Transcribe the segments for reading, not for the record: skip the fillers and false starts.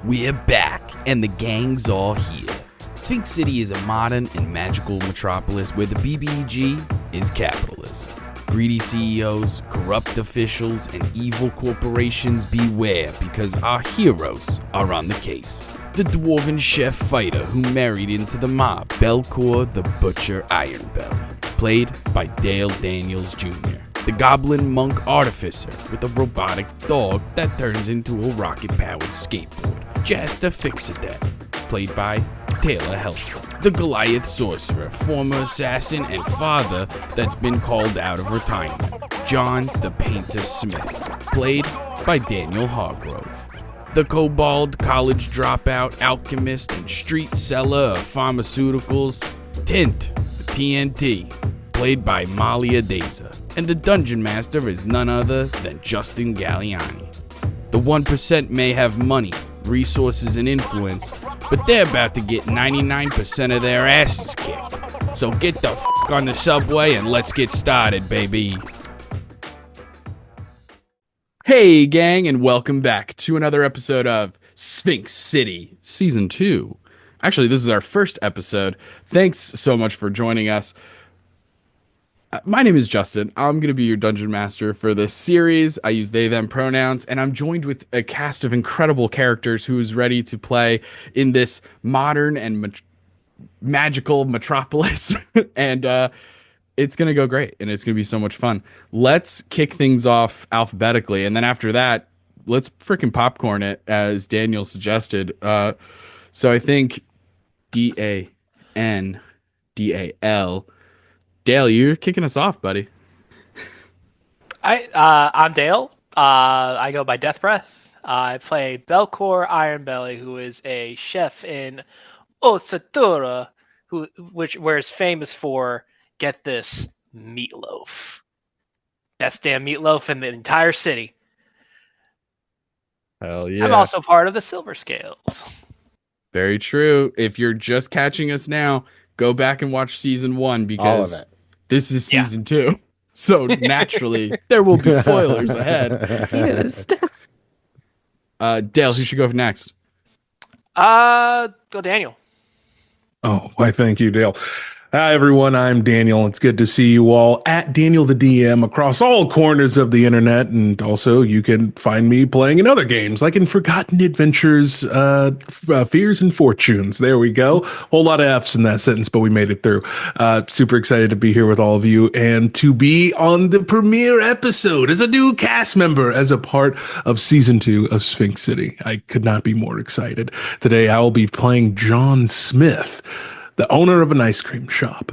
We're back, and the gang's all here. Sphinx City is a modern and magical metropolis where the BBG is capitalism. Greedy CEOs, corrupt officials, and evil corporations beware because our heroes are on the case. The dwarven chef fighter who married into the mob, Belkor the Butcher Ironbelly, played by Dale Daniels Jr. The goblin monk artificer with a robotic dog that turns into a rocket-powered skateboard, Jasta Fixadet, played by Taylor Hellstrom. The Goliath sorcerer, former assassin and father that's been called out of retirement, John the Painter Smith, played by Daniel Hargrove. The kobold college dropout, alchemist, and street seller of pharmaceuticals, Tint, the TNT, played by Molly Adeza. And the dungeon master is none other than Justin Galliani. The 1% may have money, resources, and influence, but they're about to get 99% of their asses kicked. So get the f*** on the subway and let's get started, baby. Hey, gang, and welcome back to another episode of Sphinx City, Season 2. Actually, this is our first episode. Thanks so much for joining us. My name is Justin. I'm going to be your dungeon master for this series. I use they, them pronouns, and I'm joined with a cast of incredible characters who is ready to play in this modern and magical metropolis. And it's going to go great, and it's going to be so much fun. Let's kick things off alphabetically, and then after that, let's freaking popcorn it, as Daniel suggested. So I think D-A-N-D-A-L. Dale, you're kicking us off, buddy. I'm Dale. I go by Death Breath. I play Belkor Ironbelly, who is a chef in Osatura, where is famous for, get this, meatloaf. Best damn meatloaf in the entire city. Hell yeah. I'm also part of the Silver Scales. Very true. If you're just catching us now, go back and watch Season 1 because this is Season 2. So naturally, there will be spoilers ahead. Confused. Dale, who should go next? Go Daniel. Oh, why thank you, Dale. Hi, everyone. I'm Daniel. It's good to see you all at Daniel the DM across all corners of the internet. And also, you can find me playing in other games, like in Forgotten Adventures, Fears and Fortunes. There we go. Whole lot of F's in that sentence, but we made it through. Super excited to be here with all of you and to be on the premiere episode as a new cast member, as a part of Season 2 of Sphinx City. I could not be more excited. Today, I will be playing John Smith, the owner of an ice cream shop.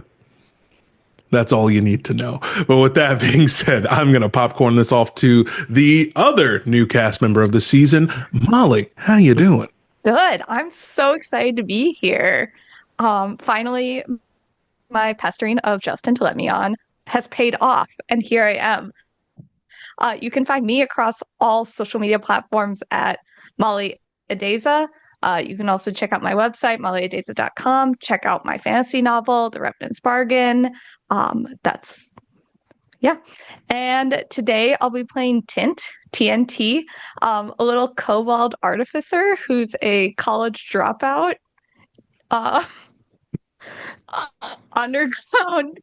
That's all you need to know. But with that being said, I'm going to popcorn this off to the other new cast member of the season, Molly. How you doing? Good. I'm so excited to be here. Finally, my pestering of Justin to let me on has paid off, and here I am. You can find me across all social media platforms at Molly Adeza. You can also check out my website, mollyadeza.com. Check out my fantasy novel, The Revenant's Bargain. And today I'll be playing Tint, TNT, a little kobold artificer who's a college dropout, underground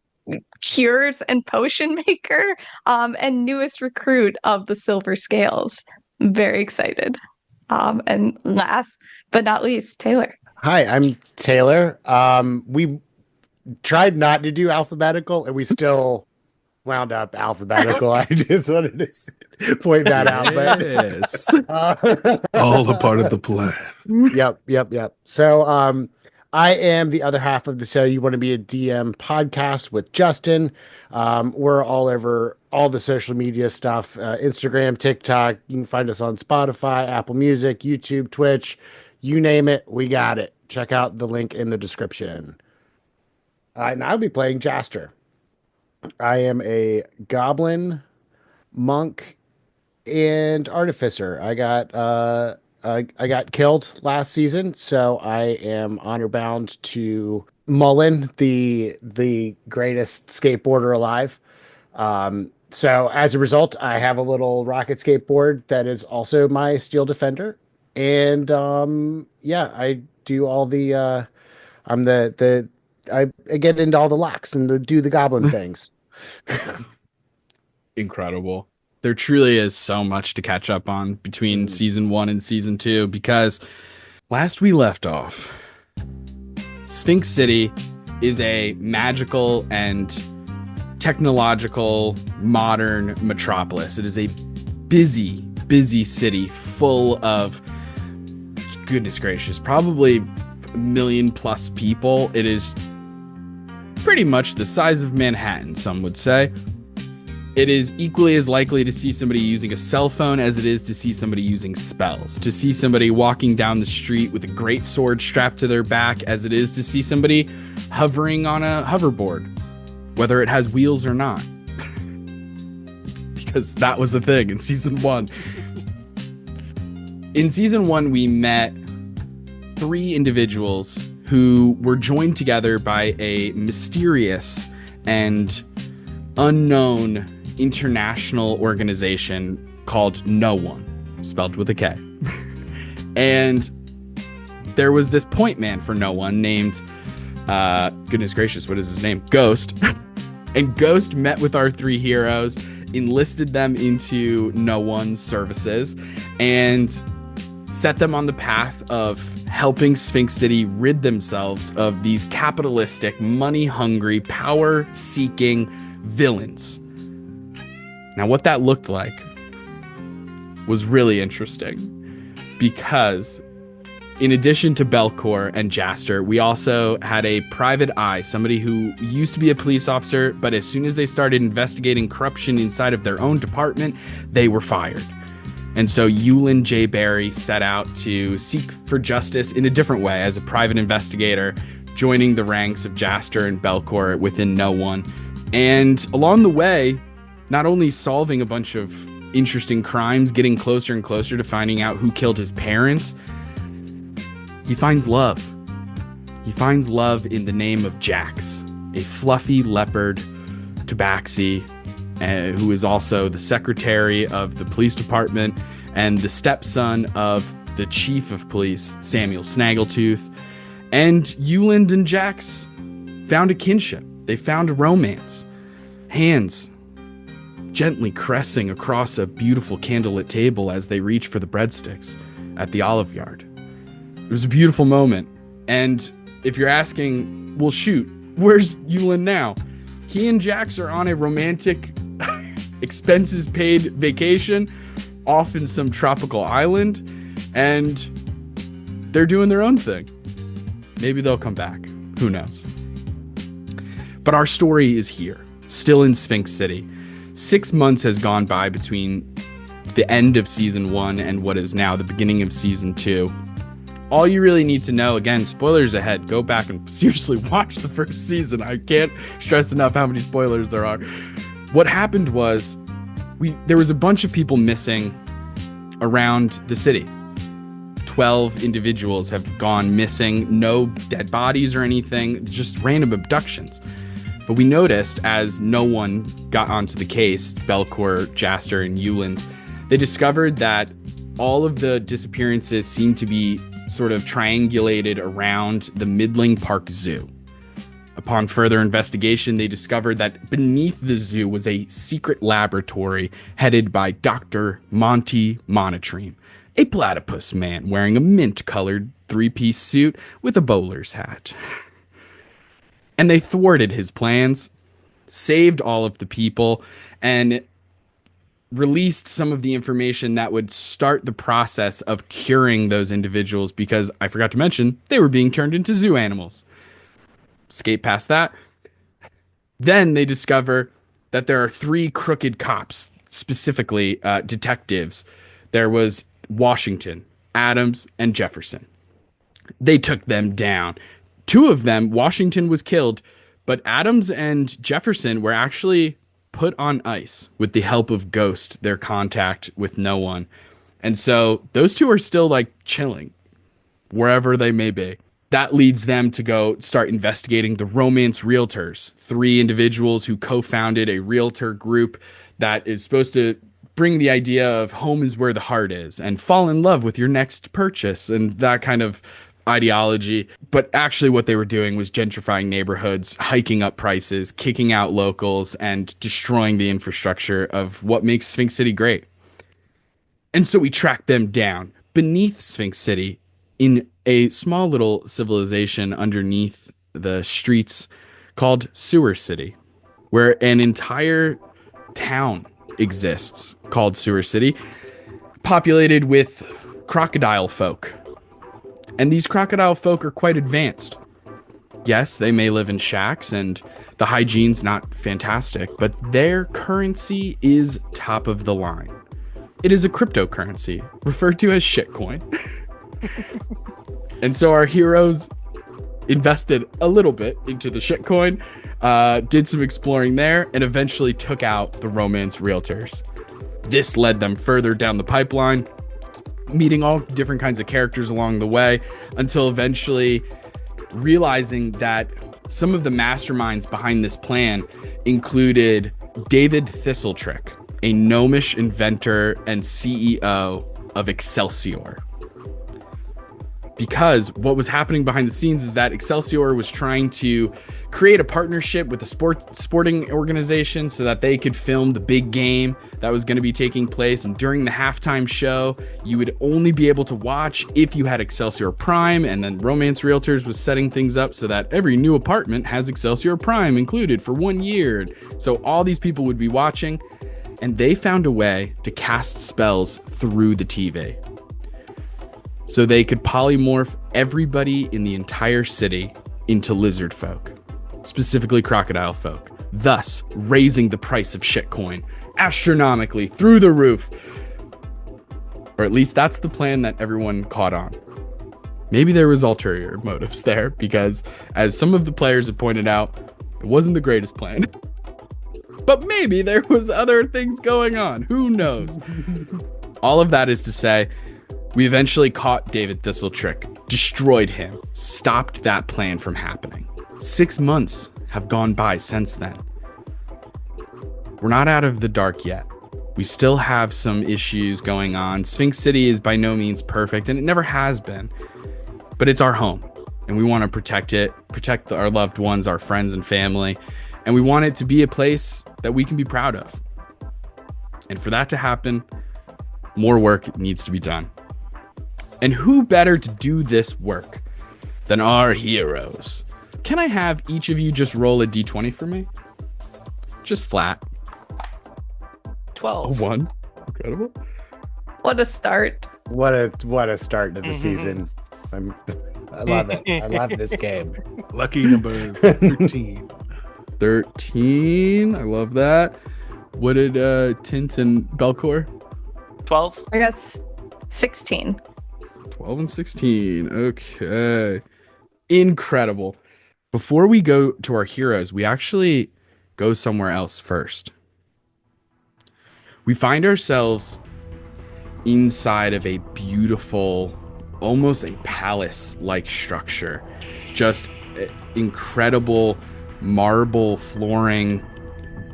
cures and potion maker, and newest recruit of the Silver Scales. I'm very excited. And last but not least, Taylor. Hi, I'm Taylor. We tried not to do alphabetical, and we still wound up alphabetical. I just wanted to point that out. Yes. All a part of the plan. Yep. So, I am the other half of the So You Want to Be a DM podcast with Justin. We're all over all the social media stuff, Instagram, TikTok. You can find us on Spotify, Apple Music, YouTube, Twitch, you name it, we got it. Check out the link in the description. And I'll be playing Jaster. I am a goblin, monk, and artificer. I got killed last season, so I am honor bound to Mullen, the greatest skateboarder alive. So as a result, I have a little rocket skateboard that is also my steel defender, and yeah, I do all the I'm the I get into all the locks and do the goblin things. Incredible. There truly is so much to catch up on between Mhm. season 1 and season 2 because last we left off, Sphinx City is a magical and technological modern metropolis. It is a busy, busy city full of, goodness gracious, probably a million plus people. It is pretty much the size of Manhattan, some would say. It is equally as likely to see somebody using a cell phone as it is to see somebody using spells, to see somebody walking down the street with a great sword strapped to their back as it is to see somebody hovering on a hoverboard, whether it has wheels or not. Because that was the thing in season 1. In season 1, we met 3 individuals who were joined together by a mysterious and unknown international organization called KnowOne, spelled with a K. And there was this point man for KnowOne named, goodness gracious, what is his name? Ghost. And Ghost met with our 3 heroes, enlisted them into KnowOne's services, and set them on the path of helping Sphinx City rid themselves of these capitalistic, money-hungry, power-seeking villains. Now, what that looked like was really interesting because in addition to Belkor and Jaster, we also had a private eye, somebody who used to be a police officer, but as soon as they started investigating corruption inside of their own department, they were fired. And so Yulin J. Barry set out to seek for justice in a different way as a private investigator, joining the ranks of Jaster and Belkor within KnowOne. And along the way, not only solving a bunch of interesting crimes, getting closer and closer to finding out who killed his parents, he finds love. He finds love in the name of Jax, a fluffy leopard tabaxi, who is also the secretary of the police department and the stepson of the chief of police, Samuel Snaggletooth. And Yulin and Jax found a kinship. They found a romance. Hands gently caressing across a beautiful candlelit table as they reach for the breadsticks at the Olive Yard. It was a beautiful moment. And if you're asking, well, shoot, where's Yulin now? He and Jax are on a romantic, expenses paid vacation off in some tropical island, and they're doing their own thing. Maybe they'll come back. Who knows? But our story is here, still in Sphinx City. 6 months has gone by between the end of season 1 and what is now the beginning of season 2. All you really need to know, again, spoilers ahead, go back and seriously watch the first season. I can't stress enough how many spoilers there are. What happened was there was a bunch of people missing around the city. 12 individuals have gone missing, no dead bodies or anything, just random abductions. But we noticed as KnowOne got onto the case, Belkor, Jaster, and Yulin, they discovered that all of the disappearances seemed to be sort of triangulated around the Midling Park Zoo. Upon further investigation, they discovered that beneath the zoo was a secret laboratory headed by Dr. Monty Monotreme, a platypus man wearing a mint-colored 3-piece suit with a bowler's hat. And they thwarted his plans, saved all of the people, and released some of the information that would start the process of curing those individuals because, I forgot to mention, they were being turned into zoo animals. Skate past that. Then they discover that there are 3 crooked cops, specifically detectives. There was Washington, Adams, and Jefferson. They took them down. 2 of them, Washington was killed, but Adams and Jefferson were actually put on ice with the help of Ghost, their contact with KnowOne. And so those 2 are still like chilling wherever they may be. That leads them to go start investigating the Romance Realtors, 3 individuals who co-founded a realtor group that is supposed to bring the idea of home is where the heart is and fall in love with your next purchase and that kind of ideology. But actually what they were doing was gentrifying neighborhoods, hiking up prices, kicking out locals, and destroying the infrastructure of what makes Sphinx City great. And so we tracked them down beneath Sphinx City in a small little civilization underneath the streets called Sewer City, where an entire town exists called Sewer City, populated with crocodile folk. And these crocodile folk are quite advanced. Yes, they may live in shacks and the hygiene's not fantastic, but their currency is top of the line. It is a cryptocurrency, referred to as shitcoin. And so our heroes invested a little bit into the shitcoin, did some exploring there, and eventually took out the romance realtors. This led them further down the pipeline, meeting all different kinds of characters along the way, until eventually realizing that some of the masterminds behind this plan included David Thistletrick, a gnomish inventor and CEO of Excelsior. Because what was happening behind the scenes is that Excelsior was trying to create a partnership with a sporting organization so that they could film the big game that was going to be taking place. And during the halftime show, you would only be able to watch if you had Excelsior Prime. And then Romance Realtors was setting things up so that every new apartment has Excelsior Prime included for 1 year. So all these people would be watching, and they found a way to cast spells through the TV. So they could polymorph everybody in the entire city into lizard folk, specifically crocodile folk, thus raising the price of shitcoin astronomically through the roof. Or at least that's the plan that everyone caught on. Maybe there was ulterior motives there, because as some of the players have pointed out, it wasn't the greatest plan. But maybe there was other things going on. Who knows? All of that is to say, we eventually caught David Thistletrick, destroyed him, stopped that plan from happening. 6 months have gone by since then. We're not out of the dark yet. We still have some issues going on. Sphinx City is by no means perfect, and it never has been. But it's our home, and we want to protect it, protect our loved ones, our friends and family, and we want it to be a place that we can be proud of. And for that to happen, more work needs to be done. And who better to do this work than our heroes? Can I have each of you just roll a d20 for me? Just flat. 12. A 1. Incredible. What a start. What a start to the season. I love it. I love this game. Lucky number 13. 13. I love that. What did Tint and Belkor? 12. I guess 16. 12 and 16. Okay. Incredible. Before we go to our heroes, we actually go somewhere else first. We find ourselves inside of a beautiful, almost a palace-like structure. Just incredible marble flooring,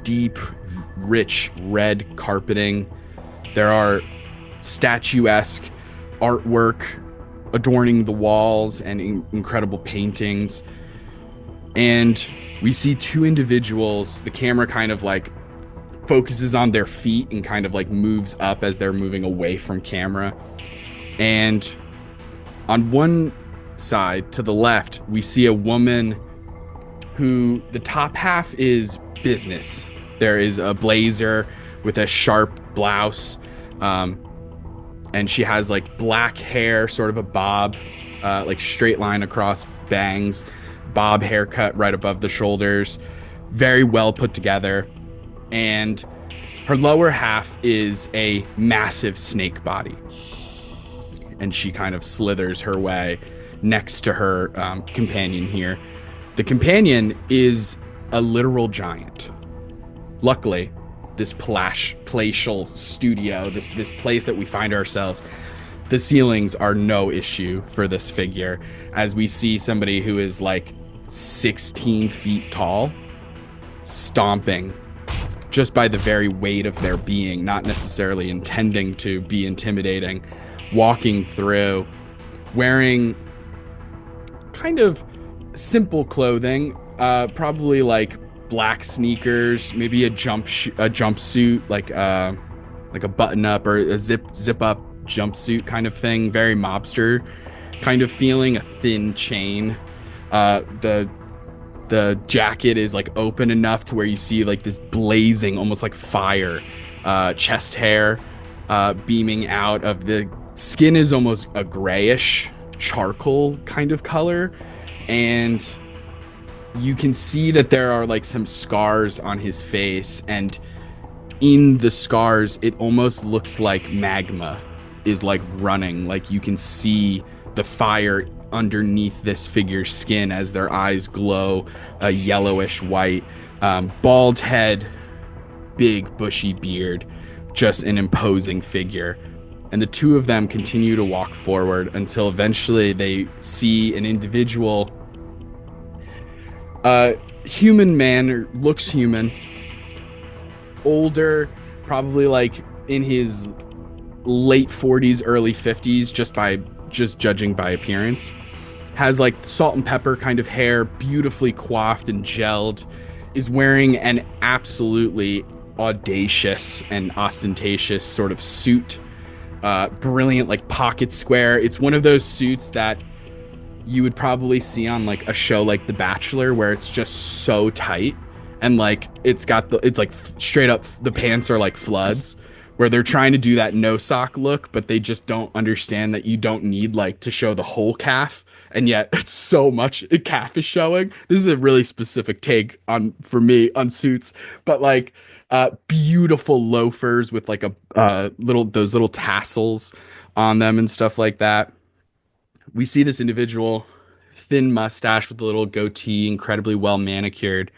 deep, rich red carpeting. There are statuesque artwork adorning the walls and incredible paintings. And we see two individuals. The camera kind of like focuses on their feet and kind of like moves up as they're moving away from camera. And on one side to the left, we see a woman who the top half is business. There is a blazer with a sharp blouse. And she has like black hair, sort of a bob, like straight line across, bangs, bob haircut right above the shoulders, very well put together. And her lower half is a massive snake body. And she kind of slithers her way next to her companion here. The companion is a literal giant. Luckily, this palatial studio, this place that we find ourselves, the ceilings are no issue for this figure, as we see somebody who is like 16 feet tall, stomping just by the very weight of their being, not necessarily intending to be intimidating, walking through, wearing kind of simple clothing, probably like black sneakers, maybe a jumpsuit, like a button up or a zip up jumpsuit kind of thing, very mobster kind of feeling, a thin chain. The jacket is like open enough to where you see like this blazing, almost like fire, chest hair beaming out of the skin is almost a grayish charcoal kind of color, and you can see that there are like some scars on his face, and in the scars it almost looks like magma is like running, like you can see the fire underneath this figure's skin as their eyes glow a yellowish white. Bald head, big bushy beard, just an imposing figure. And the two of them continue to walk forward until eventually they see an individual, human man, or looks human, older, probably like in his late 40s, early 50s, just judging by appearance. Has like salt and pepper kind of hair, beautifully coiffed and gelled, is wearing an absolutely audacious and ostentatious sort of suit. Brilliant, like pocket square. It's one of those suits that you would probably see on like a show like The Bachelor, where it's just so tight and like it's like straight up, the pants are like floods, where they're trying to do that no sock look, but they just don't understand that you don't need like to show the whole calf, and yet it's so much calf is showing. This is a really specific take for me on suits, but like beautiful loafers with like those little tassels on them and stuff like that. We see this individual, thin mustache with a little goatee, incredibly well manicured,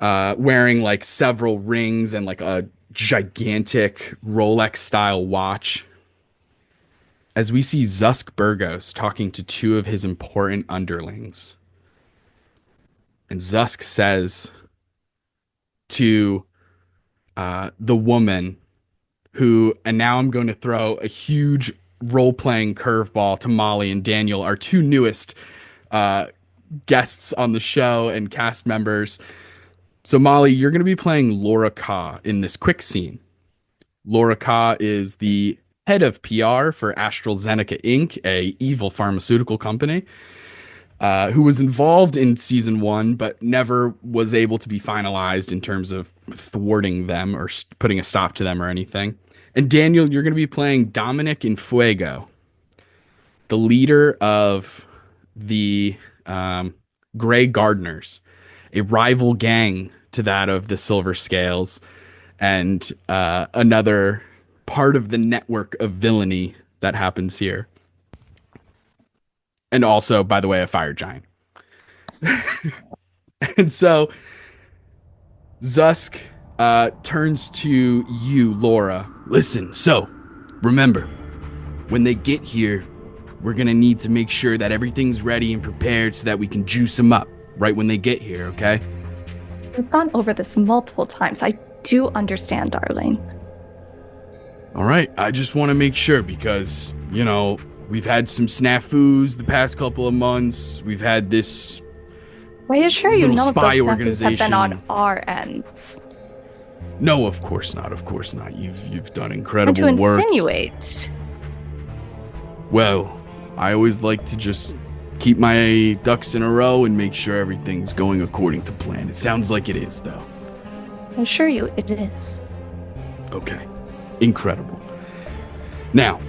wearing like several rings and like a gigantic Rolex style watch, as we see Zusk Bergos talking to two of his important underlings. And Zusk says to the woman who, and now I'm going to throw a huge role-playing curveball to Molly and Daniel, our two newest guests on the show and cast members. So Molly, you're going to be playing Laura Ka in this quick scene. Laura Ka is the head of PR for AstraZeneca Inc., a evil pharmaceutical company, who was involved in season 1, but never was able to be finalized in terms of thwarting them or putting a stop to them or anything. And Daniel, you're going to be playing Dominic Infuego, the leader of the Grey Gardeners, a rival gang to that of the Silver Scales, and another part of the network of villainy that happens here. And also, by the way, a fire giant. And so Zusk turns to you, Laura. Listen, so remember, when they get here, we're going to need to make sure that everything's ready and prepared so that we can juice them up right when they get here, okay? We've gone over this multiple times. I do understand, darling. All right, I just want to make sure because, you know, we've had some snafus the past couple of months. We've had this I assure you, none of those spy snafus organization have been on our ends. No, of course not. Of course not. You've done And incredible to work. insinuate. Well, I always like to just keep my ducks in a row and make sure everything's going according to plan. It sounds like it is, though. I assure you, it is. Okay. Incredible. Now,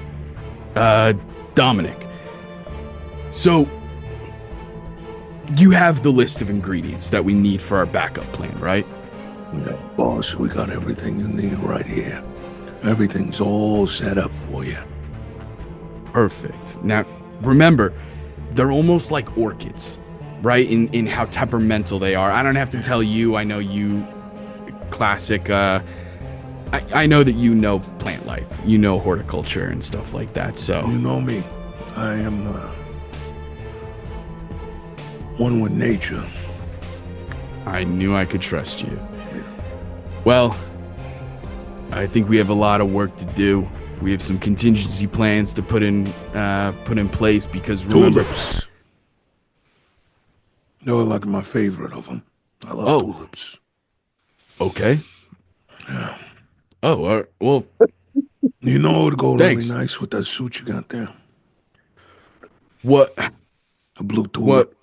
Dominic. So, you have the list of ingredients that we need for our backup plan, right? Boss, we got everything you need right here. Everything's all set up for you. Perfect. Now, remember, they're almost like orchids, right? In how temperamental they are. I don't have to tell you. I know you, classic. I know that you know plant life. You know horticulture and stuff like that. So You know me. I am one with nature. I knew I could trust you. Well, I think we have a lot of work to do. We have some contingency plans to put in place because remember... Tulips. They're like my favorite of them. I love tulips. Okay. Yeah. Oh, well... You know it would go Thanks. really nice with that suit you got there. What? A blue tulip.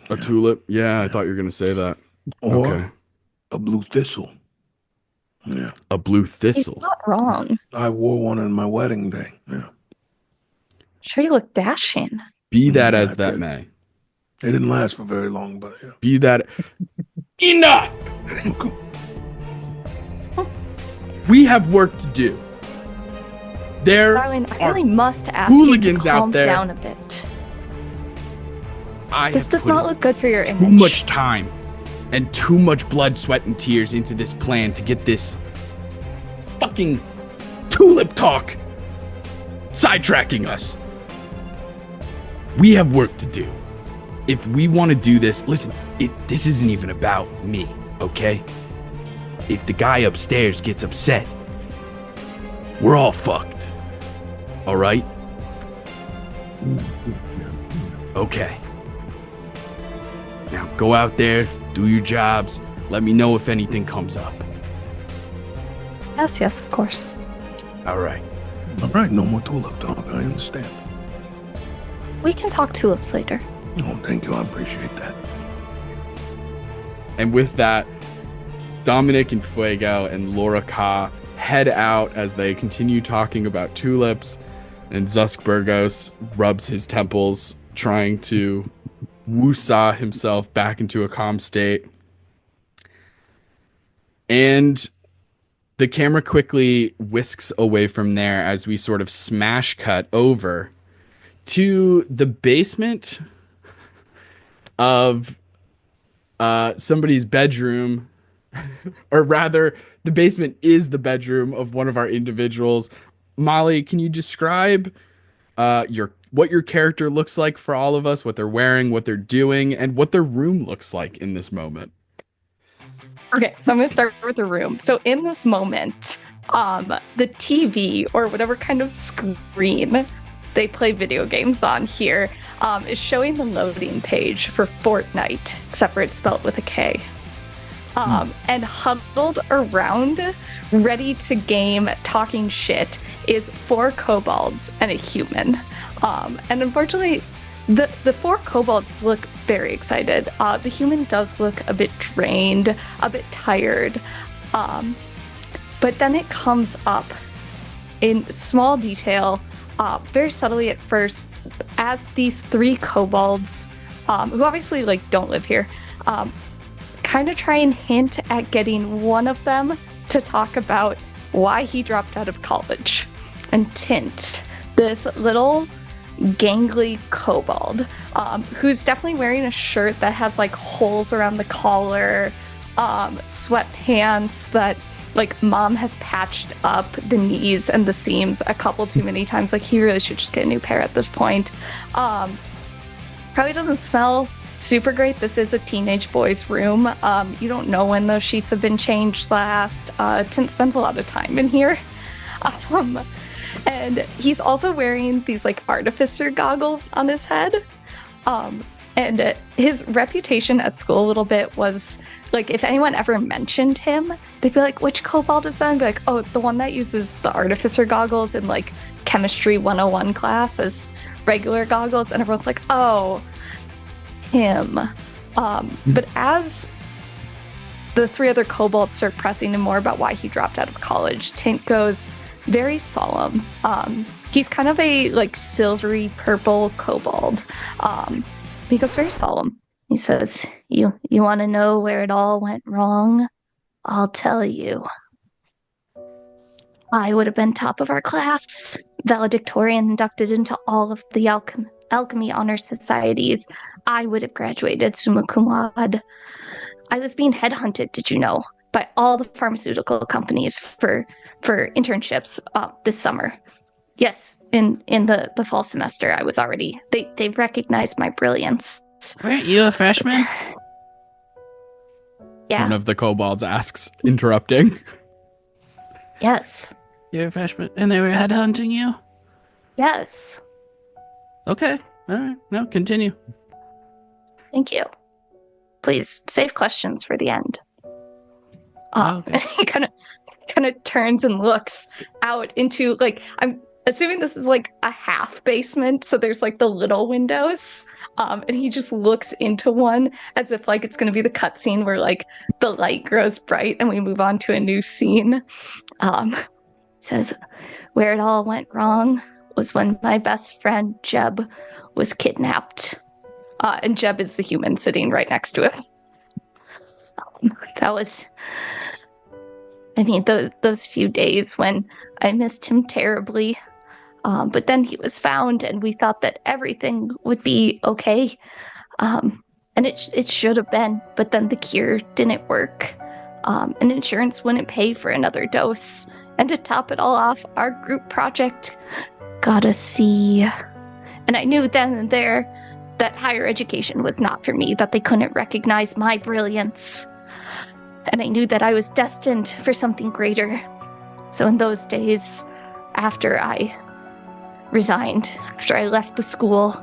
What? A tulip? Yeah, I thought you were going to say that. Or Okay. a blue thistle. Yeah. A blue He's thistle. not wrong. I wore one on my wedding day. Yeah. Sure, you look dashing. Be that Yeah, as that did. may. It didn't last for very long, but yeah. Be that... Enough! Okay. We have work to do. There Darling, I are really must ask you to hooligans calm out there. down a bit. I This have does put not in look good for your too image. much time and too much blood, sweat, and tears into this plan to get this fucking tulip talk sidetracking us. We have work to do. If we want to do this, listen, this isn't even about me, okay? If the guy upstairs gets upset, we're all fucked. All right? Okay. Now go out there, do your jobs. Let me know if anything comes up. Yes, of course. All right. All right, no more tulip talk. I understand. We can talk tulips later. Oh, thank you. I appreciate that. And with that, Dominic and Fuego and Laura Ka head out as they continue talking about tulips, and Zusk Bergos rubs his temples, trying to woo-saw himself back into a calm state. And the camera quickly whisks away from there as we sort of smash cut over to the basement of somebody's bedroom, or rather, the basement is the bedroom of one of our individuals. Molly, can you describe what your character looks like for all of us, what they're wearing, what they're doing, and what their room looks like in this moment? Okay, so I'm going to start with the room. So in this moment, the TV or whatever kind of screen they play video games on here is showing the loading page for Fortnite, except for it's spelled with a K. And huddled around, ready to game, talking shit, is 4 kobolds and a human. And unfortunately, the 4 kobolds look very excited. The human does look a bit drained, a bit tired. But then it comes up in small detail, very subtly at first, as these 3 kobolds, who obviously don't live here, kind of try and hint at getting one of them to talk about why he dropped out of college. And Tint, this little gangly kobold, who's definitely wearing a shirt that has holes around the collar, sweatpants that mom has patched up the knees and the seams a couple too many times. He really should just get a new pair at this point. Probably doesn't smell super great. This is a teenage boy's room. You don't know when those sheets have been changed last. Tint spends a lot of time in here. And he's also wearing these artificer goggles on his head. And his reputation at school a little bit was if anyone ever mentioned him, they'd be like, which kobold is that? And be like, oh, the one that uses the artificer goggles in chemistry 101 class as regular goggles. And everyone's like, oh, him. But as the 3 other kobolds start pressing him more about why he dropped out of college, Tint goes very solemn. He's kind of a silvery purple kobold. He goes very solemn. He says, you want to know where it all went wrong? I'll tell you. I would have been top of our class, valedictorian, inducted into all of the alchemy honor societies. I would have graduated summa cum laude. I was being headhunted, did you know, by all the pharmaceutical companies for internships this summer. Yes, in the fall semester, I was already. They recognized my brilliance. Weren't you a freshman? Yeah. One of the kobolds asks, interrupting. Yes. You're a freshman, and they were headhunting you? Yes. Okay. All right. No, continue. Thank you. Please save questions for the end. Okay. And he kind of turns and looks out into, like, I'm assuming this is like a half basement, so there's like the little windows. And he just looks into one as if like it's going to be the cutscene where like the light grows bright and we move on to a new scene. Says, where it all went wrong was when my best friend Jeb was kidnapped. And Jeb is the human sitting right next to him. That was, I mean, those few days when I missed him terribly. But then he was found, and we thought that everything would be okay. And it should have been, but then the cure didn't work. And insurance wouldn't pay for another dose. And to top it all off, our group project got a C. And I knew then and there that higher education was not for me, that they couldn't recognize my brilliance. And I knew that I was destined for something greater. So in those days, after I resigned, after I left the school,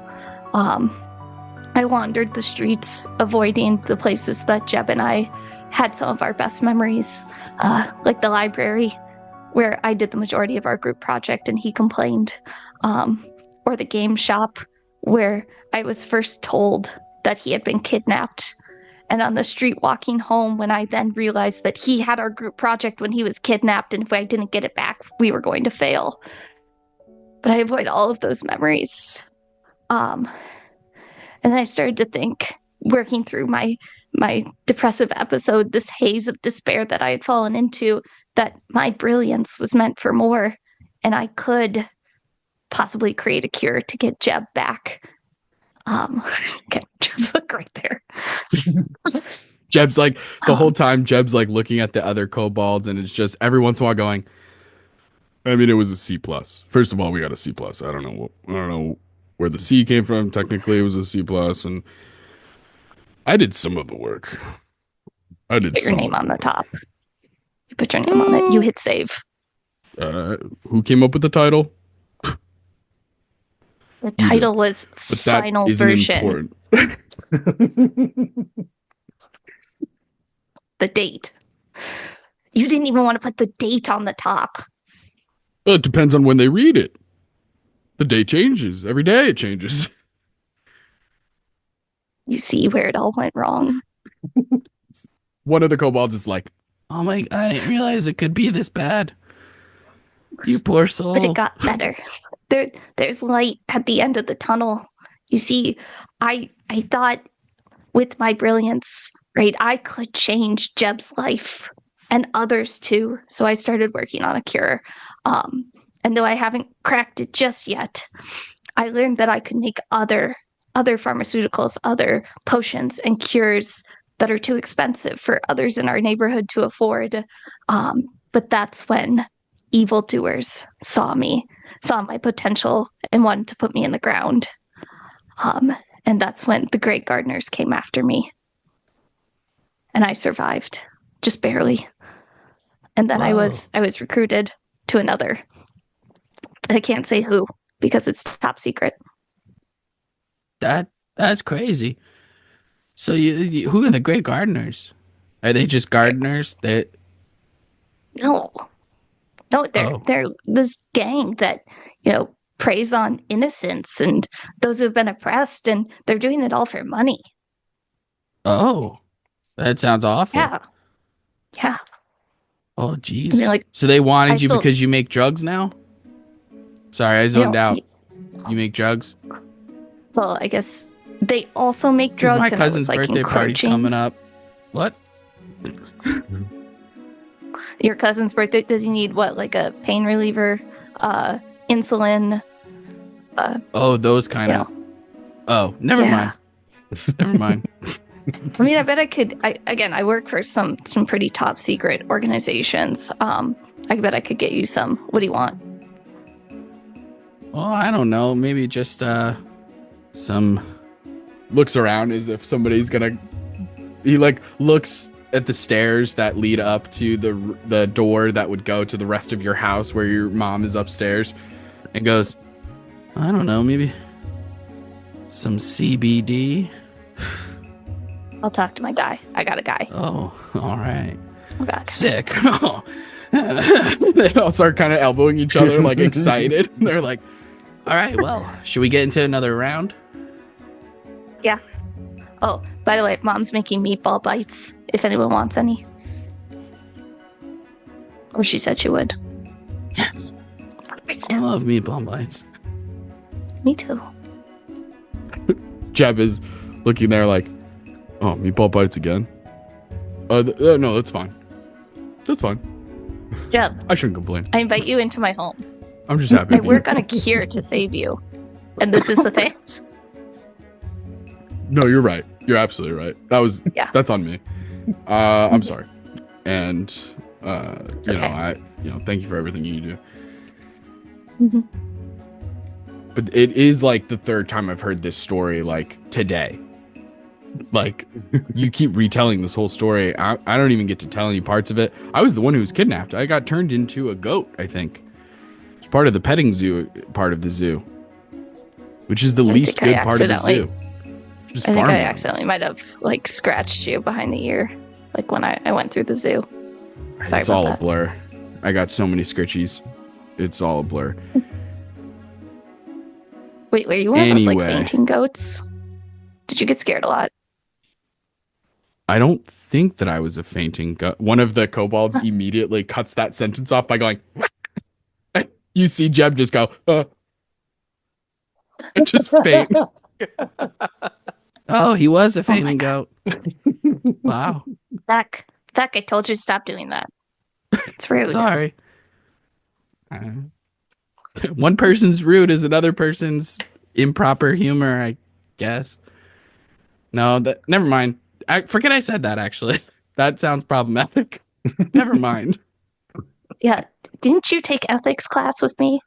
I wandered the streets, avoiding the places that Jeb and I had some of our best memories, like the library, where I did the majority of our group project and he complained, or the game shop, where I was first told that he had been kidnapped, and on the street walking home when I then realized that he had our group project when he was kidnapped, and if I didn't get it back, we were going to fail. But I avoid all of those memories. And I started to think, working through my depressive episode, this haze of despair that I had fallen into, that my brilliance was meant for more, and I could possibly create a cure to get Jeb back. Okay, Jeb's like right there. Jeb's like, the whole time, Jeb's like looking at the other kobolds, and it's just every once in a while going, I mean, it was a C+. First of all, we got a C+. I don't know where the C came from. Technically, it was a C+, and I did some of the work. I did Put your some name of on the work. top. You put your name on it. You hit save. Who came up with the title? The title was But that Final isn't Version. important. The date. You didn't even want to put the date on the top. Well, it depends on when they read it. The date changes. Every day it changes. You see where it all went wrong. One of the kobolds is like, oh my, I didn't realize it could be this bad. You poor soul. But it got better. There's light at the end of the tunnel. You see, I thought with my brilliance, right, I could change Jeb's life and others too. So I started working on a cure. And though I haven't cracked it just yet, I learned that I could make other pharmaceuticals, other potions and cures that are too expensive for others in our neighborhood to afford. But that's when evildoers saw my potential and wanted to put me in the ground. And that's when the Great Gardeners came after me. And I survived, just barely. And then I was recruited to another. I can't say who because it's top secret. That's crazy. So you who are the Great Gardeners? Are they just gardeners that? No, they're this gang that, preys on innocence and those who have been oppressed, and they're doing it all for money. Oh, that sounds awful. Yeah. Oh, geez. I mean, like, so they wanted you because you make drugs now? Sorry, I zoned out. y- You make drugs? Well, I guess they also make drugs. My and cousin's I was, birthday party's coming up. What? Your cousin's birthday? Does he need what? Like a pain reliever, insulin? Those kind of. Oh, never mind. Never mind. I mean, I bet I could. I work for some pretty top secret organizations. I bet I could get you some. What do you want? Oh, I don't know. Maybe just some. Looks around as if somebody's gonna. He like looks at the stairs that lead up to the door that would go to the rest of your house where your mom is upstairs, and goes, I don't know, maybe some CBD. I'll talk to my guy. I got a guy. Oh, all right. I got Sick. They all start kind of elbowing each other, like excited. They're like, all right, well, should we get into another round? Yeah. Oh, by the way, Mom's making meatball bites if anyone wants any. Or she said she would. Yes. Perfect. I love meatball bites. Me too. Jeb is looking there like, oh, meatball bites again? No, that's fine. That's fine. Jeb, I shouldn't complain. I invite you into my home. I'm just happy. I work on a cure to save you. And this is the thing. No, you're right. You're absolutely right. That's on me. I'm sorry. And okay. Thank you for everything you do. Mm-hmm. But it is like the third time I've heard this story, like today. Like, you keep retelling this whole story. I don't even get to tell any parts of it. I was the one who was kidnapped. I got turned into a goat, I think. It's part of the petting zoo part of the zoo, which is the least good part of the zoo. Just I think I farm accidentally animals. might have like scratched you behind the ear, like when I went through the zoo. Sorry It's about all that. a blur. I got so many scritchies. It's all a blur. Wait, were you one of those like Anyway. fainting goats? Did you get scared a lot? I don't think that I was a fainting goat. One of the kobolds immediately cuts that sentence off by going, you see Jeb just go, and just faint. Oh, he was a fainting goat. Wow. Zach, I told you to stop doing that. It's rude. Sorry. One person's rude is another person's improper humor, I guess. No, never mind. Forget I said that, actually. That sounds problematic. Never mind. Yeah, didn't you take ethics class with me?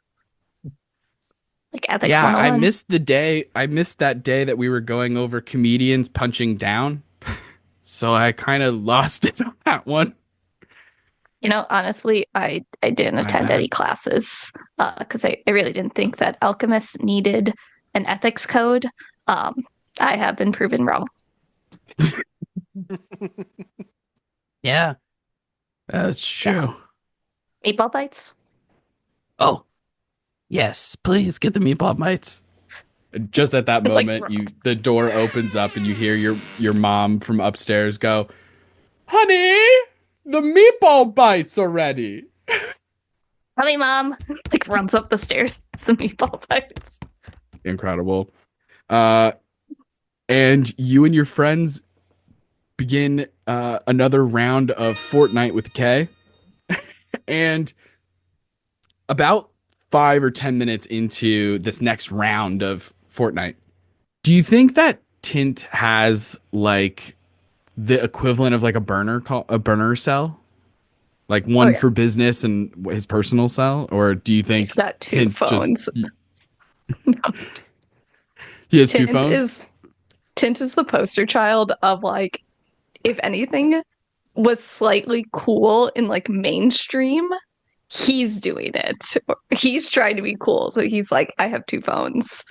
Like ethics Yeah, 101? I missed the day. I missed that day that we were going over comedians punching down. So I kind of lost it on that one. You know, honestly, I didn't attend any classes because I really didn't think that alchemists needed an ethics code. I have been proven wrong. Yeah, that's true. Meatball bites? Oh, yes, please get the meatball bites. Just at that Like, moment, the door opens up and you hear your mom from upstairs go, "Honey, the meatball bites are ready." Honey, Mom! Like runs up the stairs. It's the meatball bites. Incredible. And you and your friends begin another round of Fortnite with K. And about 5 or 10 minutes into this next round of Fortnite, do you think that Tint has like the equivalent of like a burner cell? Like one for business and his personal cell? Or do you think he's got two Tint phones? He has two phones? Tint is the poster child of like, if anything was slightly cool in like mainstream, he's doing it. He's trying to be cool. So he's like, I have two phones.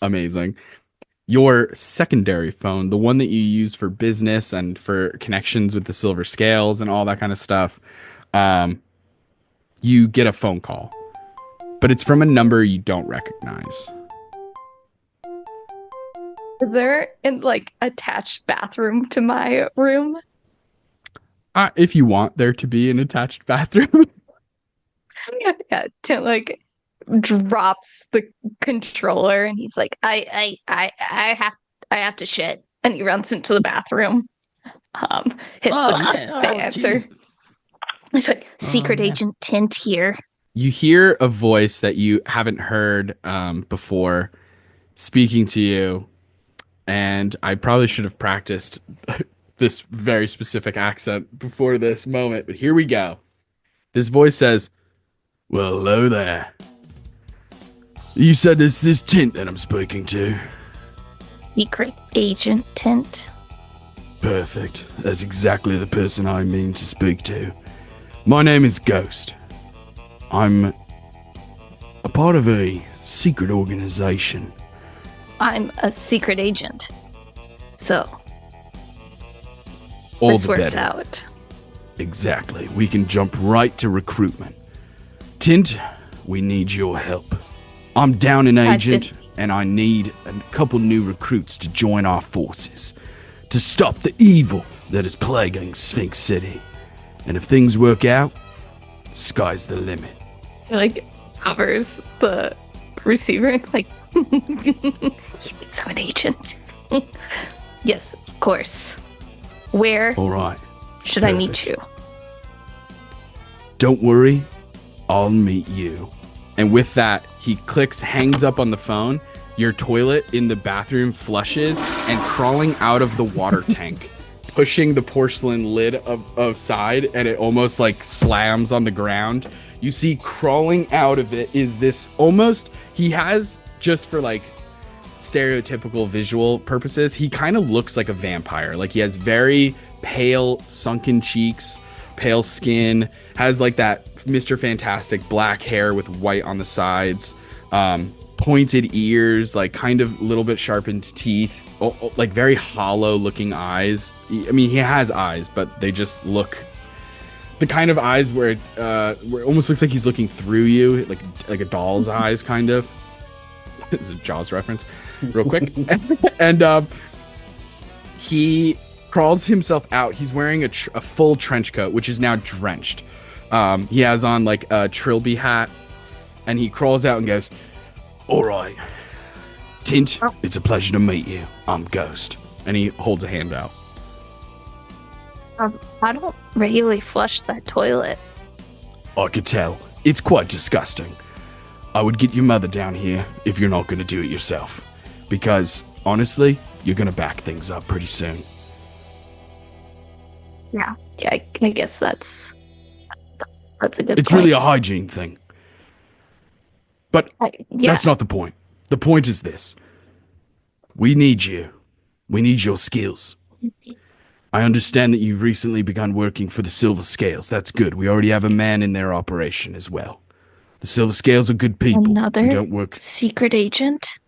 Amazing. Your secondary phone, the one that you use for business and for connections with the silver scales and all that kind of stuff, you get a phone call, but it's from a number you don't recognize. Is there an like attached bathroom to my room? If you want there to be an attached bathroom. Yeah, Tint like drops the controller and he's like, I have to shit, and he runs into the bathroom. Hits the answer. Geez. He's like, Secret Agent Tint here. You hear a voice that you haven't heard before speaking to you, and I probably should have practiced this very specific accent before this moment, but here we go. This voice says, "Well, hello there. You said it's this Tint that I'm speaking to." Secret Agent Tint. Perfect. That's exactly the person I mean to speak to. My name is Ghost. I'm a part of a secret organization. I'm a secret agent. So, All this the works better. out. Exactly. We can jump right to recruitment. Tint, we need your help. I'm down an agent, and I need a couple new recruits to join our forces to stop the evil that is plaguing Sphinx City. And if things work out, sky's the limit. He, like, covers the receiver. It's like, he thinks I'm an agent. Yes, of course. Where All right. should I meet you? Don't worry, I'll meet you. And with that, he hangs up on the phone. Your toilet in the bathroom flushes, and crawling out of the water tank, pushing the porcelain lid aside, and it almost like slams on the ground. You see crawling out of it is this he has, just for like stereotypical visual purposes, he kind of looks like a vampire. Like he has very pale, sunken cheeks, pale skin, has like that Mr. Fantastic black hair with white on the sides, pointed ears, like kind of a little bit sharpened teeth, like very hollow looking eyes. I mean, he has eyes, but they just look the kind of eyes where it almost looks like he's looking through you, like a doll's eyes, kind of. It's a Jaws reference, real quick. And he crawls himself out. He's wearing a full trench coat, which is now drenched. He has on like a trilby hat, and he crawls out and goes, "All right, Tint, it's a pleasure to meet you. I'm Ghost." And he holds a hand out. I don't regularly flush that toilet. I could tell. It's quite disgusting. I would get your mother down here if you're not going to do it yourself. Because, honestly, you're going to back things up pretty soon. Yeah, I guess that's a good It's point. really a hygiene thing. But that's not the point. The point is this. We need you. We need your skills. I understand that you've recently begun working for the Silver Scales. That's good. We already have a man in their operation as well. The Silver Scales are good people. Another who don't work. secret agent?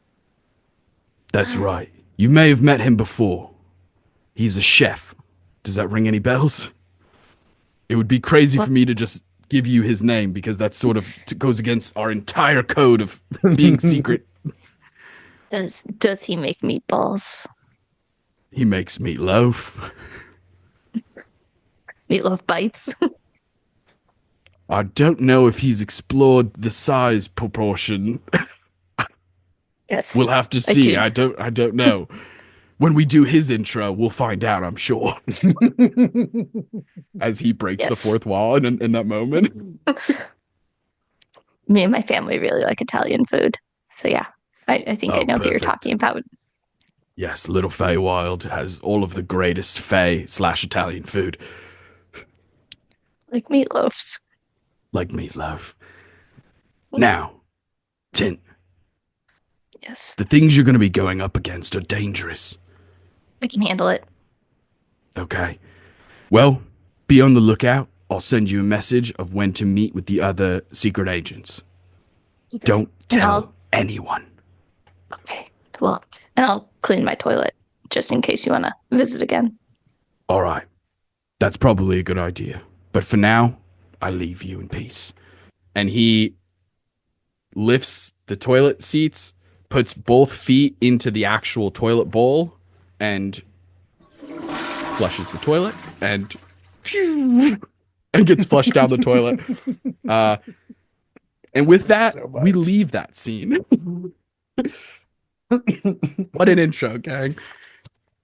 That's right. You may have met him before. He's a chef. Does that ring any bells? It would be crazy for me to just give you his name, because that sort of goes against our entire code of being secret. Does he make meatballs? He makes meatloaf. Meatloaf bites? I don't know if he's explored the size proportion. Yes. We'll have to see. I don't know. When we do his intro, we'll find out, I'm sure. As he breaks the fourth wall in that moment. Me and my family really like Italian food. So yeah, I think I know who you're talking about. Yes, Little Feywild has all of the greatest Fey/Italian food. Like meatloafs. Like meatloaf. Now, Tint. Yes. The things you're going to be going up against are dangerous. I can handle it. Okay. Well, be on the lookout. I'll send you a message of when to meet with the other secret agents. Okay. Don't tell anyone. Okay. Well, and I'll clean my toilet just in case you want to visit again. All right. That's probably a good idea. But for now, I leave you in peace. And he lifts the toilet seats, puts both feet into the actual toilet bowl, and flushes the toilet, and gets flushed down the toilet. And with that, we leave that scene. What an intro, gang.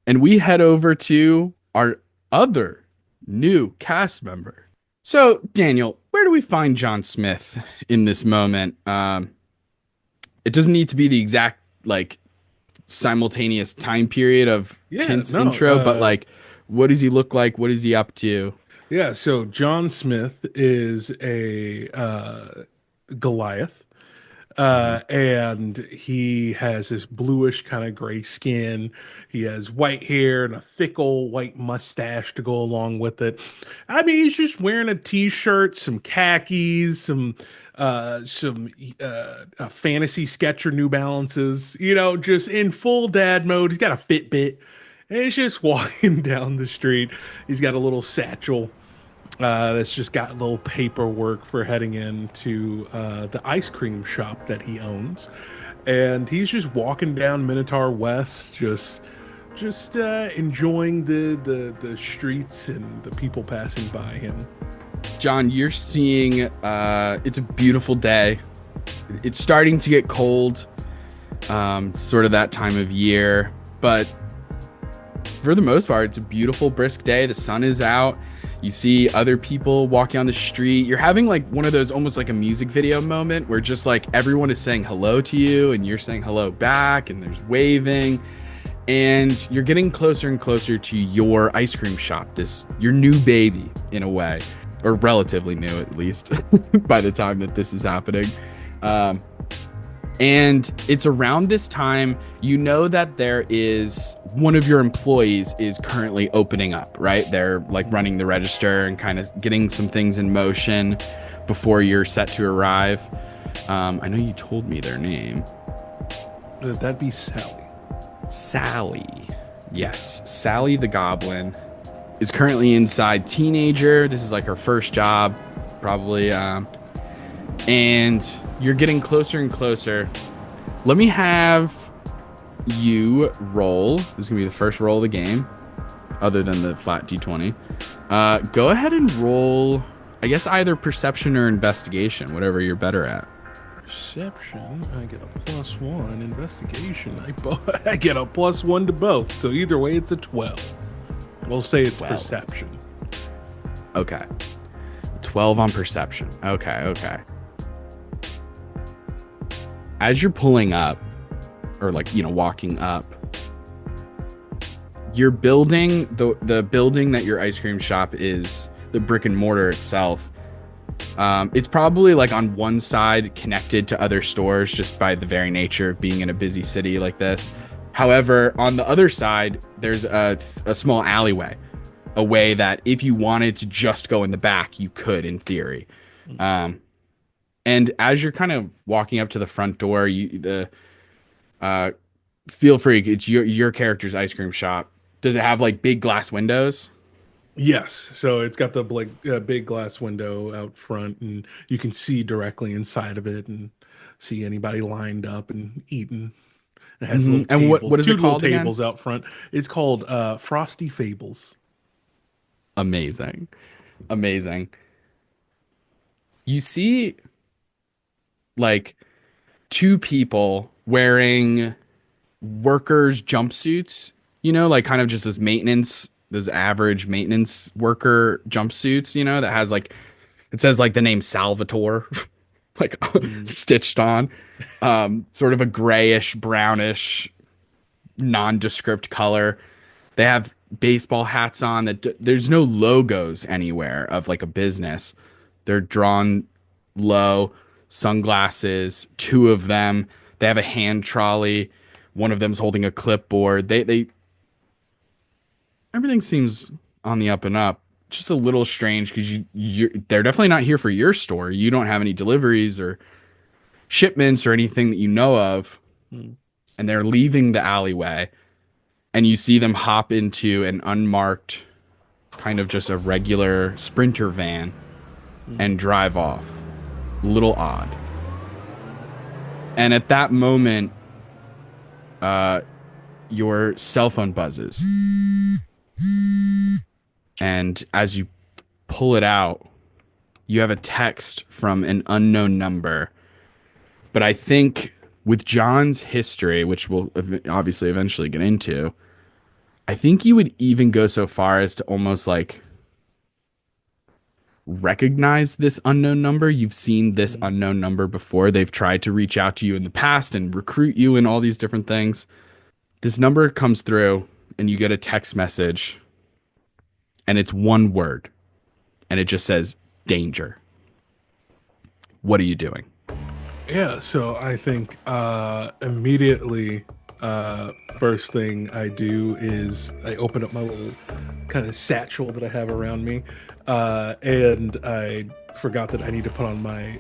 And we head over to our other new cast member. So, Daniel, where do we find John Smith in this moment? It doesn't need to be the exact, like, simultaneous time period of Tint's intro, but, like, what does he look like? What is he up to? Yeah, so John Smith is a Goliath. And he has this bluish kind of gray skin. He has white hair and a thick old white mustache to go along with it. I mean, he's just wearing a t-shirt, some khakis, some a fantasy sketcher New Balances, just in full dad mode. He's got a Fitbit and he's just walking down the street. He's got a little satchel that's just got a little paperwork for heading into the ice cream shop that he owns, and he's just walking down Minotaur West, just enjoying the streets and the people passing by him. John, you're seeing it's a beautiful day. It's starting to get cold, sort of that time of year, but for the most part, it's a beautiful, brisk day. The sun is out. You see other people walking on the street. You're having like one of those almost like a music video moment where just like everyone is saying hello to you and you're saying hello back and there's waving. And you're getting closer and closer to your ice cream shop, your new baby in a way, or relatively new at least by the time that this is happening. And it's around this time, you know that there is one of your employees is currently opening up, right? They're like running the register and kind of getting some things in motion before you're set to arrive. I know you told me their name. That'd be Sally. Sally. Yes. Sally the Goblin is currently inside. Teenager. This is like her first job, probably. And you're getting closer and closer. Let me have you roll. This is going to be the first roll of the game, other than the flat d20. Go ahead and roll, I guess, either perception or investigation, whatever you're better at. Perception, I get a +1. Investigation, I get a +1 to both. So either way, it's a 12. We'll say it's 12. Perception. Okay. 12 on perception. Okay. As you're pulling up, or like, walking up, your building, the building that your ice cream shop is, the brick and mortar itself, it's probably like on one side connected to other stores just by the very nature of being in a busy city like this. However, on the other side, there's a small alleyway, a way that if you wanted to just go in the back, you could in theory. And as you're kind of walking up to the front door, feel free. It's your character's ice cream shop. Does it have like big glass windows? Yes. So it's got the big glass window out front, and you can see directly inside of it and see anybody lined up and eating. It has little tables, and what is it called again? Tables out front. It's called Frosty Fables. Amazing. You see like two people wearing workers' jumpsuits, like kind of just those average maintenance worker jumpsuits, that has like, it says like the name Salvatore, like stitched on, sort of a grayish, brownish, nondescript color. They have baseball hats on that there's no logos anywhere of like a business. They're drawn low. Sunglasses, two of them. They have a hand trolley. One of them's holding a clipboard. They everything seems on the up and up. Just a little strange because they're definitely not here for your store. You don't have any deliveries or shipments or anything that you know of. And they're leaving the alleyway, and you see them hop into an unmarked, kind of just a regular Sprinter van and drive off. Little odd. And at that moment, your cell phone buzzes. And as you pull it out, you have a text from an unknown number. But I think with John's history, which we'll obviously eventually get into, I think you would even go so far as to almost like recognize this unknown number. You've seen this unknown number before. They've tried to reach out to you in the past and recruit you and all these different things. This number comes through and you get a text message, and it's one word, and it just says danger. What are you doing? Yeah, so I think immediately first thing I do is I open up my little kind of satchel that I have around me, and I forgot that I need to put on my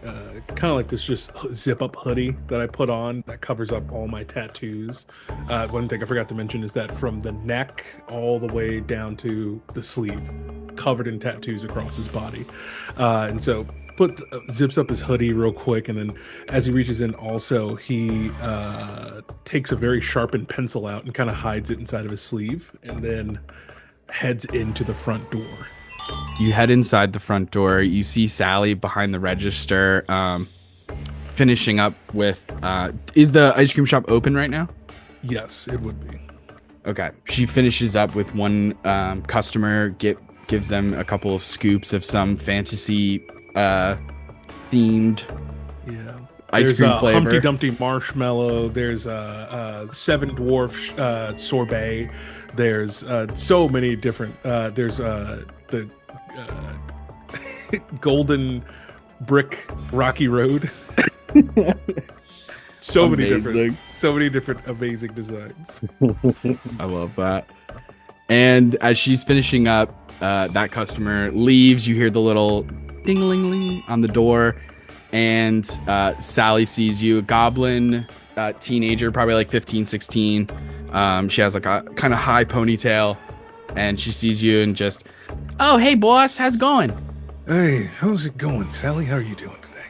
kind of like this just zip up hoodie that I put on that covers up all my tattoos. One thing I forgot to mention is that from the neck all the way down to the sleeve, covered in tattoos across his body, and so zips up his hoodie real quick, and then as he reaches in also he takes a very sharpened pencil out and kind of hides it inside of his sleeve, and then heads into the front door. You head inside the front door. You see Sally behind the register, finishing up with. Is the ice cream shop open right now? Yes, it would be. Okay. She finishes up with one customer. Gives them a couple of scoops of some fantasy themed ice cream flavor. Humpty Dumpty marshmallow. There's a Seven Dwarf sorbet. There's so many different. There's the Golden Brick Rocky Road. so many different amazing designs. I love that. And as she's finishing up, that customer leaves. You hear the little ding-a-ling-ling on the door, and Sally sees you, a goblin teenager, probably like 15, 16. She has like a kind of high ponytail, and she sees you and just, oh, hey, boss, how's it going? Hey, how's it going, Sally? How are you doing today?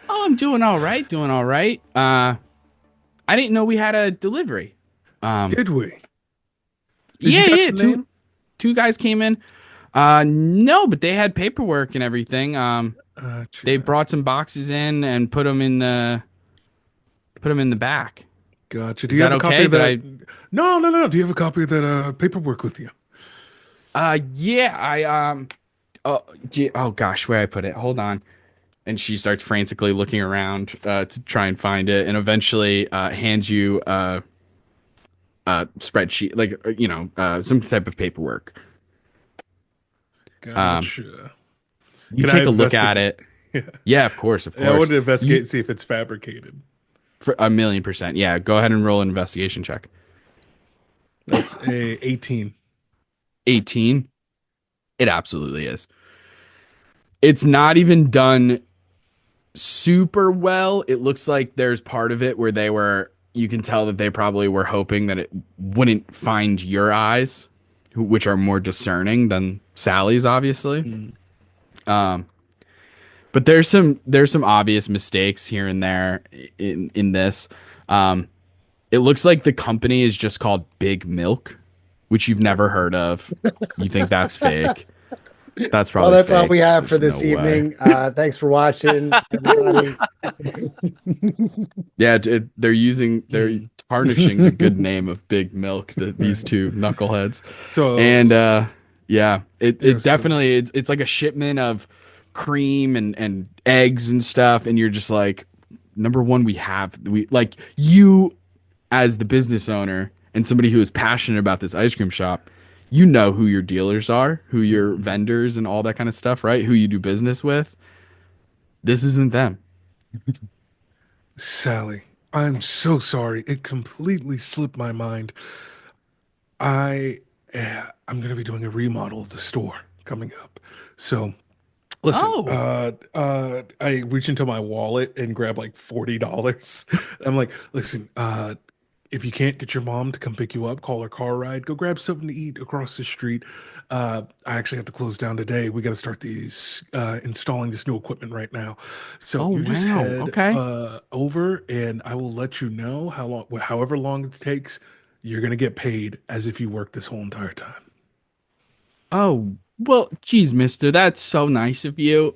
Oh, I'm doing all right, I didn't know we had a delivery. Did we? Yeah. Two guys came in. No, but they had paperwork and everything. They brought some boxes in and put them in the back. Gotcha. Do you have a copy of that? No. Do you have a copy of that paperwork with you? Yeah. Oh gosh, where I put it? Hold on. And she starts frantically looking around to try and find it, and eventually hands you a spreadsheet, like some type of paperwork. Gotcha. You take a look at it. Yeah, of course. Yeah, I want to investigate and see if it's fabricated. For 1,000,000%. Yeah, go ahead and roll an investigation check. That's a 18. 18? It absolutely is. It's not even done super well. It looks like there's part of it where you can tell that they probably were hoping that it wouldn't find your eyes, which are more discerning than Sally's, obviously. But there's some obvious mistakes here and there in this. It looks like the company is just called Big Milk, which you've never heard of. You think that's fake. That's probably that's fake. all we have for this evening. Thanks for watching, everybody. Yeah, they're tarnishing the good name of Big Milk, these two knuckleheads. So and yeah, it definitely it's like a shipment of cream and eggs and stuff, and you're just like, number one, we like, you as the business owner and somebody who is passionate about this ice cream shop, you know who your dealers are, who your vendors and all that kind of stuff, right? Who you do business with. This isn't them. Sally, I'm so sorry. It completely slipped my mind. I'm going to be doing a remodel of the store coming up. So listen, I reach into my wallet and grab like $40. I'm like, listen, if you can't get your mom to come pick you up, call her car ride, go grab something to eat across the street. I actually have to close down today. We got to start installing this new equipment right now. So just head over, and I will let you know however long it takes. You're going to get paid as if you worked this whole entire time. Oh, well, geez, mister, that's so nice of you.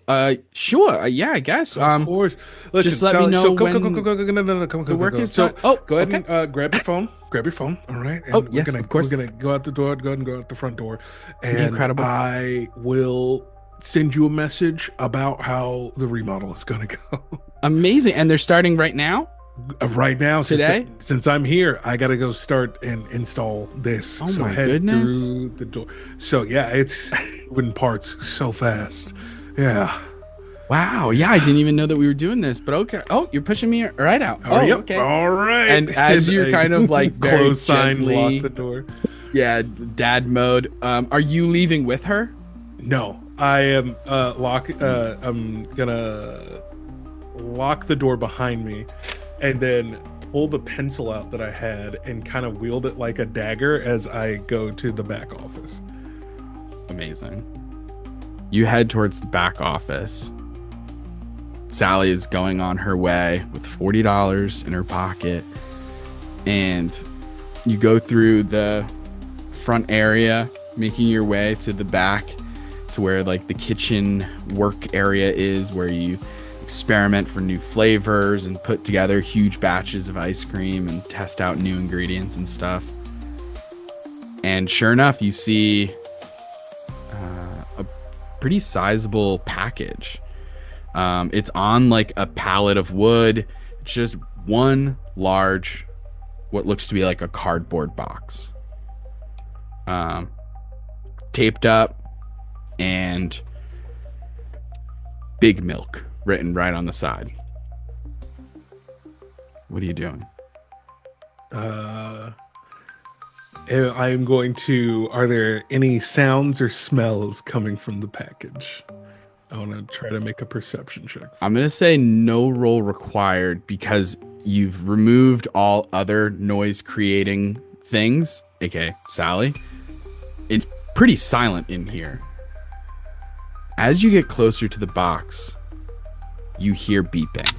Sure, yeah, I guess. Of course. Listen, just let me know when the work is done. Oh, go ahead and grab your phone. Grab your phone, all right? And yes, of course. We're going to go out the door, go ahead and go out the front door. And incredible. I will send you a message about how the remodel is going to go. Amazing. And they're starting right now? Right now, today, since I'm here, I gotta go start and install this. Oh, my goodness! Through the door. So yeah, it's moving parts so fast. Yeah. Wow. Yeah, I didn't even know that we were doing this, but okay. Oh, you're pushing me right out. Oh, yep. okay. All right. And as you're kind of like very close sign, gently, lock the door. yeah, dad mode. Are you leaving with her? No, I am I'm gonna lock the door behind me, and then pull the pencil out that I had and kind of wield it like a dagger as I go to the back office. Amazing. You head towards the back office. Sally is going on her way with $40 in her pocket, and you go through the front area, making your way to the back to where like the kitchen work area is, where you experiment for new flavors and put together huge batches of ice cream and test out new ingredients and stuff. And sure enough, you see a pretty sizable package. It's on like a pallet of wood. It's just one large, what looks to be like a cardboard box, taped up, and Big Milk written right on the side. What are you doing? I'm going to. Are there any sounds or smells coming from the package? I want to try to make a perception check. I'm going to say no roll required because you've removed all other noise creating things, aka Sally. It's pretty silent in here. As you get closer to the box, you hear beeping.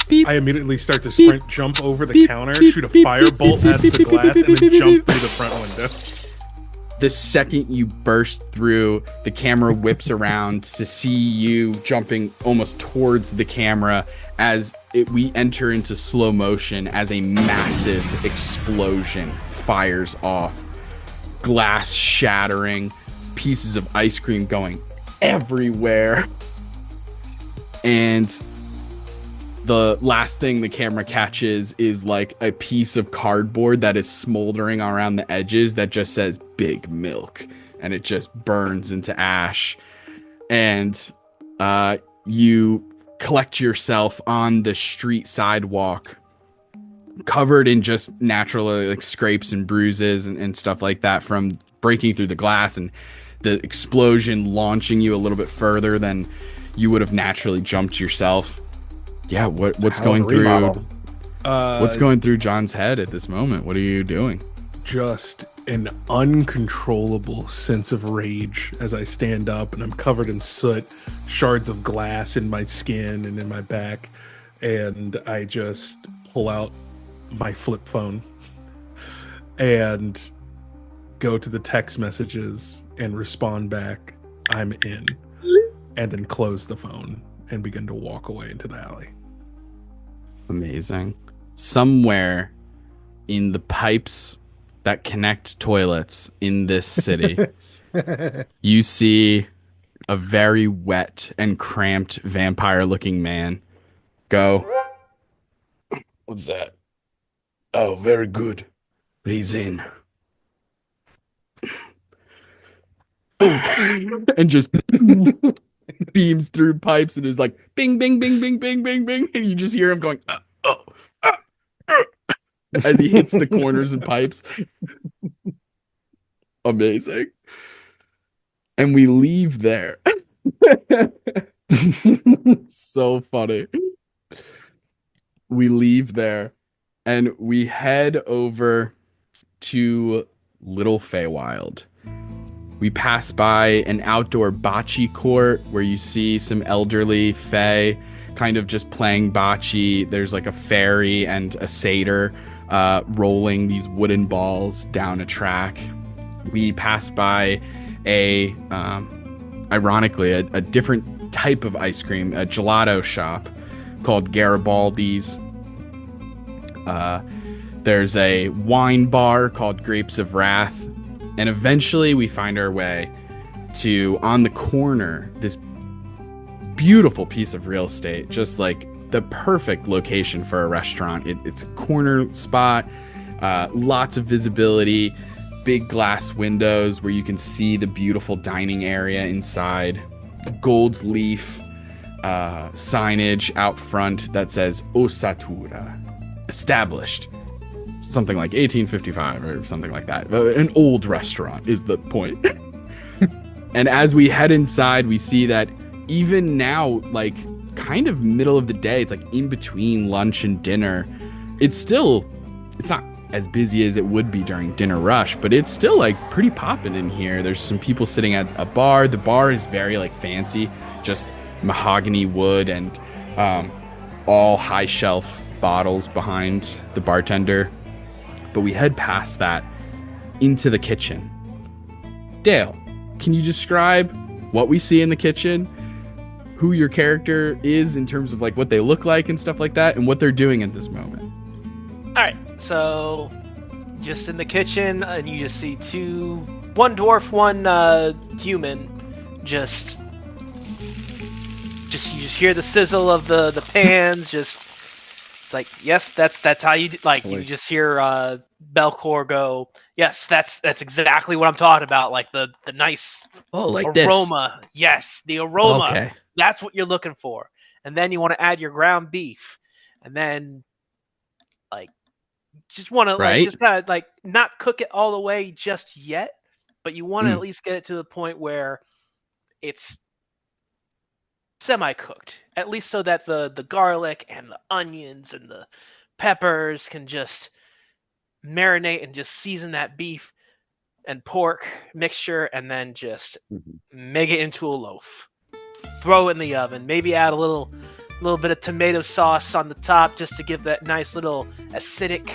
Beep. I immediately start to sprint, jump over the counter, shoot a firebolt at the glass, and then jump through the front window. The second you burst through, the camera whips around to see you jumping almost towards the camera as we enter into slow motion as a massive explosion fires off. Glass shattering, pieces of ice cream going everywhere. And the last thing the camera catches is like a piece of cardboard that is smoldering around the edges that just says Big Milk, and it just burns into ash. And you collect yourself on the street sidewalk, covered in just natural like scrapes and bruises and stuff like that from breaking through the glass and the explosion launching you a little bit further than you would have naturally jumped yourself. Yeah, what's going through? What's going through John's head at this moment? What are you doing? Just an uncontrollable sense of rage as I stand up and I'm covered in soot, shards of glass in my skin and in my back, and I just pull out my flip phone and go to the text messages and respond back, "I'm in," and then close the phone and begin to walk away into the alley. Amazing. Somewhere in the pipes that connect toilets in this city, you see a very wet and cramped vampire-looking man go, "What's that? Oh, very good. He's in." And just beams through pipes and is like bing, bing, bing, bing, bing, bing, bing. And you just hear him going, as he hits the corners and pipes. Amazing. And we leave there. So funny. We leave there and we head over to Little Feywild. We pass by an outdoor bocce court where you see some elderly fae kind of just playing bocce. There's like a fairy and a satyr rolling these wooden balls down a track. We pass by ironically, a different type of ice cream, a gelato shop called Garibaldi's. There's a wine bar called Grapes of Wrath. And eventually we find our way to, on the corner, this beautiful piece of real estate, just like the perfect location for a restaurant. It's a corner spot, lots of visibility, big glass windows where you can see the beautiful dining area inside, Gold's Leaf, signage out front that says Osatura, established something like 1855 or something like that. An old restaurant is the point. And as we head inside, we see that even now, like kind of middle of the day, it's like in between lunch and dinner. It's not as busy as it would be during dinner rush, but it's still like pretty popping in here. There's some people sitting at a bar. The bar is very like fancy, just mahogany wood and all high shelf bottles behind the bartender. But we head past that into the kitchen. Dale, can you describe what we see in the kitchen, who your character is in terms of like what they look like and stuff like that, and what they're doing at this moment? All right, so just in the kitchen, and you just see one dwarf, one human, just you just hear the sizzle of the pans. It's like, yes, that's how you do. Like you just hear Belkor go, yes, that's exactly what I'm talking about. Like the nice aroma. This. Yes, the aroma. Okay. That's what you're looking for. And then you want to add your ground beef, and then like just want to like just kind of like not cook it all the way just yet, but you want to at least get it to the point where it's semi-cooked, at least so that the garlic and the onions and the peppers can just marinate and just season that beef and pork mixture, and then just make it into a loaf. Throw it in the oven. Maybe add a little bit of tomato sauce on the top just to give that nice little acidic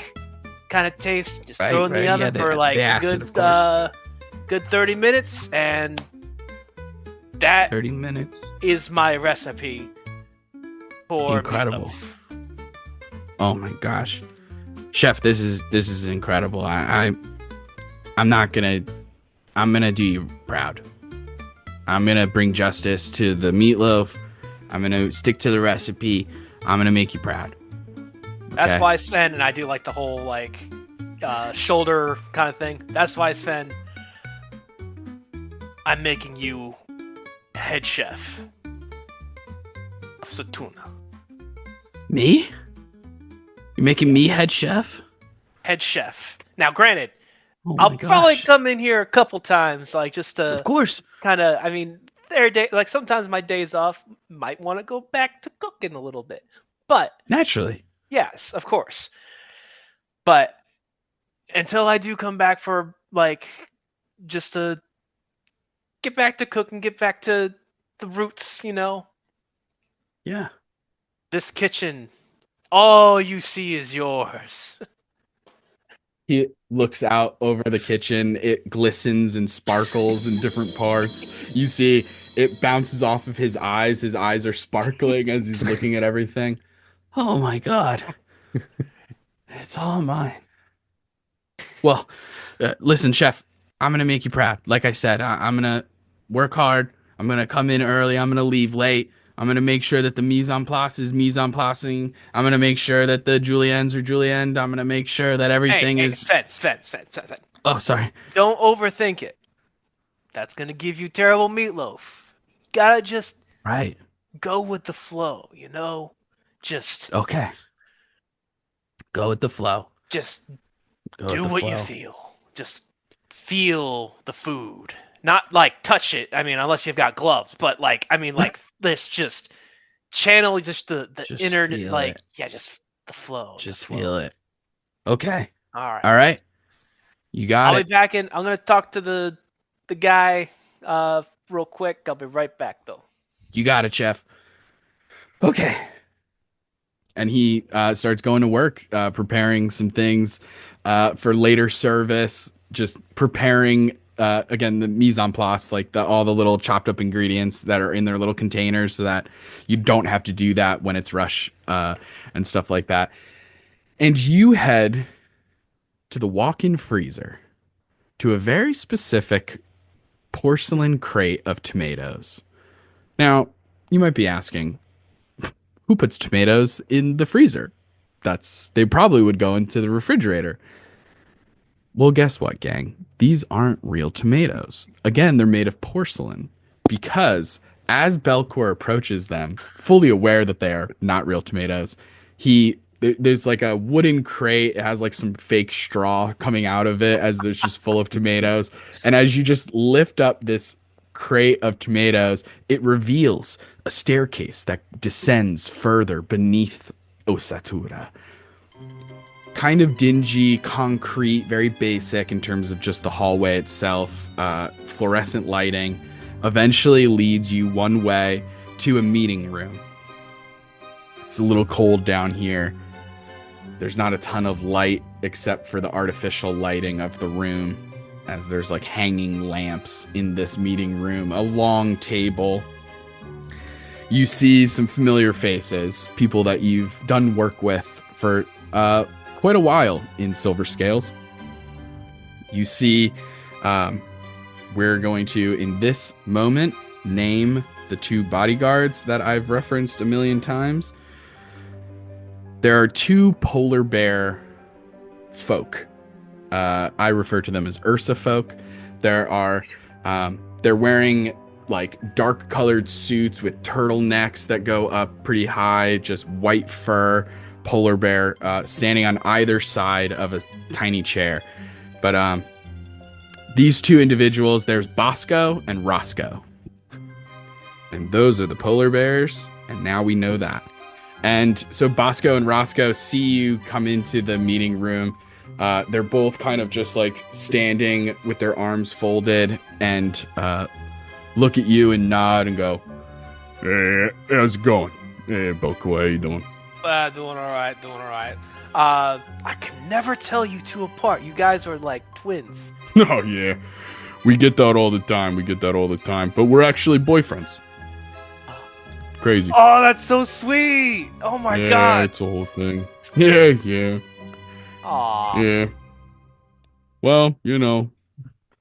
kind of taste. Just throw it in the oven for like a good 30 minutes, and that 30 minutes is my recipe for incredible meatloaf. Oh my gosh, chef, this is incredible. I'm gonna do you proud. I'm gonna bring justice to the meatloaf. I'm gonna stick to the recipe. I'm gonna make you proud. Okay? That's why, Sven, and I do like the whole like shoulder kind of thing. That's why, Sven, I'm making you head chef of Satuna. Me? You're making me head chef? Head chef. Now, granted, I'll probably come in here a couple times, like just to, of course, kind of. I mean, like sometimes my days off might want to go back to cooking a little bit, but naturally, yes, of course. But until I do come back for like just to get back to cooking, get back to the roots, you know. Yeah. This kitchen, all you see is yours. He looks out over the kitchen. It glistens and sparkles in different parts. You see it bounces off of his eyes. His eyes are sparkling as he's looking at everything. Oh my God. It's all mine. Well, listen, chef, I'm going to make you proud. Like I said, I'm going to work hard. I'm going to come in early. I'm going to leave late. I'm going to make sure that the mise en place is mise en placing. I'm going to make sure that the juliennes are julienne. I'm going to make sure that everything is... Sven. Oh, sorry. Don't overthink it. That's going to give you terrible meatloaf. You gotta just go with the flow, you know? Just... Okay. Go with the flow. Just do what you feel. Just feel the food. Not like touch it. I mean, unless you've got gloves. But like, I mean, like this. Just channel just the inner, like, just the flow. Just feel it. Okay. All right. You got it. I'll be back in. I'm gonna talk to the guy real quick. I'll be right back though. You got it, chef. Okay. And he starts going to work, preparing some things for later service. Just preparing. Again, the mise en place, like all the little chopped up ingredients that are in their little containers so that you don't have to do that when it's rush and stuff like that. And you head to the walk-in freezer to a very specific porcelain crate of tomatoes. Now, you might be asking, who puts tomatoes in the freezer? They probably would go into the refrigerator. Well, guess what, gang? These aren't real tomatoes. Again, they're made of porcelain because as Belkor approaches them, fully aware that they are not real tomatoes, there's like a wooden crate. It has like some fake straw coming out of it as there's just full of tomatoes. And as you just lift up this crate of tomatoes, it reveals a staircase that descends further beneath Osatura. Kind of dingy, concrete, very basic in terms of just the hallway itself. Fluorescent lighting eventually leads you one way to a meeting room. It's a little cold down here. There's not a ton of light except for the artificial lighting of the room, as there's like hanging lamps in this meeting room, a long table. You see some familiar faces, people that you've done work with for quite a while in Silver Scales. You see, we're going to, in this moment, name the 2 bodyguards that I've referenced a million times. There are 2 polar bear folk. I refer to them as Ursa folk. They're wearing like dark colored suits with turtlenecks that go up pretty high, just white fur, polar bear, standing on either side of a tiny chair. But these 2 individuals, there's Bosco and Roscoe. And those are the polar bears, and now we know that. And so Bosco and Roscoe see you come into the meeting room. They're both kind of just like standing with their arms folded and look at you and nod and go, Hey, how's it going? Hey, Belkor, how you doing? Doing all right. I can never tell you 2 apart. You guys are like twins. Oh, yeah. We get that all the time. But we're actually boyfriends. Crazy. Oh, that's so sweet. Oh my yeah, god. it's a whole thing. Yeah. Aw. Yeah. Well, you know.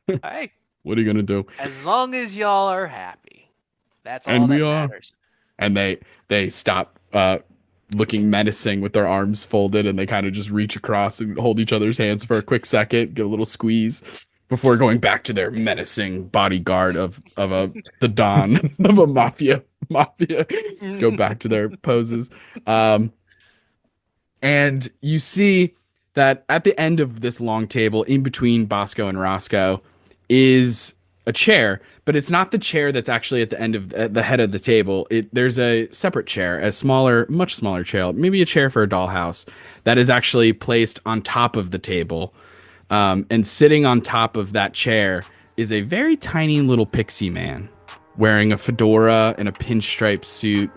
Hey. What are you gonna do? As long as y'all are happy. That's all And that we are. matters. And they stop looking menacing with their arms folded, and they kind of just reach across and hold each other's hands for a quick second, give a little squeeze before going back to their menacing bodyguard of the Don of a mafia. Go back to their poses. And you see that at the end of this long table, in between Bosco and Roscoe, is a chair, but it's not the chair that's actually at the end of the head of the table. There's a separate chair, a smaller, much smaller chair, maybe a chair for a dollhouse, that is actually placed on top of the table. And sitting on top of that chair is a very tiny little pixie man wearing a fedora and a pinstripe suit,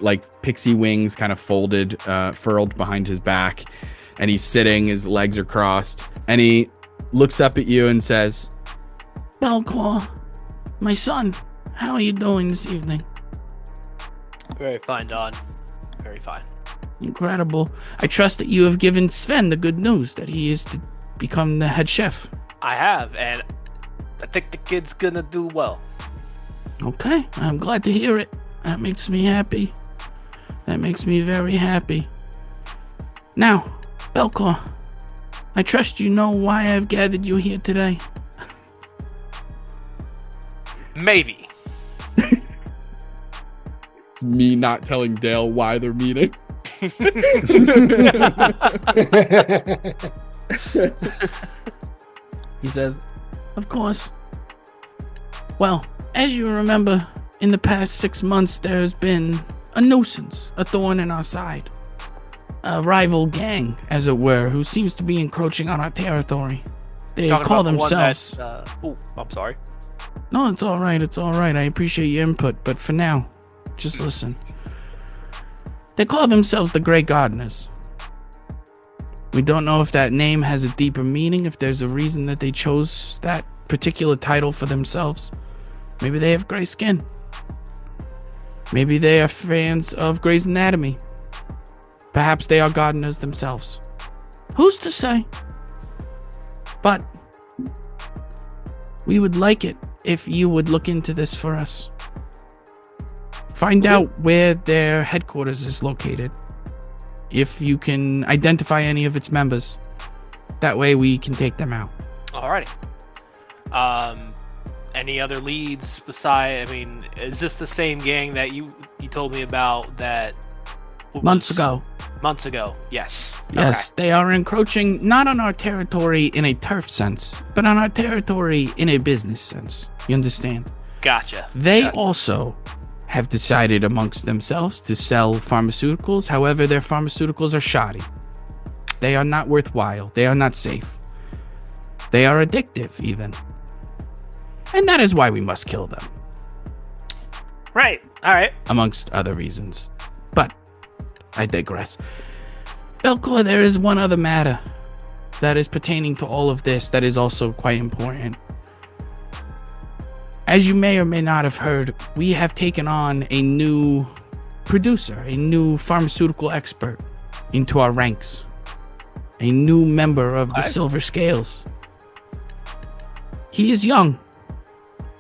like pixie wings kind of folded, furled behind his back. And he's sitting, his legs are crossed, and he looks up at you and says, Belkor, my son, how are you doing this evening? Very fine, Don. Very fine. Incredible. I trust that you have given Sven the good news that he is to become the head chef. I have, and I think the kid's gonna do well. Okay, I'm glad to hear it. That makes me happy. That makes me very happy. Now, Belkor, I trust you know why I've gathered you here today. Maybe. it's me not telling Dale why they're meeting. He says, of course. Well, as you remember, in the past 6 months, there's been a nuisance, a thorn in our side. A rival gang, as it were, who seems to be encroaching on our territory. They call themselves... I'm sorry. No, it's all right. I appreciate your input, but for now, just listen. They call themselves the Grey Gardeners. We don't know if that name has a deeper meaning, if there's a reason that they chose that particular title for themselves. Maybe they have gray skin. Maybe they are fans of Grey's Anatomy. Perhaps they are gardeners themselves. Who's to say? But we would like it if you would look into this for us. Find out where their headquarters is located. If you can identify any of its members. That way we can take them out. Alrighty. Any other leads beside? I mean, is this the same gang that you told me about that Months ago. Months ago, yes. Yes, they are encroaching not on our territory in a turf sense, but on our territory in a business sense. You understand? Gotcha. They also have decided amongst themselves to sell pharmaceuticals. However, their pharmaceuticals are shoddy. They are not worthwhile. They are not safe. They are addictive, even. And that is why we must kill them. Right. All right. Amongst other reasons. But I digress. Belkor, there is one other matter that is pertaining to all of this that is also quite important. As you may or may not have heard, we have taken on a new producer, a new pharmaceutical expert into our ranks. A new member of the Silver Scales. He is young.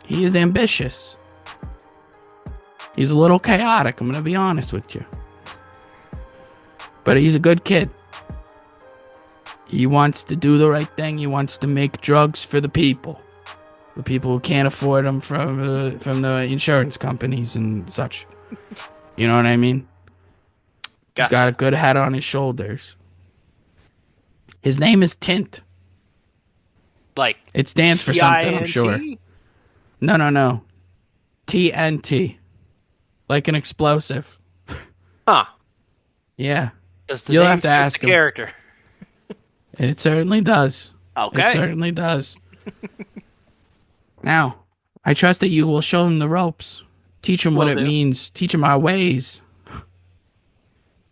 He is ambitious. He's a little chaotic, I'm going to be honest with you. But he's a good kid. He wants to do the right thing. He wants to make drugs for the people. The people who can't afford them from the insurance companies and such. You know what I mean? He's got a good head on his shoulders. His name is Tint. Like it stands for something, I'm sure. No. TNT. Like an explosive. Huh. Yeah. Does the You'll name have to fit ask the him. character? It certainly does. Okay. It certainly does. Now, I trust that you will show him the ropes. Teach him what it means. Teach him our ways.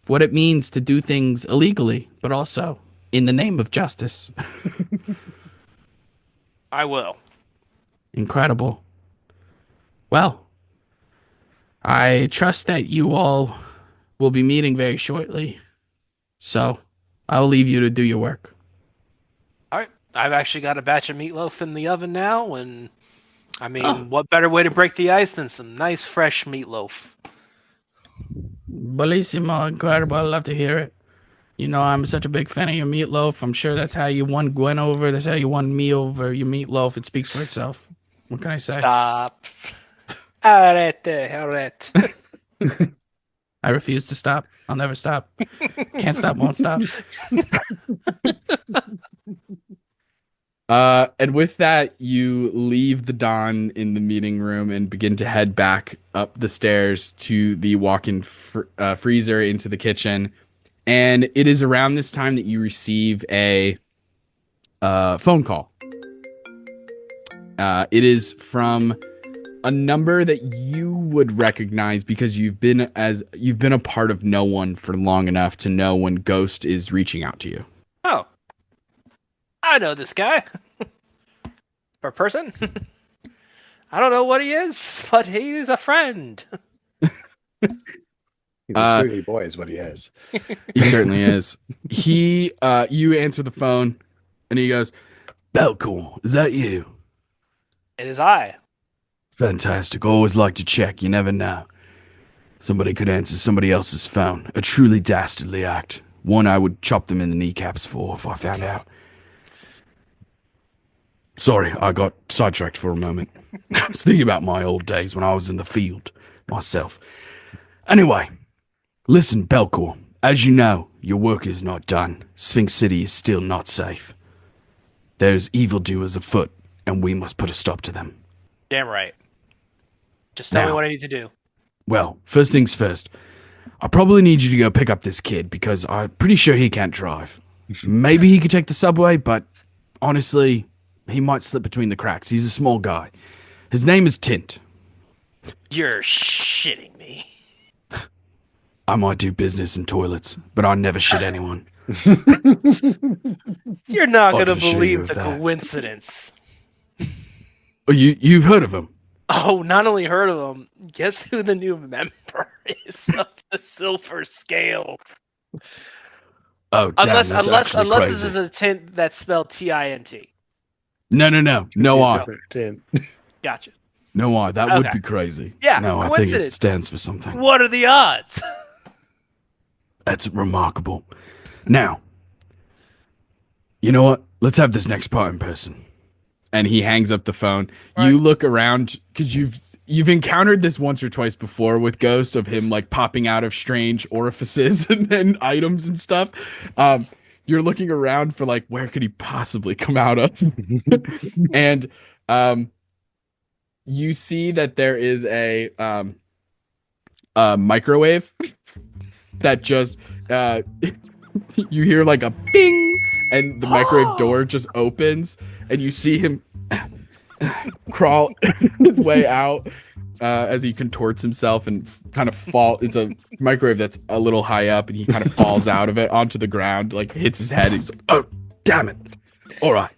What it means to do things illegally, but also in the name of justice. I will. Incredible. Well, I trust that you all will be meeting very shortly. So, I'll leave you to do your work. All right. I've actually got a batch of meatloaf in the oven now, and I mean, what better way to break the ice than some nice fresh meatloaf? Bellissimo, incredible. I love to hear it. You know, I'm such a big fan of your meatloaf. I'm sure that's how you won Gwen over. That's how you won me over. Your meatloaf, it speaks for itself. What can I say? Stop. Alright. I refuse to stop. I'll never stop. Can't stop, won't stop. And with that, you leave the Don in the meeting room and begin to head back up the stairs to the walk-in freezer into the kitchen. And it is around this time that you receive a phone call. It is from a number that you would recognize because you've been a part of KnowOne for long enough to know when Ghost is reaching out to you. Oh. I know this guy. Or person. I don't know what he is, but he's a friend. He's a sweetie boy is what he is. He certainly is. You answer the phone, and he goes, Belkor, is that you? It is I. Fantastic. Always like to check. You never know. Somebody could answer somebody else's phone. A truly dastardly act. One I would chop them in the kneecaps for if I found out. Sorry, I got sidetracked for a moment. I was thinking about my old days when I was in the field myself. Anyway, listen, Belkor. As you know, your work is not done. Sphinx City is still not safe. There's evildoers afoot, and we must put a stop to them. Damn right. Just tell me what I need to do. Well, first things first. I probably need you to go pick up this kid because I'm pretty sure he can't drive. Maybe he could take the subway, but honestly, he might slip between the cracks. He's a small guy. His name is Tint. You're shitting me. I might do business in toilets, but I never shit anyone. You're not going to assure you believe of the that. coincidence. Oh, you've heard of him? Oh, not only heard of him, guess who the new member is of the Silver Scale? Oh, damn, Unless crazy. this is a tint that's spelled T-I-N-T. No I. Gotcha. No I. That would Okay. be crazy. Yeah, No, I think it coincidence. stands for something. What are the odds? That's remarkable. Now, you know what? Let's have this next part in person. And he hangs up the phone. Right. You look around because you've encountered this once or twice before with Ghost of him like popping out of strange orifices and items and stuff. You're looking around for like where could he possibly come out of, and you see that there is a microwave that just you hear like a ping, and the microwave door just opens, and you see him crawl his way out as he contorts himself and kind of fall. It's a microwave that's a little high up, and he kind of falls out of it onto the ground, like hits his head. He's like, "Oh, damn it! All right,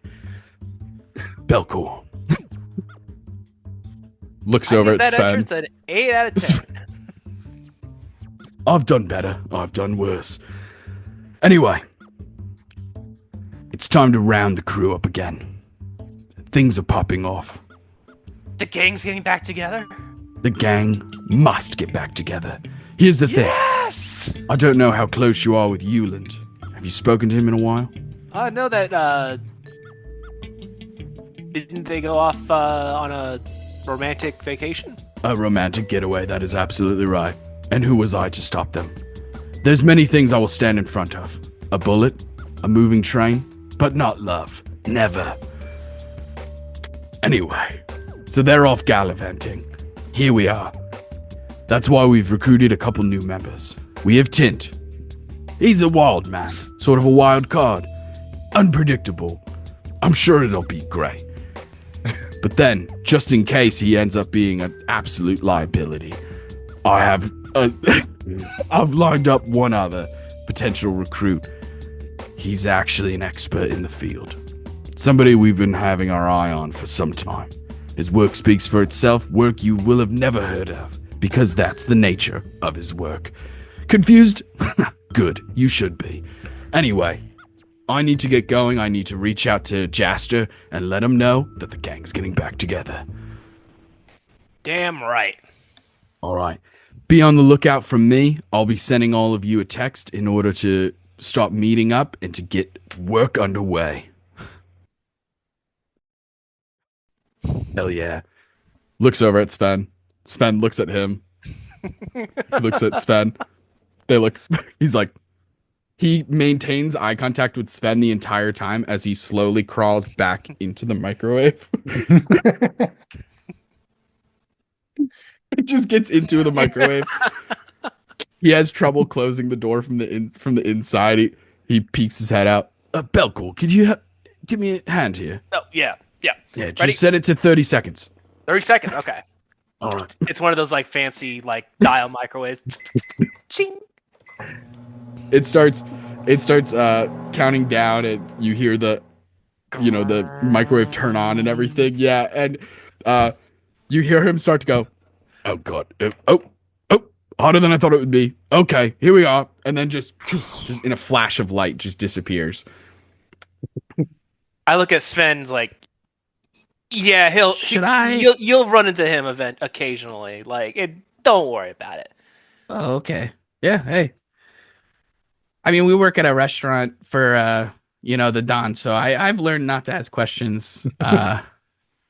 Belkor." Looks over at that Sven. entrance an 8 out of 10. I've done better. I've done worse. Anyway, it's time to round the crew up again. Things are popping off. The gang's getting back together? The gang must get back together. Here's the thing. Yes! I don't know how close you are with Euland. Have you spoken to him in a while? I know that, didn't they go off on a romantic vacation? A romantic getaway, that is absolutely right. And who was I to stop them? There's many things I will stand in front of. A bullet, a moving train, but not love. Never. Anyway, so they're off gallivanting. Here we are. That's why we've recruited a couple new members. We have Tint. He's a wild man, sort of a wild card. Unpredictable. I'm sure it'll be great. But then, just in case he ends up being an absolute liability, I've lined up one other potential recruit. He's actually an expert in the field. Somebody we've been having our eye on for some time. His work speaks for itself, work you will have never heard of, because that's the nature of his work. Confused? Good, you should be. Anyway, I need to get going. I need to reach out to Jaster and let him know that the gang's getting back together. Damn right. All right. Be on the lookout from me. I'll be sending all of you a text in order to start meeting up and to get work underway. Hell yeah. Looks over at Sven. Sven looks at him. Looks at Sven. They look. He's like, he maintains eye contact with Sven the entire time as he slowly crawls back into the microwave. It just gets into the microwave. He has trouble closing the door from the inside. He peeks his head out. Belkor, could you give me a hand here? Oh, yeah. Yeah, just Ready? set it to 30 seconds. 30 seconds, okay. All right. It's one of those like fancy like dial microwaves. Ching. It starts counting down, and you hear the microwave turn on and everything. Yeah, and you hear him start to go, oh god, oh, harder than I thought it would be. Okay, here we are, and then just in a flash of light, just disappears. I look at Sven's like, yeah, you'll run into him occasionally. Like, don't worry about it. Oh, okay. Yeah, hey. I mean, we work at a restaurant for, the Don, so I've learned not to ask questions,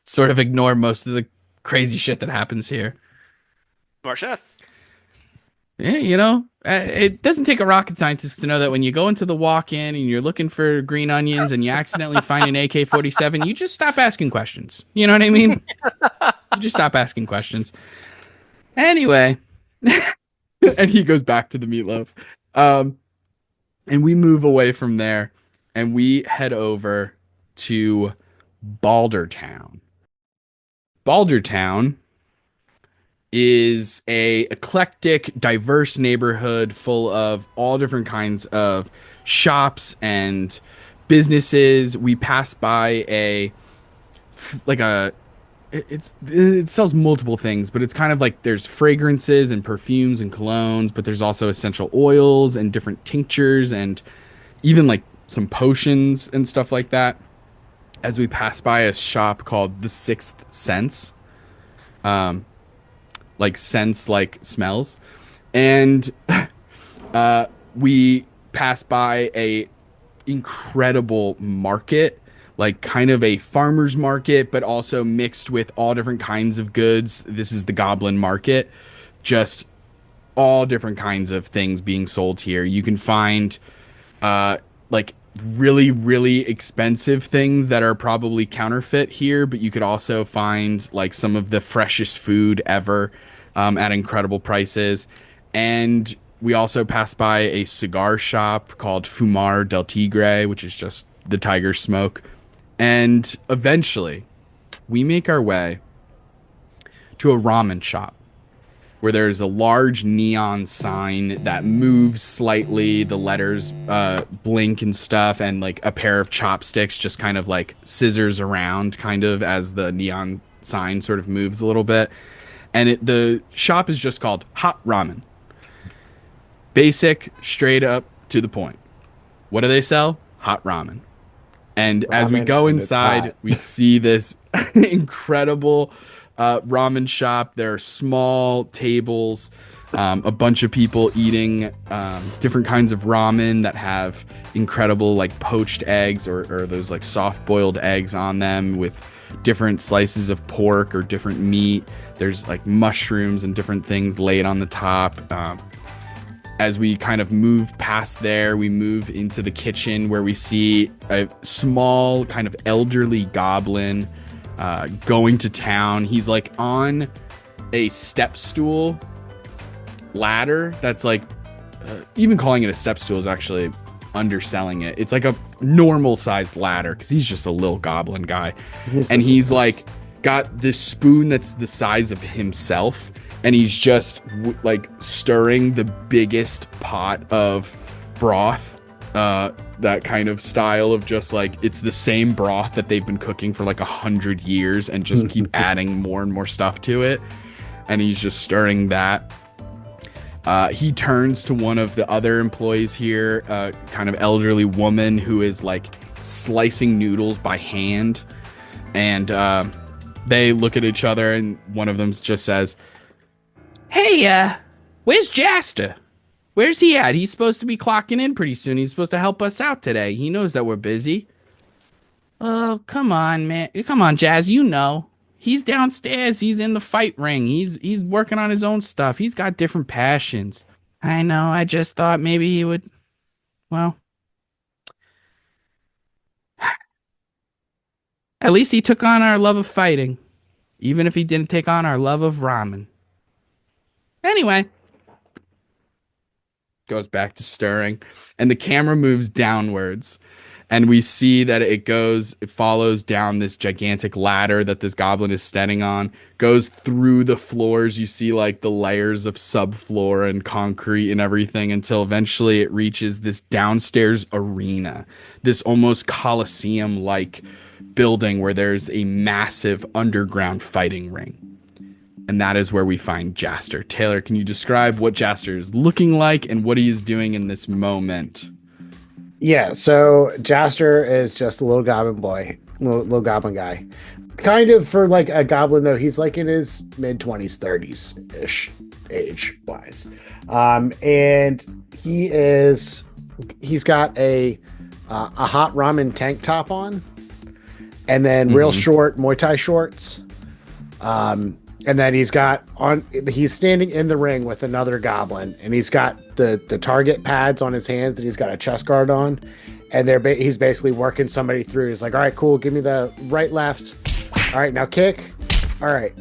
sort of ignore most of the crazy shit that happens here. Smart chef. Yeah, it doesn't take a rocket scientist to know that when you go into the walk-in and you're looking for green onions and you accidentally find an AK-47, you just stop asking questions. You know what I mean? You just stop asking questions. Anyway. And he goes back to the meatloaf. And we move away from there, and we head over to Baldertown. Baldertown is a eclectic, diverse neighborhood full of all different kinds of shops and businesses. We pass by it sells multiple things, but it's kind of like there's fragrances and perfumes and colognes, but there's also essential oils and different tinctures and even like some potions and stuff like that. As we pass by a shop called The Sixth Sense, like sense, like smells, and we pass by a incredible market like kind of a farmer's market, but also mixed with all different kinds of goods. This is the Goblin Market. Just all different kinds of things being sold here. You can find like really, really expensive things that are probably counterfeit here, but you could also find like some of the freshest food ever at incredible prices. And we also passed by a cigar shop called Fumar del Tigre, which is just the tiger smoke. And eventually, we make our way to a ramen shop where there's a large neon sign that moves slightly. The letters blink and stuff, and like a pair of chopsticks just kind of like scissors around, kind of as the neon sign sort of moves a little bit. And the shop is just called Hot Ramen. Basic, straight up, to the point. What do they sell? Hot ramen. And as we go inside, we see this incredible ramen shop. There are small tables, a bunch of people eating different kinds of ramen that have incredible like poached eggs or those like soft boiled eggs on them with different slices of pork or different meat. There's like mushrooms and different things laid on the top. As we kind of move past there, we move into the kitchen where we see a small kind of elderly goblin going to town. He's like on a step stool ladder that's like, even calling it a step stool is actually underselling it. It's like a normal sized ladder because he's just a little goblin guy. And he's like got this spoon that's the size of himself. And he's just like stirring the biggest pot of broth, that kind of style of just like, it's the same broth that they've been cooking for like 100 years and just keep adding more and more stuff to it. And he's just stirring that. He turns to one of the other employees here, kind of elderly woman who is like slicing noodles by hand. And they look at each other and one of them just says, Hey, where's Jaster? Where's he at? He's supposed to be clocking in pretty soon. He's supposed to help us out today. He knows that we're busy. Oh, come on, man. Come on, Jazz, you know. He's downstairs. He's in the fight ring. He's working on his own stuff. He's got different passions. I know. I just thought maybe he would, well, at least he took on our love of fighting, even if he didn't take on our love of ramen. Anyway, goes back to stirring, and the camera moves downwards, and we see that it follows down this gigantic ladder that this goblin is standing on, goes through the floors. You see like the layers of subfloor and concrete and everything until eventually it reaches this downstairs arena, this almost Colosseum-like building where there's a massive underground fighting ring. And that is where we find Jaster. Taylor, can you describe what Jaster is looking like and what he is doing in this moment? Yeah, so Jaster is just a little goblin boy, little goblin guy. Kind of for like a goblin, though, he's like in his mid-20s, 30s-ish age-wise. And he's got a hot ramen tank top on, and then real short Muay Thai shorts. And then he's standing in the ring with another goblin, and he's got the target pads on his hands that he's got a chest guard on, and he's basically working somebody through. He's like, all right, cool, give me the right, left. All right, now kick. All right.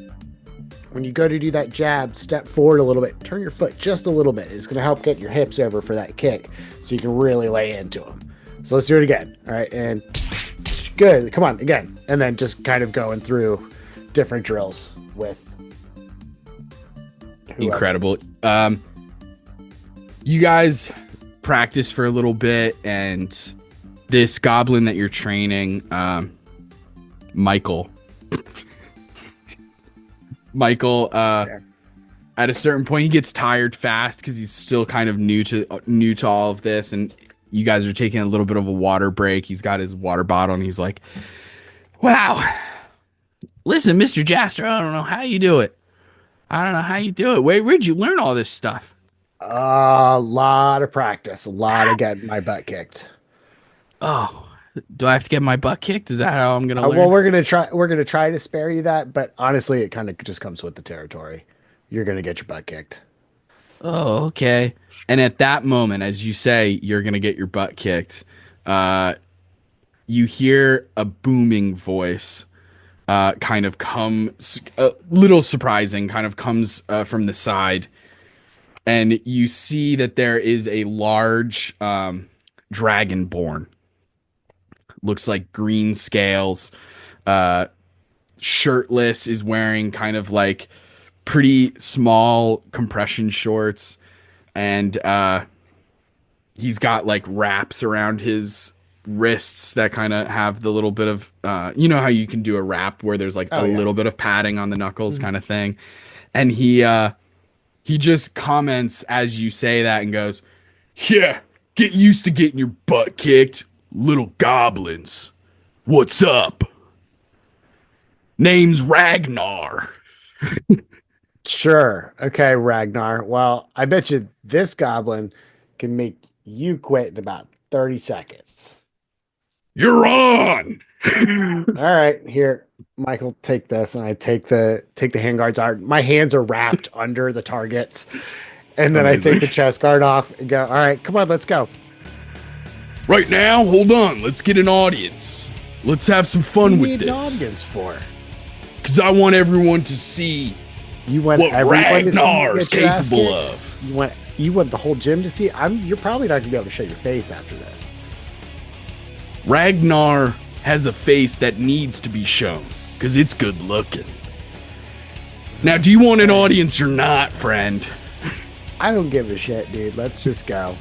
When you go to do that jab, step forward a little bit, turn your foot just a little bit. It's going to help get your hips over for that kick so you can really lay into him. So let's do it again. All right, and good. Come on, again. And then just kind of going through different drills with whoever. Incredible. You guys practice for a little bit, and this goblin that you're training, Michael, at a certain point, he gets tired fast because he's still kind of new to all of this, and you guys are taking a little bit of a water break. He's got his water bottle, and he's like, wow. Listen, Mr. Jaster, I don't know how you do it. Where'd you learn all this stuff? A lot of practice. A lot of getting my butt kicked. Oh, Do I have to get my butt kicked? Is that how I'm gonna learn? Well, we're gonna try. We're gonna try to spare you that, but honestly, it kind of just comes with the territory. You're gonna get your butt kicked. Oh, okay. And at that moment, as you say, you're gonna get your butt kicked. You hear a booming voice, kind of a little surprising, kind of comes from the side, and you see that there is a large dragonborn. Looks like green scales, shirtless, is wearing kind of like pretty small compression shorts, and he's got like wraps around his wrists that kind of have the little bit of you know how you can do a wrap where there's like little bit of padding on the knuckles kind of thing. And he just comments as you say that and goes, "Yeah, get used to getting your butt kicked, little goblins. What's up? Name's Ragnar." Sure. Okay, Ragnar. Well, I bet you this goblin can make you quit in about 30 seconds. You're on. All right, here, Michael, take this, and I take the handguards. My hands are wrapped under the targets, and then Amazing. I take the chest guard off and go. All right, come on, let's go. Right now, hold on. Let's get an audience. Let's have some fun with What do you need an this. audience for? Because I want everyone to see You want what everyone to see you Ragnar's get your ass capable kicked? of. You want the whole gym to see? You're probably not gonna be able to show your face after this. Ragnar has a face that needs to be shown because it's good looking. Now, do you want an audience or not, friend? I don't give a shit, dude. Let's just go.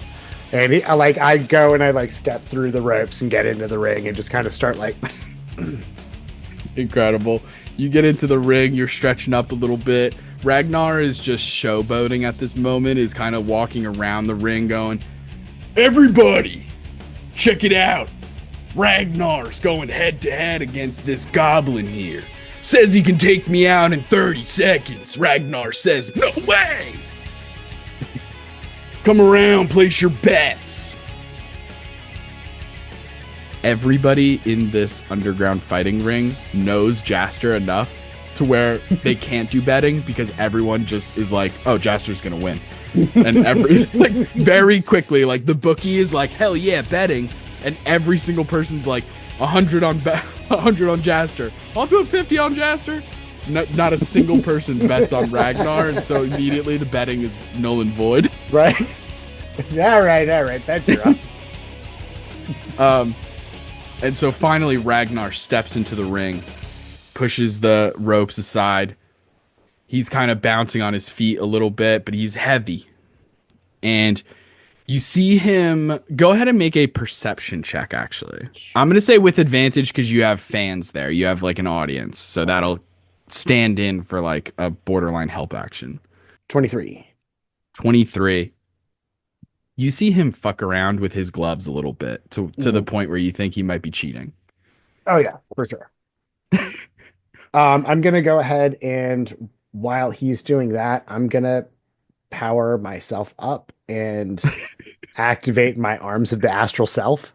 And I go and I step through the ropes and get into the ring and just kind of start Incredible. You get into the ring, you're stretching up a little bit. Ragnar is just showboating at this moment, is kind of walking around the ring going, "Everybody, check it out. Ragnar's going head to head against this goblin here. Says he can take me out in 30 seconds. Ragnar says, no way. Come around, place your bets." Everybody in this underground fighting ring knows Jaster enough to where they can't do betting because everyone just is like, "Oh, Jaster's gonna win," and very quickly, the bookie is like, "Hell yeah, betting," and every single person's like, 100 on 100 on Jaster. I'll put 50 on Jaster. Not a single person bets on Ragnar, and so immediately the betting is null and void. right. All right. That's rough. And so finally Ragnar steps into the ring, pushes the ropes aside. He's kind of bouncing on his feet a little bit, but he's heavy. And you see him go ahead and make a perception check, actually. I'm going to say with advantage because you have fans there. You have an audience. So that'll stand in for a borderline help action. 23. 23. You see him fuck around with his gloves a little bit to the point where you think he might be cheating. Oh yeah, for sure. I'm gonna go ahead and while he's doing that, I'm gonna power myself up and activate my arms of the astral self,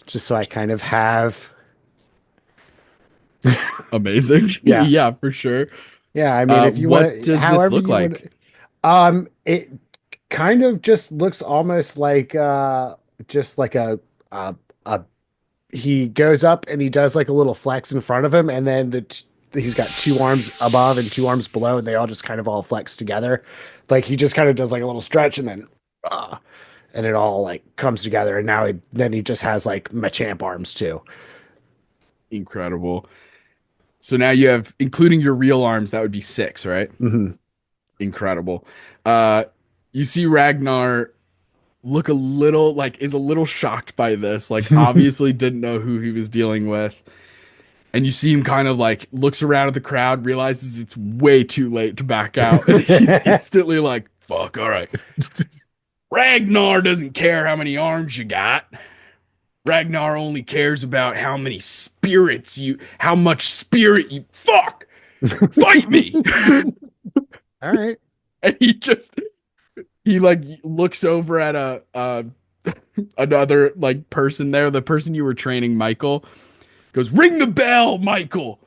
just so I kind of have. Amazing. Yeah. Yeah, for sure. Yeah, I mean, if you what want, does this look like? It kind of just looks almost like just like a he goes up and he does a little flex in front of him, and then he's got two arms above and two arms below, and they all just kind of all flex together. He just kind of does a little stretch, and then and it all comes together, and now he just has Machamp arms too. Incredible. So now you have, including your real arms, that would be 6, right? Mm-hmm. Incredible. You see Ragnar look a little is a little shocked by this, obviously didn't know who he was dealing with. And you see him kind of looks around at the crowd, realizes it's way too late to back out. And he's instantly fuck, all right. Ragnar doesn't care how many arms you got. Ragnar only cares about how much spirit you fuck. Fight me. All right. And he looks over at another like person there, the person you were training, Michael, goes, "Ring the bell, Michael.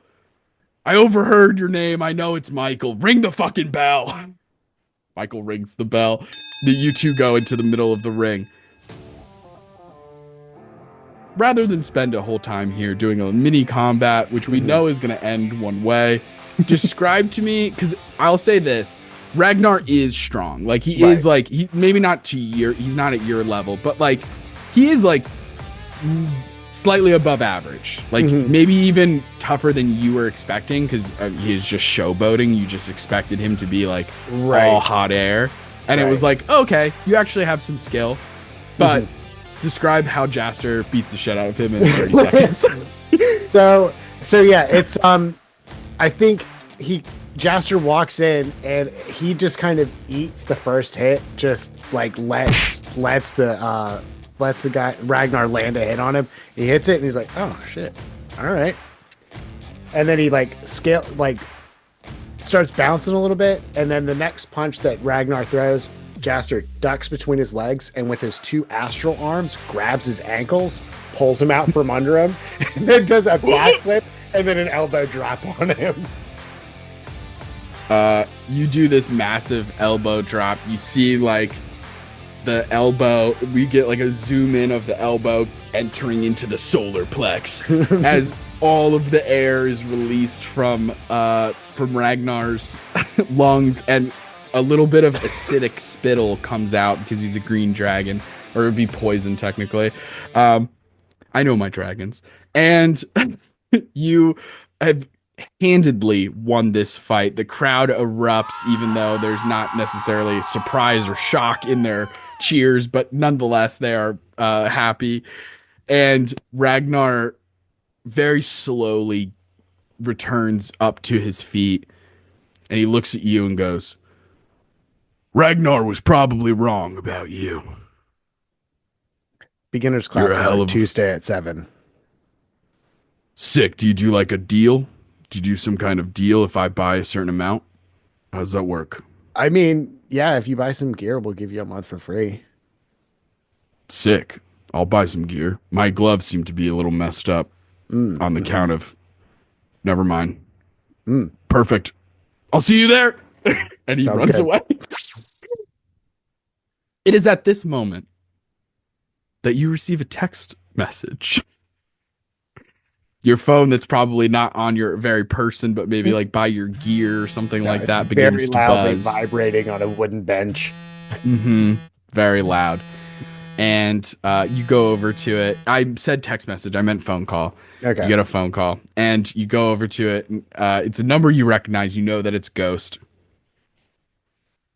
I overheard your name. I know it's Michael. Ring the fucking bell." Michael rings the bell. You two go into the middle of the ring. Rather than spend a whole time here doing a mini combat, which we know is going to end one way, describe to me, because I'll say this, Ragnar is strong. Like, he is, like, he maybe not he's not at your level, but, like, he is, like, slightly above average. Like, maybe even tougher than you were expecting, because he is just showboating. You just expected him to be, like, all hot air. And it was like, okay, you actually have some skill, but... Describe how Jaster beats the shit out of him in 30 seconds. So yeah, it's I think Jaster walks in and he just kind of eats the first hit, just like lets the guy Ragnar land a hit on him. He hits it and he's like, oh shit, all right. And then he starts bouncing a little bit, and then the next punch that Ragnar throws, Jaster ducks between his legs and with his two astral arms grabs his ankles, pulls him out from under him, and then does a backflip and then an elbow drop on him. You do this massive elbow drop. You see like the elbow, we get like a zoom in of the elbow entering into the solar plex as all of the air is released from Ragnar's lungs, and a little bit of acidic spittle comes out because he's a green dragon, or it would be poison technically. I know my dragons. And you have handedly won this fight. The crowd erupts, even though there's not necessarily surprise or shock in their cheers, but nonetheless, they are happy. And Ragnar very slowly returns up to his feet, and he looks at you and goes, "Ragnar was probably wrong about you. Beginner's class is on Tuesday at 7. Sick. Do you do like a deal? Do you do some kind of deal if I buy a certain amount? How does that work?" I mean, yeah, if you buy some gear, we'll give you a month for free. Sick. I'll buy some gear. My gloves seem to be a little messed up on the count of... Never mind. Perfect. I'll see you there. And he runs away. It is at this moment that you receive a text message. Your phone that's probably not on your very person, but maybe like by your gear or something like that begins to buzz. Vibrating on a wooden bench. Very loud. And you go over to it. I said text message. I meant phone call. Okay. You get a phone call. And you go over to it. It's a number you recognize. You know that it's Ghost.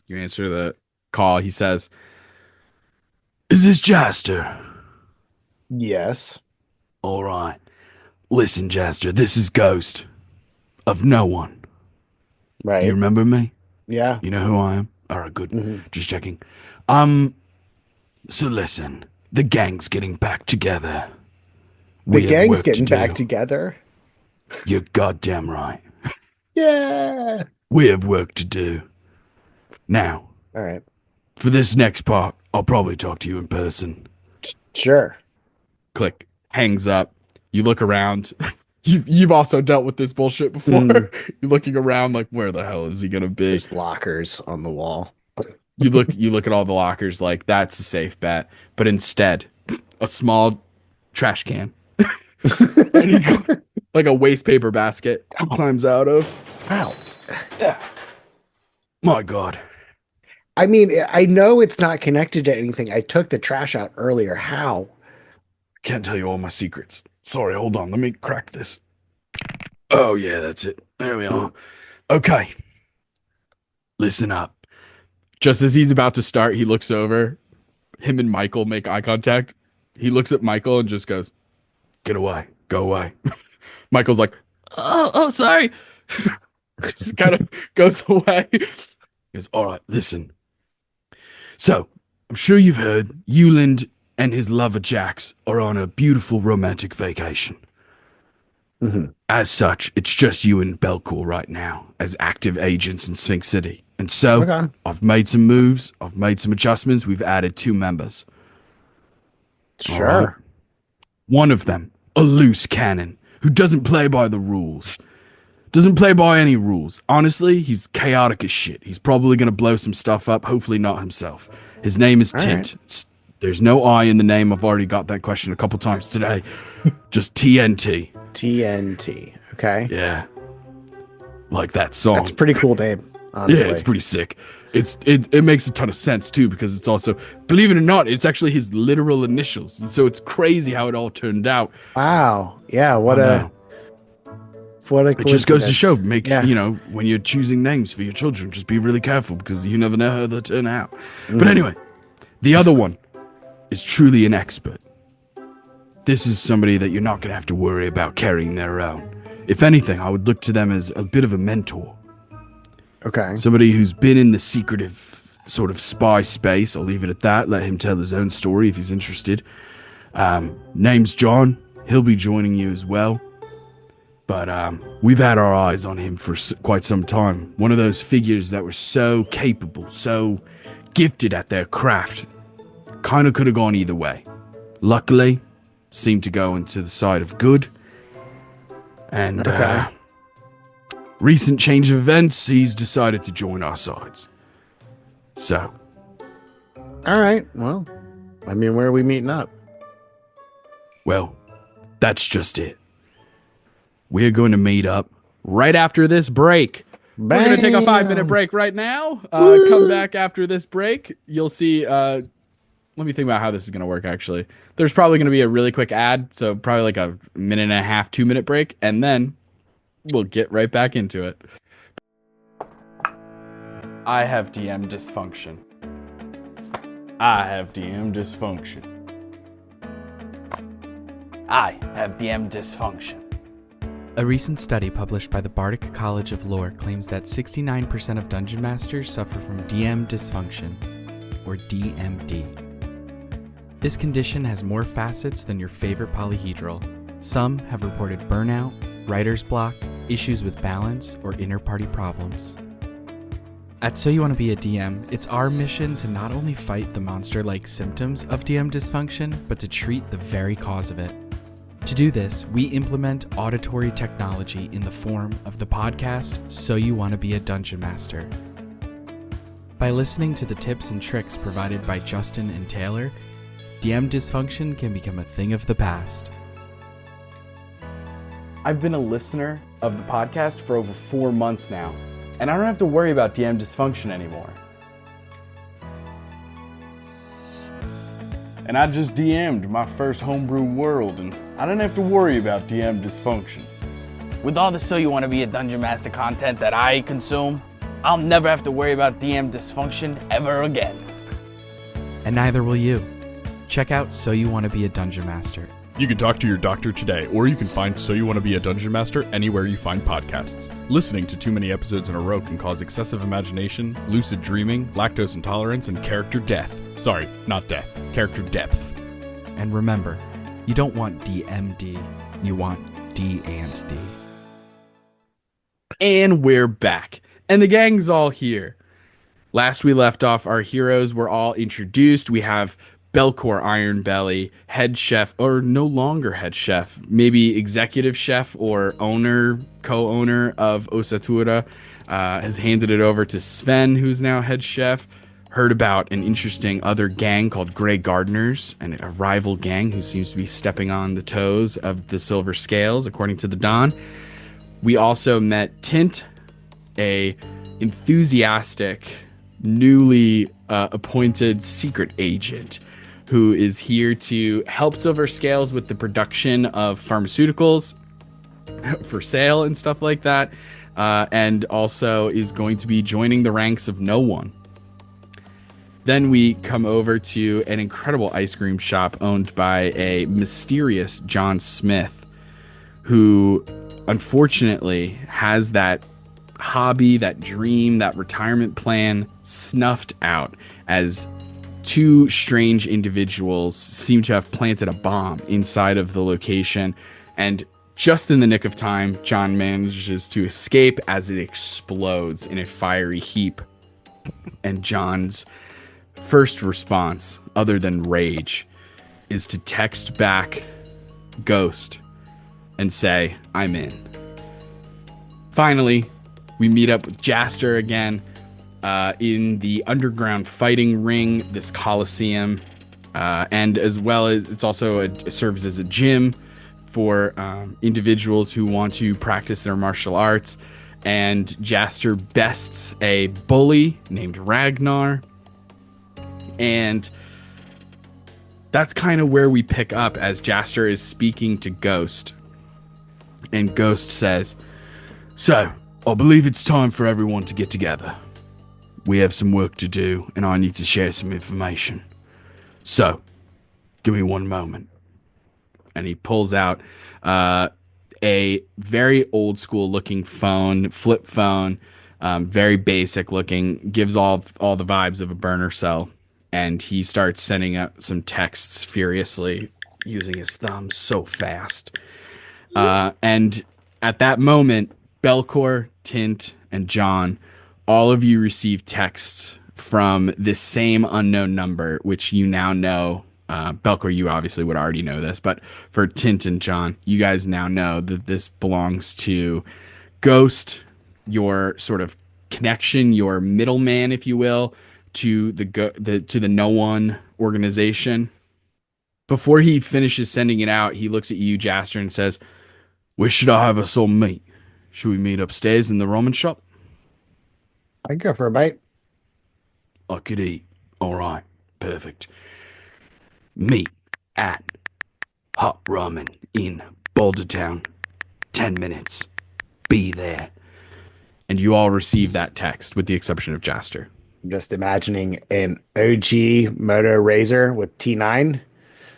You answer the call. He says, "Is this Jaster?" Yes. "All right. Listen, Jaster, this is Ghost of KnowOne. Right. You remember me? Yeah. You know who I am? All right, good. Just checking. So listen, the gang's getting back together. The gang's getting back together? You're goddamn right. Yeah. We have work to do. Now, all right. For this next part, I'll probably talk to you in person." Sure. Click. Hangs up. You look around. You've also dealt with this bullshit before. You're looking around like, where the hell is he gonna be? There's lockers on the wall. You look at all the lockers like that's a safe bet, but instead, a small trash can, like a waste paper basket, climbs out of. Wow. Yeah. My God. I mean, I know it's not connected to anything. I took the trash out earlier. How? Can't tell you all my secrets. Sorry, hold on. Let me crack this. Oh, yeah, that's it. There we are. Okay. Listen up. Just as he's about to start, he looks over. Him and Michael make eye contact. He looks at Michael and just goes, "Get away. Go away." Michael's like, oh, sorry. Just kind of goes away. He goes, "All right, listen. So, I'm sure you've heard Euland and his lover Jax are on a beautiful romantic vacation. As such, it's just you and Belkor right now as active agents in Sphinx City. And so, I've made some moves. I've made some adjustments. We've added 2 members. Sure. All right? One of them, a loose cannon, who doesn't play by the rules. Doesn't play by any rules. Honestly, he's chaotic as shit. He's probably going to blow some stuff up, hopefully not himself. His name is Tint. Right. There's no I in the name. I've already got that question a couple times today. Just TNT. TNT. Okay. Yeah. Like that song. That's a pretty cool name, honestly. Yeah, it's pretty sick. It makes a ton of sense too, because it's also, believe it or not, it's actually his literal initials. So it's crazy how it all turned out. Wow. Yeah. What a It just goes to show, Yeah. when you're choosing names for your children, just be really careful because you never know how they'll turn out. But anyway, the other one is truly an expert. This is somebody that you're not going to have to worry about carrying their own. If anything, I would look to them as a bit of a mentor. Okay. Somebody who's been in the secretive sort of spy space. I'll leave it at that. Let him tell his own story if he's interested. Name's John. He'll be joining you as well. But we've had our eyes on him for quite some time. One of those figures that were so capable, so gifted at their craft. Kind of could have gone either way. Luckily, seemed to go into the side of good. And recent change of events, he's decided to join our sides. So. All right. Well, I mean, where are we meeting up? Well, that's just it. We're going to meet up right after this break. Bam. We're going to take a 5-minute break right now. Come back after this break. You'll see. Let me think about how this is going to work, actually. There's probably going to be a really quick ad, so probably like a 1.5-minute, 2-minute break, and then we'll get right back into it. I have DM dysfunction. I have DM dysfunction. I have DM dysfunction. A recent study published by the Bardic College of Lore claims that 69% of dungeon masters suffer from DM dysfunction, or DMD. This condition has more facets than your favorite polyhedral. Some have reported burnout, writer's block, issues with balance, or inner party problems. At So You Wanna Be a DM, it's our mission to not only fight the monster-like symptoms of DM dysfunction, but to treat the very cause of it. To do this, we implement auditory technology in the form of the podcast So You Wanna Be a Dungeon Master. By listening to the tips and tricks provided by Justin and Taylor, DM dysfunction can become a thing of the past. I've been a listener of the podcast for over 4 months now, and I don't have to worry about DM dysfunction anymore. And I just DM'd my first homebrew world, and I didn't have to worry about DM dysfunction. With all the So You Wanna Be a Dungeon Master content that I consume, I'll never have to worry about DM dysfunction ever again. And neither will you. Check out So You Wanna Be a Dungeon Master. You can talk to your doctor today, or you can find So You Wanna Be a Dungeon Master anywhere you find podcasts. Listening to too many episodes in a row can cause excessive imagination, lucid dreaming, lactose intolerance, and character death. Sorry, not death. Character depth. And remember, you don't want DMD, you want D&D. And we're back. And the gang's all here. Last we left off, our heroes were all introduced. We have Belkor Ironbelly, head chef, or no longer head chef, maybe executive chef or owner, co-owner of Osatura, has handed it over to Sven, who's now head chef. Heard about an interesting other gang called Grey Gardeners, and a rival gang who seems to be stepping on the toes of the Silver Scales, according to the Don. We also met Tint, a enthusiastic, newly appointed secret agent who is here to help Silver Scales with the production of pharmaceuticals for sale and stuff like that, and also is going to be joining the ranks of KnowOne. Then we come over to an incredible ice cream shop owned by a mysterious John Smith, who unfortunately has that hobby, that dream, that retirement plan snuffed out as two strange individuals seem to have planted a bomb inside of the location. And just in the nick of time, John manages to escape as it explodes in a fiery heap. And John's first response, other than rage, is to text back Ghost and say, I'm in. Finally, we meet up with Jaster again in the underground fighting ring, this Coliseum, and as well as it serves as a gym for individuals who want to practice their martial arts. And Jaster bests a bully named Ragnar. And that's kind of where we pick up as Jaster is speaking to Ghost. And Ghost says, so, I believe it's time for everyone to get together. We have some work to do, and I need to share some information. So, give me one moment. And he pulls out a very old school looking phone, flip phone, very basic looking, gives all the vibes of a burner cell. And he starts sending out some texts furiously, using his thumbs so fast. And at that moment, Belkor, Tint, and John, all of you receive texts from this same unknown number, which you now know. Belkor, you obviously would already know this, but for Tint and John, you guys now know that this belongs to Ghost, your sort of connection, your middleman, if you will, to the KnowOne organization. Before he finishes sending it out, he looks at you, Jaster, and says, where should I have us all meet? Should we meet upstairs in the ramen shop? I'd go for a bite. I could eat. All right. Perfect. Meet at Hot Ramen in Boulder Town. 10 minutes. Be there. And you all receive that text, with the exception of Jaster. I'm just imagining an OG Moto Razor with T9.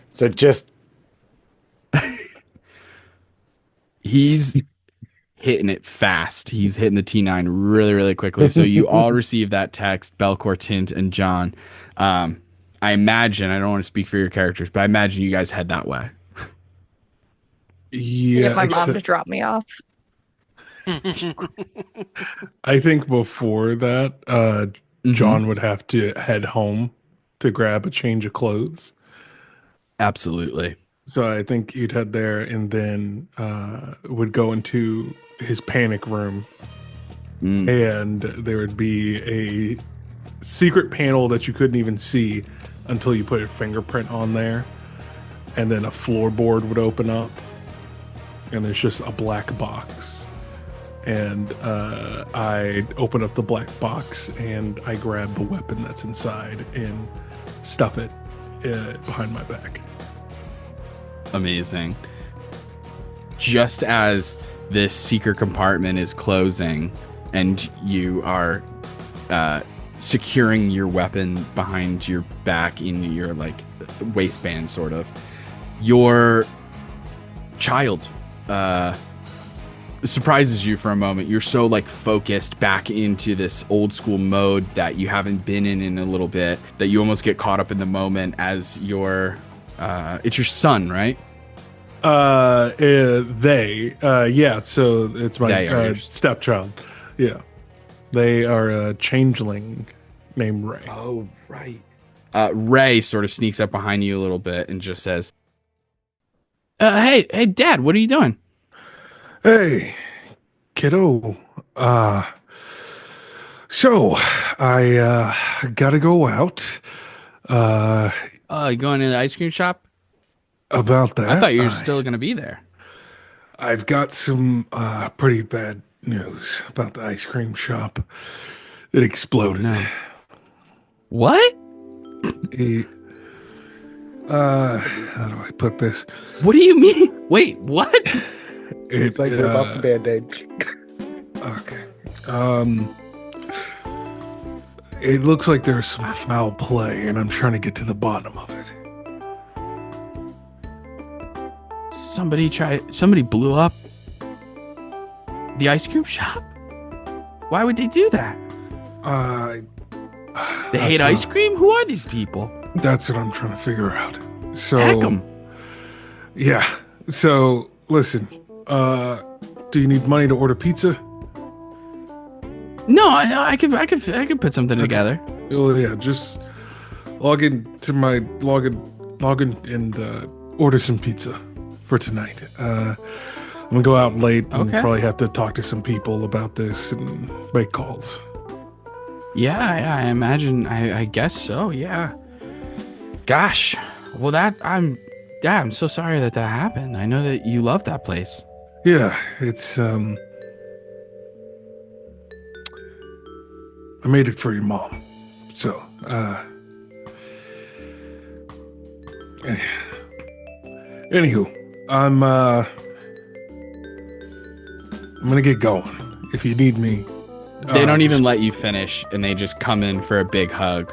So just... He's hitting it fast. He's hitting the T9 really, really quickly. So you all receive that text, Belkor, Tint, and John. I imagine, I don't want to speak for your characters, but I imagine you guys head that way. Yeah. Get my mom to drop me off. I think before that, John would have to head home to grab a change of clothes. Absolutely. So I think you'd head there and then would go into his panic room. And there would be a secret panel that you couldn't even see until you put a fingerprint on there. And then a floorboard would open up. And there's just a black box. And I open up the black box and I grab the weapon that's inside and stuff it behind my back. Amazing. Just as this secret compartment is closing and you are securing your weapon behind your back in your waistband, sort of, your child surprises you for a moment. You're so focused back into this old school mode that you haven't been in a little bit that you almost get caught up in the moment as your it's your son, right? Yeah, so it's my stepchild. Yeah. They are a changeling named Ray. Oh, right. Ray sort of sneaks up behind you a little bit and just says, hey, Dad, what are you doing? Hey, kiddo. So I gotta go out. You going to the ice cream shop? About that, I thought you were still going to be there. I've got some pretty bad news about the ice cream shop. It exploded. No. What? How do I put this? What do you mean? Wait, what? It's like rip off the Band-Aid. Okay. It looks like there's some foul play, and I'm trying to get to the bottom of it. Somebody blew up the ice cream shop? Why would they do that? They hate ice cream? Who are these people? That's what I'm trying to figure out. So, Heck 'em. Yeah. So, listen. Do you need money to order pizza? No, I could put something together. Oh yeah, just log in to my login log in and order some pizza for tonight. I'm gonna go out late and Okay. probably have to talk to some people about this and make calls. Yeah, I imagine. I guess so. Yeah. Gosh. Well, I'm so sorry that happened. I know that you love that place. Yeah, it's I made it for your mom. So, anywho, I'm gonna get going. If you need me, They don't even let you finish, and they just come in for a big hug.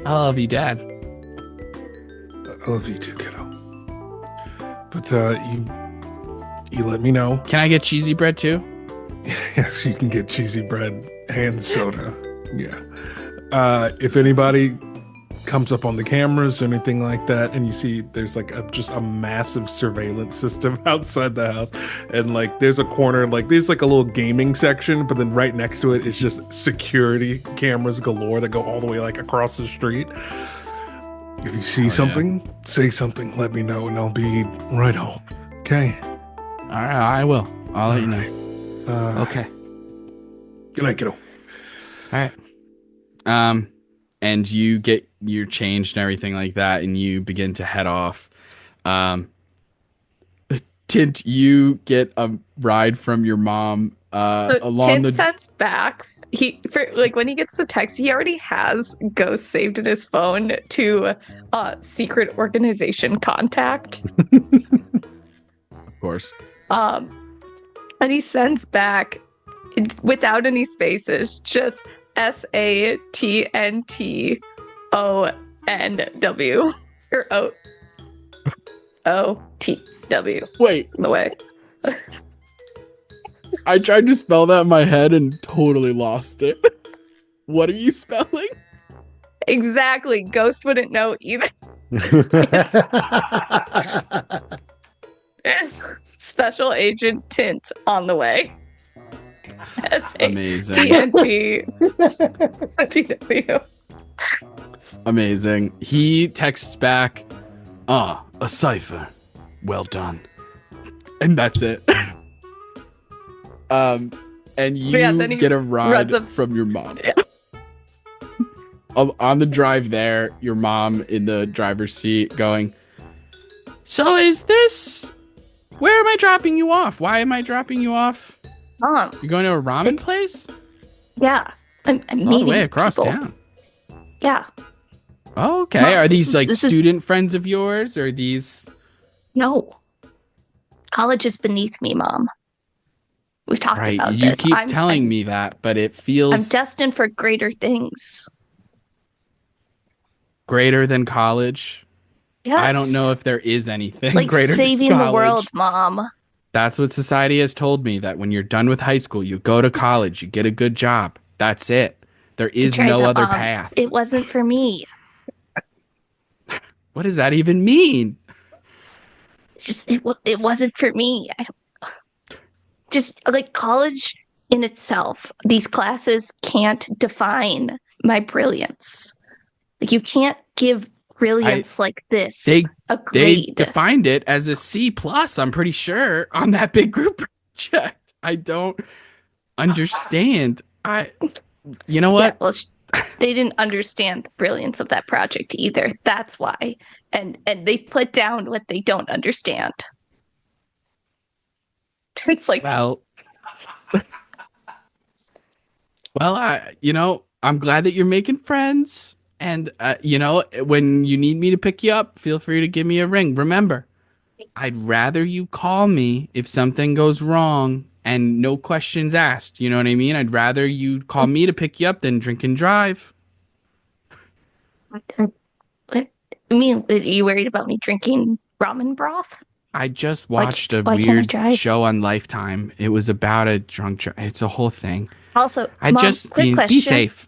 I love you, Dad. I love you too, kiddo. But you let me know. Can I get cheesy bread too? Yes, you can get cheesy bread and soda. Yeah. If anybody comes up on the cameras or anything like that, and you see there's like just a massive surveillance system outside the house, and like there's a corner, like there's like a little gaming section, but then right next to it is just security cameras galore that go all the way like across the street. If you see something, say something, let me know, and I'll be right home. Okay? All right, I will. I'll let you know. Okay. Good night, kiddo. All right. And you get your changed and everything like that, and you begin to head off. Tint, you get a ride from your mom So along Tint sends back. When he gets the text, he already has Ghost saved in his phone to secret organization contact. Of course. And he sends back without any spaces, just SATNTONW or OTW. Wait, The way. I tried to spell that in my head and totally lost it. What are you spelling? Exactly. Ghost wouldn't know either. Special Agent Tint on the way. Amazing. TNT. Amazing. He texts back, a cipher. Well done. And that's it. And you then he get a ride runs up- from your mom. Yeah. On the drive there, your mom in the driver's seat going, So is this? Where am I dropping you off? Why am I dropping you off? Mom. You going to a ramen It's- place? Yeah. I'm All the meeting way across people. town. Yeah. Oh, okay. Mom, Are these like this is- student friends of yours? Or these? No. College is beneath me, Mom. We've talked Right. about You this. keep telling me that, but it feels I'm destined for greater things. greater than college. Yes. I don't know if there is anything like greater saving than the college. world, Mom. That's what society has told me, that when you're done with high school, you go to college, you get a good job. That's it. There is Tried no that, other Mom. path. It wasn't for me. What does that even mean? It's just it wasn't for me. Just like college in itself, these classes can't define my brilliance. Like you can't give brilliance like this They a They grade. defined it as a C plus, I'm pretty sure, on that big group project. I don't understand. You know what? Yeah, well, they didn't understand the brilliance of that project either. That's why. And they put down what they don't understand. It's like, Well, I'm glad that you're making friends. And, when you need me to pick you up, feel free to give me a ring. Remember, I'd rather you call me if something goes wrong and no questions asked. You know what I mean? I'd rather you call me to pick you up than drink and drive. what? I mean, are you worried about me drinking ramen broth? I just watched a why can't I weird drive? show on Lifetime. It was about a drunk drive. It's a whole thing. Also, I Mom, just quick mean, question. be safe.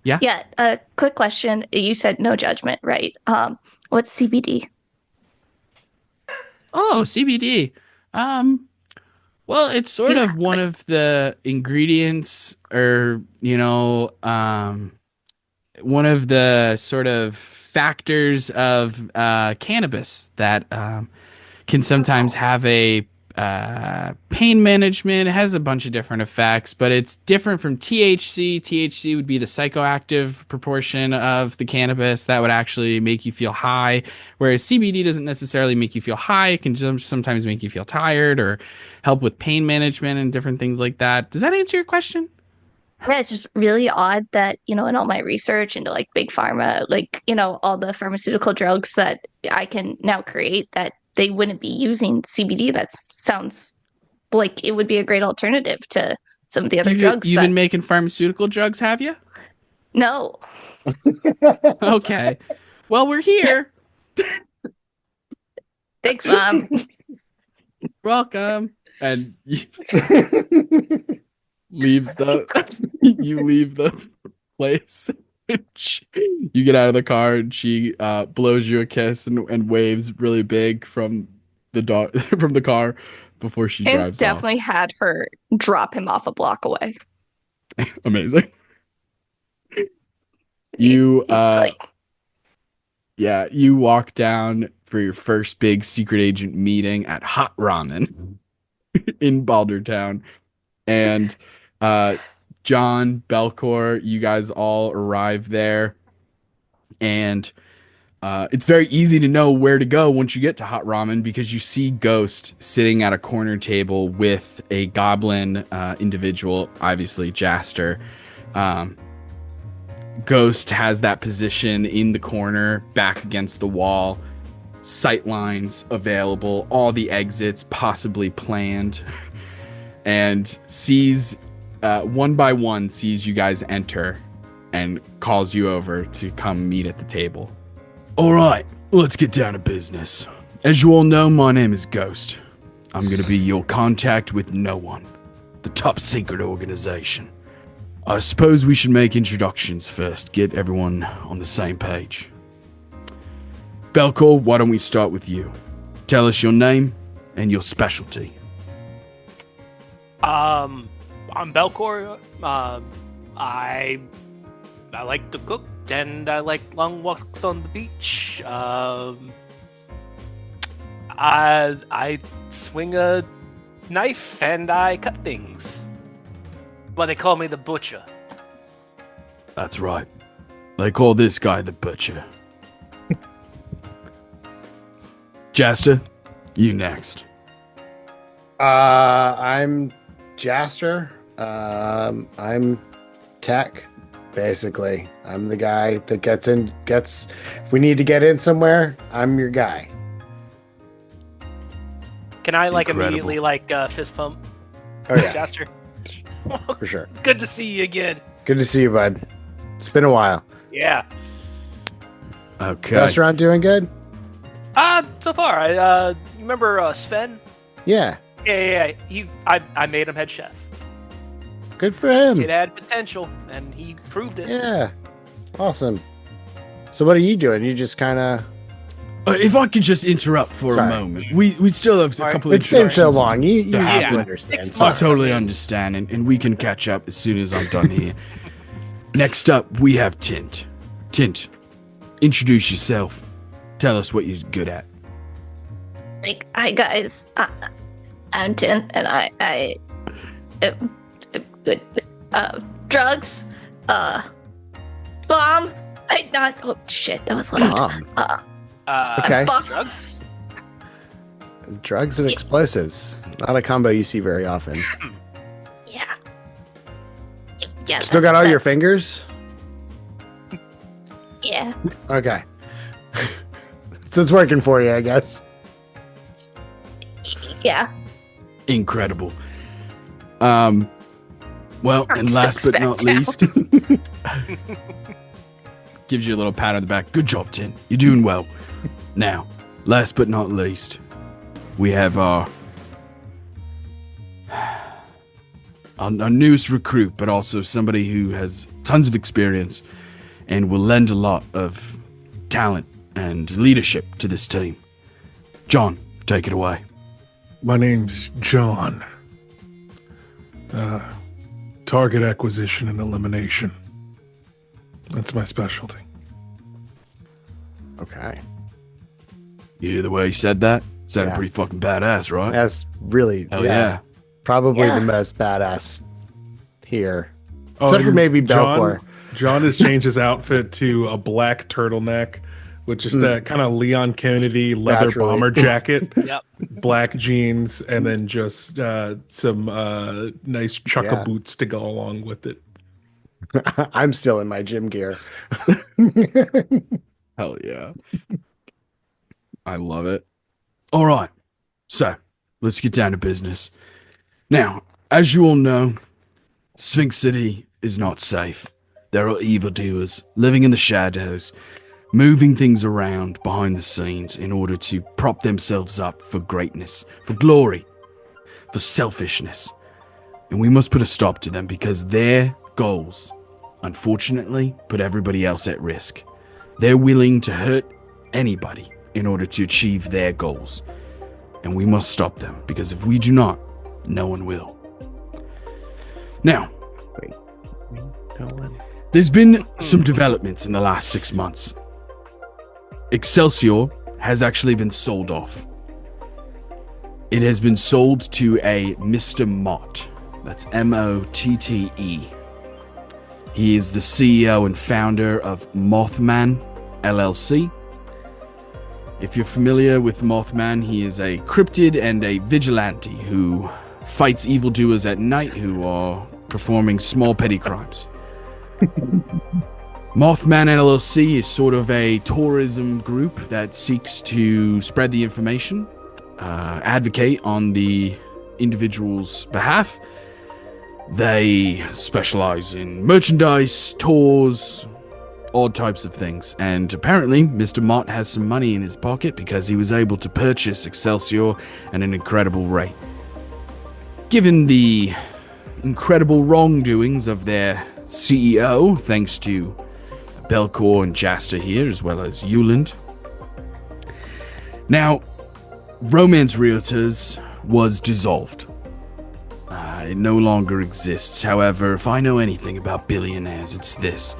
Yeah. Yeah, quick question. You said no judgment, right? What's CBD? Oh, CBD. Well, it's sort of one of the ingredients, or sort of factors of cannabis that can sometimes have a pain management. It has a bunch of different effects, but it's different from THC. THC would be the psychoactive proportion of the cannabis that would actually make you feel high, whereas CBD doesn't necessarily make you feel high. It can sometimes make you feel tired or help with pain management and different things like that. Does that answer your question? Yeah, it's just really odd that, in all my research into like big pharma, like, all the pharmaceutical drugs that I can now create, that they wouldn't be using CBD. That sounds like it would be a great alternative to some of the other drugs. You've been making pharmaceutical drugs, have you? No. Okay. Well, we're here. Thanks, Mom. Welcome. And you leave the place. You get out of the car and she blows you a kiss and waves really big from the car before she drives off. Definitely had her drop him off a block away. Amazing. You you walk down for your first big secret agent meeting at Hot Ramen in Baldertown, and John, Belkor, you guys all arrive there, and it's very easy to know where to go once you get to Hot Ramen because you see Ghost sitting at a corner table with a goblin individual, obviously Jaster. Ghost has that position in the corner, back against the wall, sight lines available, all the exits possibly planned, and sees one by one sees you guys enter and calls you over to come meet at the table. All right, let's get down to business. As you all know, my name is Ghost. I'm going to be your contact with KnowOne, the top secret organization. I suppose we should make introductions first, get everyone on the same page. Belkor, why don't we start with you? Tell us your name and your specialty. I'm Belkor. I like to cook and I like long walks on the beach. I swing a knife and I cut things. Well, they call me the Butcher. That's right. They call this guy the Butcher. Jaster, you next. I'm Jaster. I'm tech, basically. I'm the guy that if we need to get in somewhere, I'm your guy. Can I Incredible. immediately fist pump? Oh yeah, Jaster? for sure. It's good to see you again. Good to see you, bud. It's been a while. Yeah. Okay. Restaurant doing good? So far, I remember Sven? Yeah. Yeah. I made him head chef. Good for him. It had potential, and he proved it. Yeah. Awesome. So what are you doing? You just kind of... if I could just interrupt for a moment. We still have a couple of It's been so long. You to have to happen. understand. I totally understand, and we can catch up as soon as I'm done here. Next up, we have Tint. Tint, introduce yourself. Tell us what you're good at. Like, hi guys, I'm Tin, and I good. Drugs, bomb. Oh shit, that was loud. Okay. Drugs? Drugs and explosives. Not a combo you see very often. Yeah. Still got all your fingers? Yeah. Okay. So it's working for you, I guess. Yeah. Incredible. Well, and last but not least, gives you a little pat on the back. Good job, Tin. You're doing well. Now, last but not least, we have our newest recruit, but also somebody who has tons of experience and will lend a lot of talent and leadership to this team. John, take it away. My name's John. Target acquisition and elimination. That's my specialty. Okay. You hear the way he said that? Sounded Yeah. pretty fucking badass, right? That's really, Hell yeah. probably Yeah. the most badass here. Oh, Except for and maybe Belkor. John has changed his outfit to a black turtleneck with just that kind of Leon Kennedy leather Naturally. bomber jacket, Yep. black jeans, and then just some nice chukka Yeah. boots to go along with it. I'm still in my gym gear. Hell yeah. I love it. All right. So, let's get down to business. Now, as you all know, Sphinx City is not safe. There are evildoers living in the shadows, moving things around behind the scenes in order to prop themselves up for greatness, for glory, for selfishness. And we must put a stop to them because their goals, unfortunately, put everybody else at risk. They're willing to hurt anybody in order to achieve their goals. And we must stop them because if we do not, no one will. Now, there's been some developments in the last 6 months. Excelsior has actually been sold off. It has been sold to a Mr. Mott. That's Motte. He is the CEO and founder of Mothman LLC. If you're familiar with Mothman, he is a cryptid and a vigilante who fights evildoers at night who are performing small petty crimes. Mothman LLC is sort of a tourism group that seeks to spread the information, advocate on the individual's behalf. They specialize in merchandise, tours, all types of things. And apparently, Mr. Mott has some money in his pocket because he was able to purchase Excelsior at an incredible rate. Given the incredible wrongdoings of their CEO, thanks to Belkor and Jasta here, as well as Euland. Now, Romance Realtors was dissolved. It no longer exists. However, if I know anything about billionaires, it's this.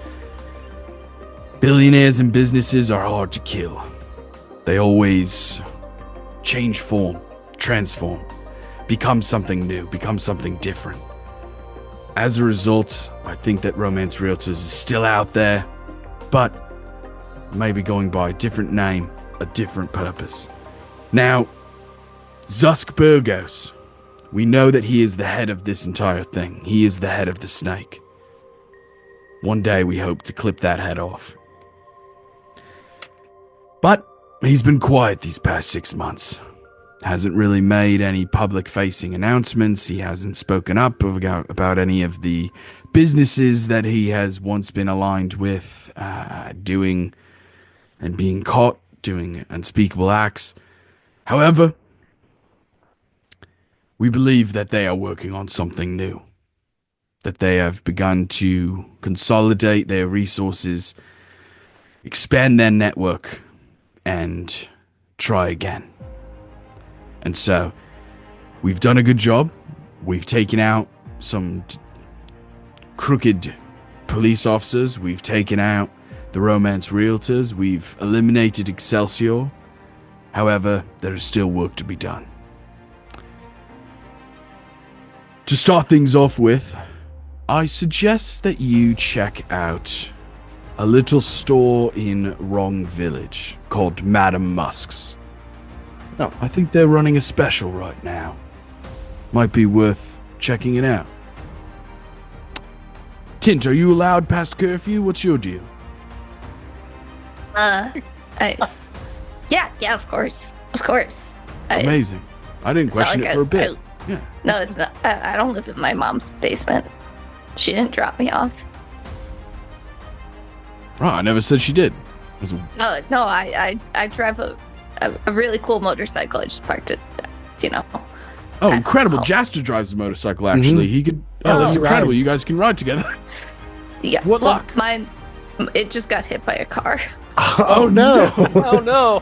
Billionaires and businesses are hard to kill. They always change form, transform, become something new, become something different. As a result, I think that Romance Realtors is still out there, but maybe going by a different name, a different purpose. Now, Zusk Bergos. We know that he is the head of this entire thing. He is the head of the snake. One day we hope to clip that head off. But he's been quiet these past 6 months. Hasn't really made any public-facing announcements. He hasn't spoken up about any of the businesses that he has once been aligned with, doing and being caught doing unspeakable acts. However, we believe that they are working on something new. That they have begun to consolidate their resources, expand their network, and try again. And so, we've done a good job. We've taken out some crooked police officers. We've taken out the Romance Realtors. We've eliminated Excelsior. However, there is still work to be done. To start things off with, I suggest that you check out a little store in Wrong Village called Madame Musk's. Oh. I think they're running a special right now. Might be worth checking it out. Tint, are you allowed past curfew? What's your deal? Yeah, of course. Amazing. I didn't It's not question like it for a bit. Yeah. No, it's not. I don't live in my mom's basement. She didn't drop me off. Right, I never said she did. It was No, I drive a really cool motorcycle. I just parked it, Oh, incredible. Oh. Jasta drives a motorcycle, actually. He could... Oh, that's Oh, incredible. right. You guys can ride together. Yeah. What luck? Mine, it just got hit by a car. Oh, no. Oh no!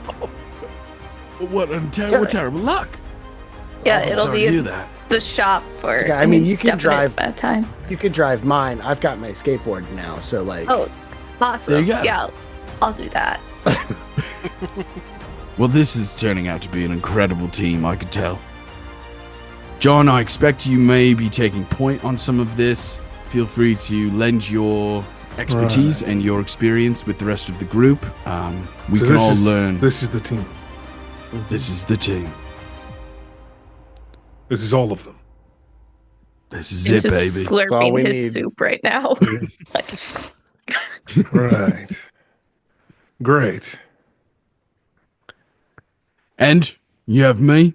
What terrible luck. Yeah, Oh, it'll sorry be to hear in that. the shop for. Yeah, I mean, you can definite drive- amount of time. You could drive mine. I've got my skateboard now, so like, Oh, Awesome. There you go. Yeah, I'll do that. Well, this is turning out to be an incredible team, I could tell. John, I expect you may be taking point on some of this. Feel free to lend your expertise and your experience with the rest of the group. We can all learn. This is the team. This is the team. This is all of them. This is it, Into baby. slurping his soup right now. Right. Great. And you have me.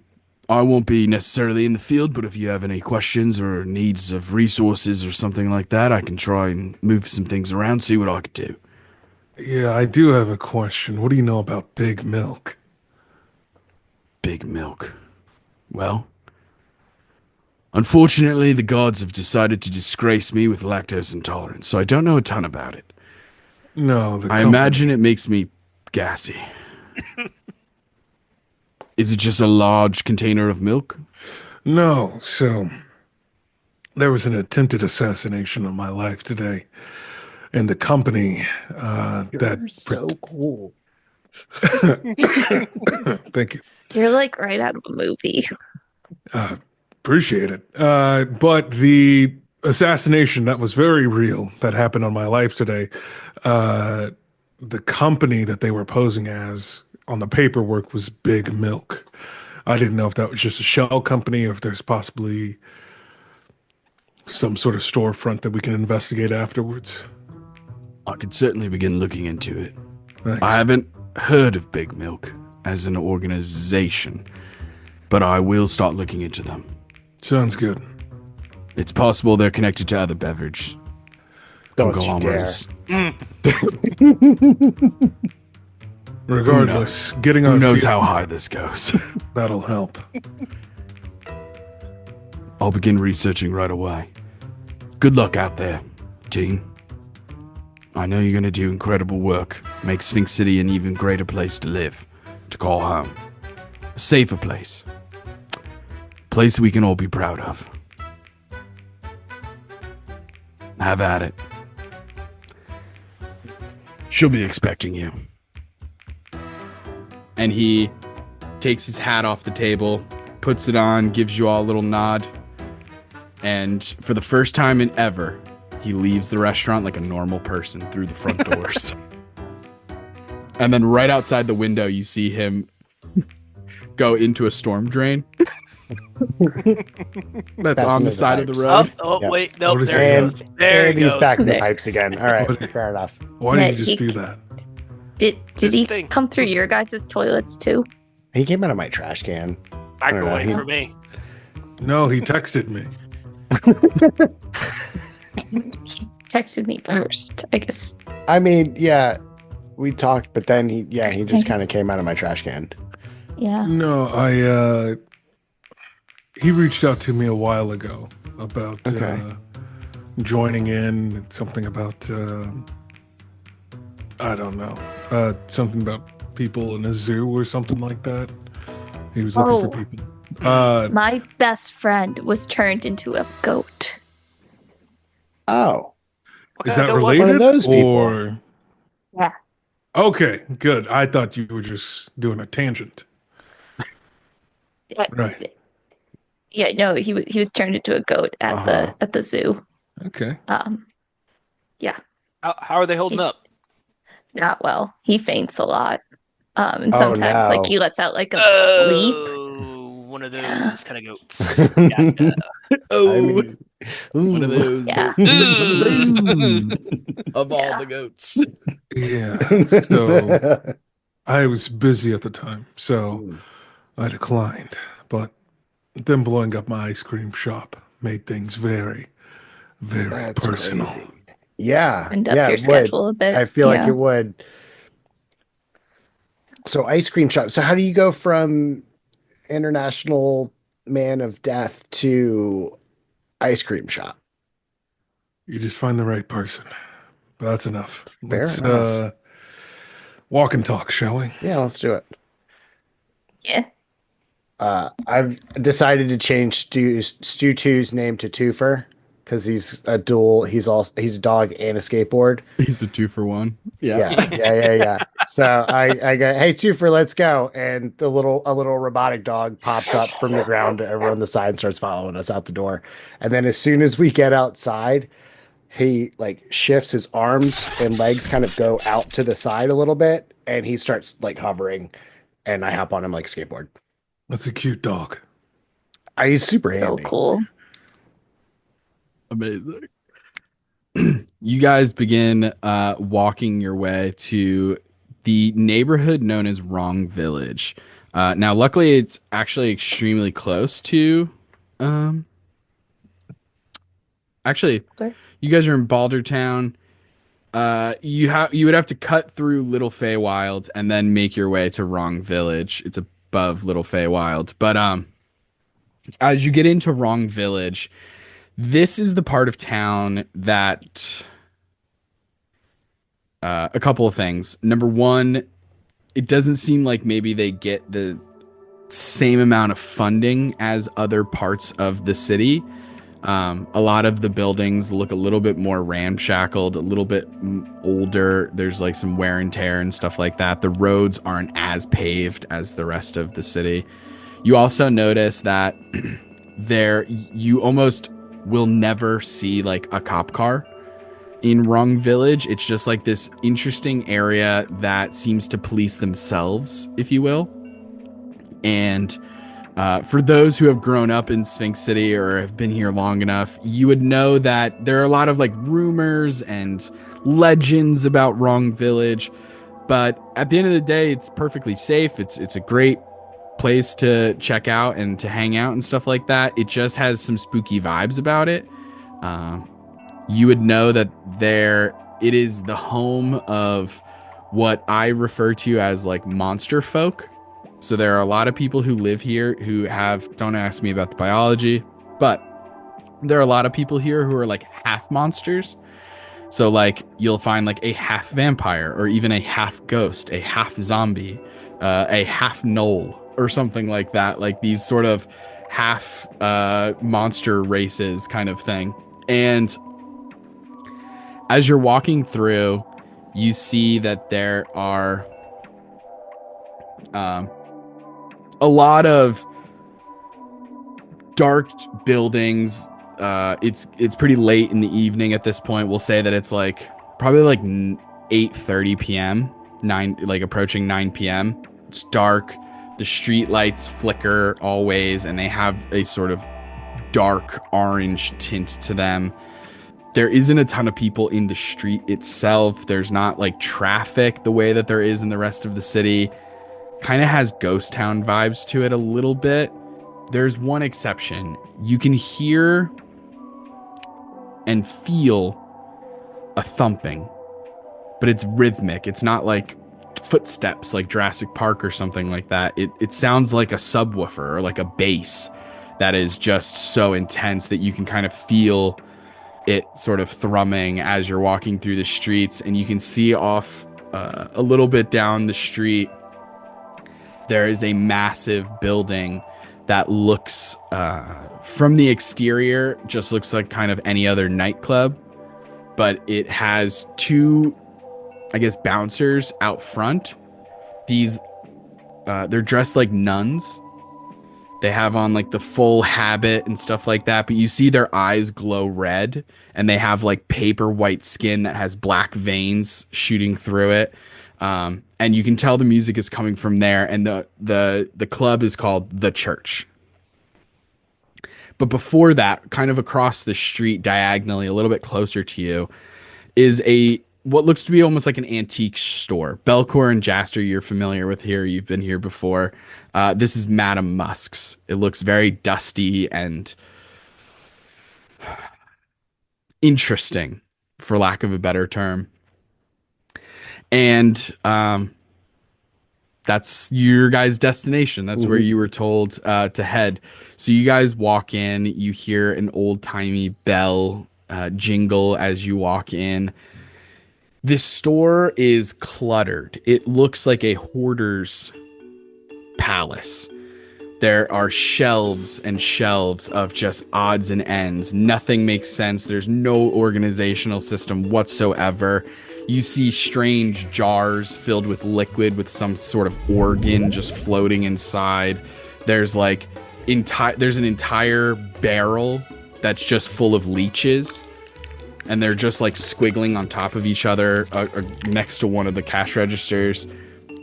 I won't be necessarily in the field, but if you have any questions or needs of resources or something like that, I can try and move some things around, see what I could do. Yeah, I do have a question. What do you know about Big Milk? Big Milk. Well, unfortunately, the gods have decided to disgrace me with lactose intolerance, so I don't know a ton about it. No, I imagine it makes me gassy. Is it just a large container of milk? No, so there was an attempted assassination of my life today, and the company You're so cool. Thank you. You're like right out of a movie. Appreciate it. But the assassination that was very real that happened on my life today, the company that they were posing as on the paperwork was Big Milk. I didn't know if that was just a shell company or if there's possibly some sort of storefront that we can investigate afterwards. I could certainly begin looking into it. Thanks. I haven't heard of Big Milk as an organization, but I will start looking into them. Sounds good. It's possible they're connected to other beverage Don't you dare. conglomerates. Regardless, getting our Who knows feet- how high this goes? That'll help. I'll begin researching right away. Good luck out there, team. I know you're going to do incredible work, make Sphinx City an even greater place to live, to call home. A safer place. A place we can all be proud of. Have at it. She'll be expecting you. And he takes his hat off the table, puts it on, gives you all a little nod. And for the first time in ever, he leaves the restaurant like a normal person through the front doors. And then right outside the window, you see him go into a storm drain. That's Back on into the side of pipes. the road. Oh, Yep. wait, nope, What is there it? he goes. There And he he's goes. back in the There. pipes again. All right, What- fair enough. Why did Yeah, you just he- do that? Did he thing. come through your guys' toilets too? He came out of my trash can. Microwave He- for me. No, he texted me. He texted me first, I guess. I mean, yeah, we talked, but then he just kind of came out of my trash can. Yeah. No, he reached out to me a while ago about Okay. joining in, something about I don't know, something about people in a zoo or something like that. He was looking for Oh. people. My best friend was turned into a goat. Oh, What Is kind that of goat was One related? of those people. Or Yeah. okay, good. I thought you were just doing a tangent. Yeah, Right. Yeah, no, he was turned into a goat at Uh-huh. the zoo. Okay. How are they holding He's- up? Not well. He faints a lot. And Oh, sometimes like no. he lets out like a bleep. Oh, one of those kind of goats. Gotcha. I mean, One of ooh. those. Yeah. Of all Yeah. the goats. Yeah. So I was busy at the time, so I declined. But them blowing up my ice cream shop made things very, very That's personal. crazy. Yeah, And up yeah, your it would. schedule a bit. I feel like yeah. it would. So ice cream shop. So how do you go from international man of death to ice cream shop? You just find the right person. But that's enough. Fair Let's enough. walk and talk, shall we? Yeah, let's do it. Yeah. I've decided to change Stew 2's name to Twofer. because he's a dual. He's a dog and a skateboard. He's a 2-for-1. Yeah. So I go, hey, Twofer, let's go. And a little robotic dog pops up from the ground over on the side and starts following us out the door. And then as soon as we get outside, he like shifts his arms and legs kind of go out to the side a little bit, and he starts like hovering, and I hop on him like a skateboard. That's a cute dog. He's super So handy. cool. Amazing. You guys begin walking your way to the neighborhood known as Wrong Village. Now, luckily, it's actually extremely close to. Actually, Sorry? you guys are in Baldertown. You would have to cut through Little Feywild and then make your way to Wrong Village. It's above Little Feywild, but as you get into Wrong Village, this is the part of town that a couple of things. Number one, it doesn't seem like maybe they get the same amount of funding as other parts of the city. A lot of the buildings look a little bit more ramshackled, a little bit older. There's like some wear and tear and stuff like that. The roads aren't as paved as the rest of the city. You also notice that you almost will never see like a cop car in Wrong Village. It's just like this interesting area that seems to police themselves, if you will. And for those who have grown up in Sphinx City or have been here long enough, you would know that there are a lot of like rumors and legends about Wrong Village. But at the end of the day, it's perfectly safe. It's a great place to check out and to hang out and stuff like that. It just has some spooky vibes about it. You would know that it is the home of what I refer to as like monster folk. So there are a lot of people who live here who don't ask me about the biology, but there are a lot of people here who are like half monsters. So like you'll find like a half vampire or even a half ghost, a half zombie, a half gnoll or something like that. Like these sort of half monster races kind of thing. And as you're walking through, you see that there are a lot of dark buildings. It's pretty late in the evening at this point. We'll say that it's like probably like 8:30 p.m., approaching 9 p.m. It's dark. The street lights flicker always, and they have a sort of dark orange tint to them. There isn't a ton of people in the street itself. There's not like traffic the way that there is in the rest of the city. Kind of has ghost town vibes to it a little bit. There's one exception. You can hear and feel a thumping, but it's rhythmic. It's not like footsteps like Jurassic Park or something like that. It sounds like a subwoofer or like a bass that is just so intense that you can kind of feel it sort of thrumming as you're walking through the streets. And you can see off a little bit down the street, there is a massive building that looks from the exterior just looks like kind of any other nightclub, but it has two, I guess, bouncers out front. These they're dressed like nuns. They have on like the full habit and stuff like that, but you see their eyes glow red, and they have like paper white skin that has black veins shooting through it. And you can tell the music is coming from there, and the club is called The Church. But before that, kind of across the street diagonally, a little bit closer to you, is what looks to be almost like an antique store. Belkor and Jaster, you're familiar with here. You've been here before. This is Madame Musk's. It looks very dusty and interesting, for lack of a better term. And that's your guys' destination. That's where you were told to head. So you guys walk in. You hear an old-timey bell jingle as you walk in. This store is cluttered. It looks like a hoarder's palace There are shelves and shelves of just odds and ends. Nothing makes sense. There's no organizational system whatsoever. You see strange jars filled with liquid with some sort of organ just floating inside. There's like there's an entire barrel that's just full of leeches, and they're just like squiggling on top of each other next to one of the cash registers.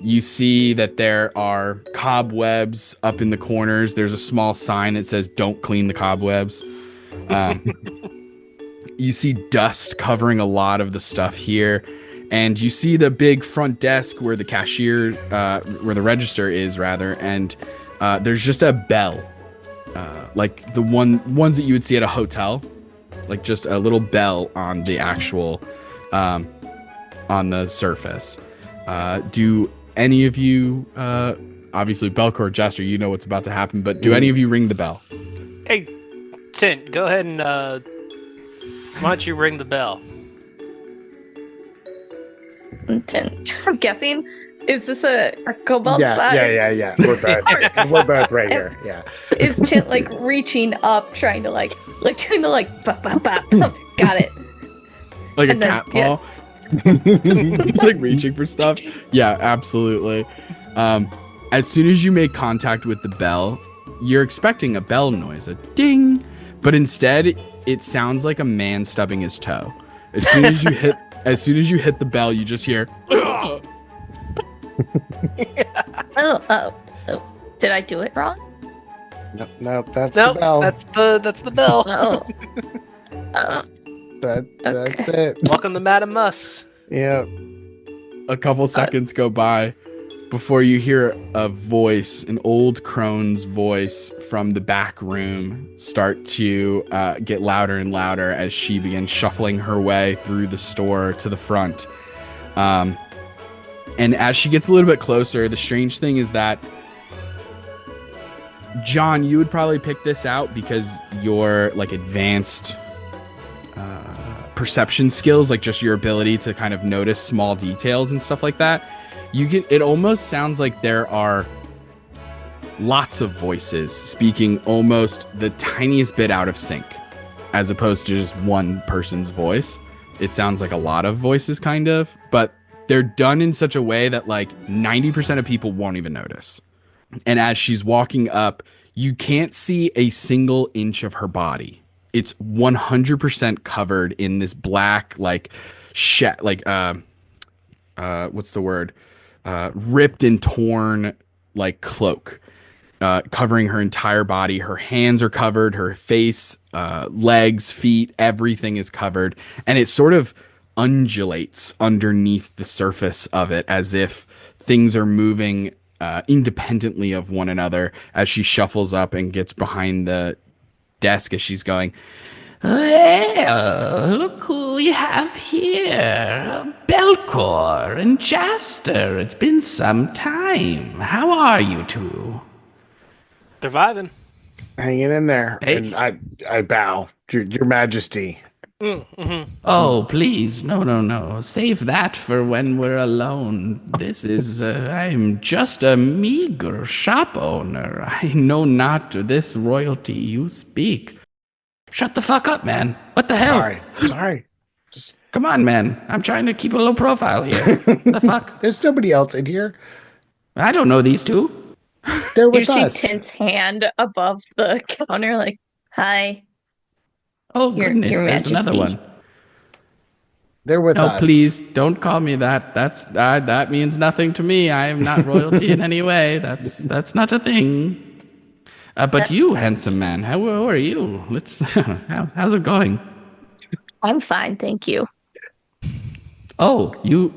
You see that there are cobwebs up in the corners. There's a small sign that says, "Don't clean the cobwebs." You see dust covering a lot of the stuff here. And you see the big front desk where the cashier, where the register is, rather. And there's just a bell. Like the ones that you would see at a hotel. Like just a little bell on the actual, on the surface. Do any of you, obviously Belkor, Jester, you know what's about to happen, but do any of you ring the bell? Hey, Tint, go ahead and why don't you ring the bell? I'm guessing, is this a cobalt size? Yeah. We're both right here. Yeah. Is Tint like reaching up, trying to like doing the like bop, bop, bop. Got it. Like And a then, cat paw? Just like reaching for stuff? Yeah, absolutely. As soon as you make contact with the bell, you're expecting a bell noise, a ding, but instead it sounds like a man stubbing his toe. As soon as you hit the bell, you just hear Oh. Did I do it wrong? Nope, that's Nope, the bell. that's the bell. Oh. That's it. Welcome to Madam Musk. Yeah. a couple seconds go by before you hear a voice, an old crone's voice from the back room start to get louder and louder as she begins shuffling her way through the store to the front. And as she gets a little bit closer, the strange thing is that, John, you would probably pick this out because your like advanced perception skills, like just your ability to kind of notice small details and stuff like that. It almost sounds like there are lots of voices speaking almost the tiniest bit out of sync, as opposed to just one person's voice. It sounds like a lot of voices, kind of, but they're done in such a way that like 90% of people won't even notice. And as she's walking up, you can't see a single inch of her body. It's 100% covered in this black, like, what's the word? Ripped and torn, like, cloak, covering her entire body. Her hands are covered, her face, legs, feet, everything is covered. And it sort of undulates underneath the surface of it as if things are moving independently of one another as she shuffles up and gets behind the desk as she's going, "Well, look who we have here. Belkor and Jaster. It's been some time. How are you two?" Surviving. Hanging in there. Hey. And I bow. Your Majesty. Mm-hmm. Oh, please, no. Save that for when we're alone. This is, I'm just a meager shop owner. I know not this royalty you speak. Shut the fuck up, man. What the hell? Sorry. Just Come on, man. I'm trying to keep a low profile here. The fuck? there's nobody else in here. I don't know these two. They're You with see us. Tint's hand above the counter, like, hi. Oh, Your goodness, there's another Majesty. one. They're with No, us. please don't call me that. That means nothing to me. I am not royalty in any way. That's not a thing. But you, handsome man, how are you? Let's. How's it going? I'm fine, thank you. Oh, you.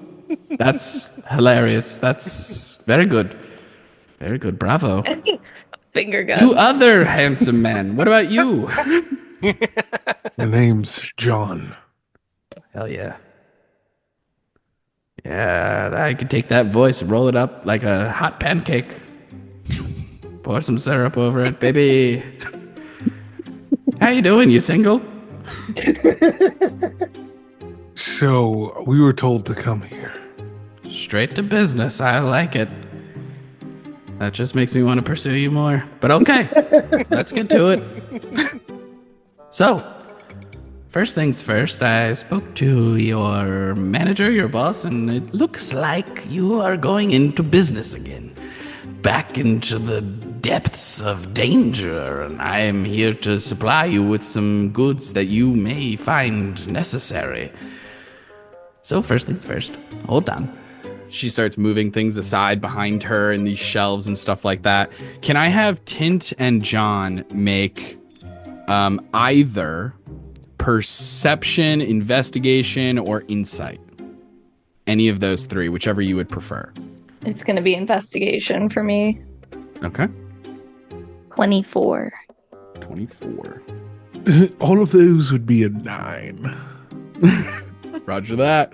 That's hilarious. That's very good. Very good. Bravo. Finger guns. You other handsome man. What about you? The name's John. Hell yeah. Yeah, I could take that voice and roll it up like a hot pancake. Pour some syrup over it, baby. How you doing? You single? So we were told to come here. Straight to business. I like it. That just makes me want to pursue you more. But okay, let's get to it. So, first things first, I spoke to your manager, your boss, and it looks like you are going into business again. Back into the depths of danger, and I am here to supply you with some goods that you may find necessary. So, first things first, hold on. She starts moving things aside behind her and these shelves and stuff like that. Can I have Tint and John make either perception, investigation, or insight? Any of those three, whichever you would prefer. It's going to be investigation for me. Okay. 24. 24. All of those would be a 9. Roger that.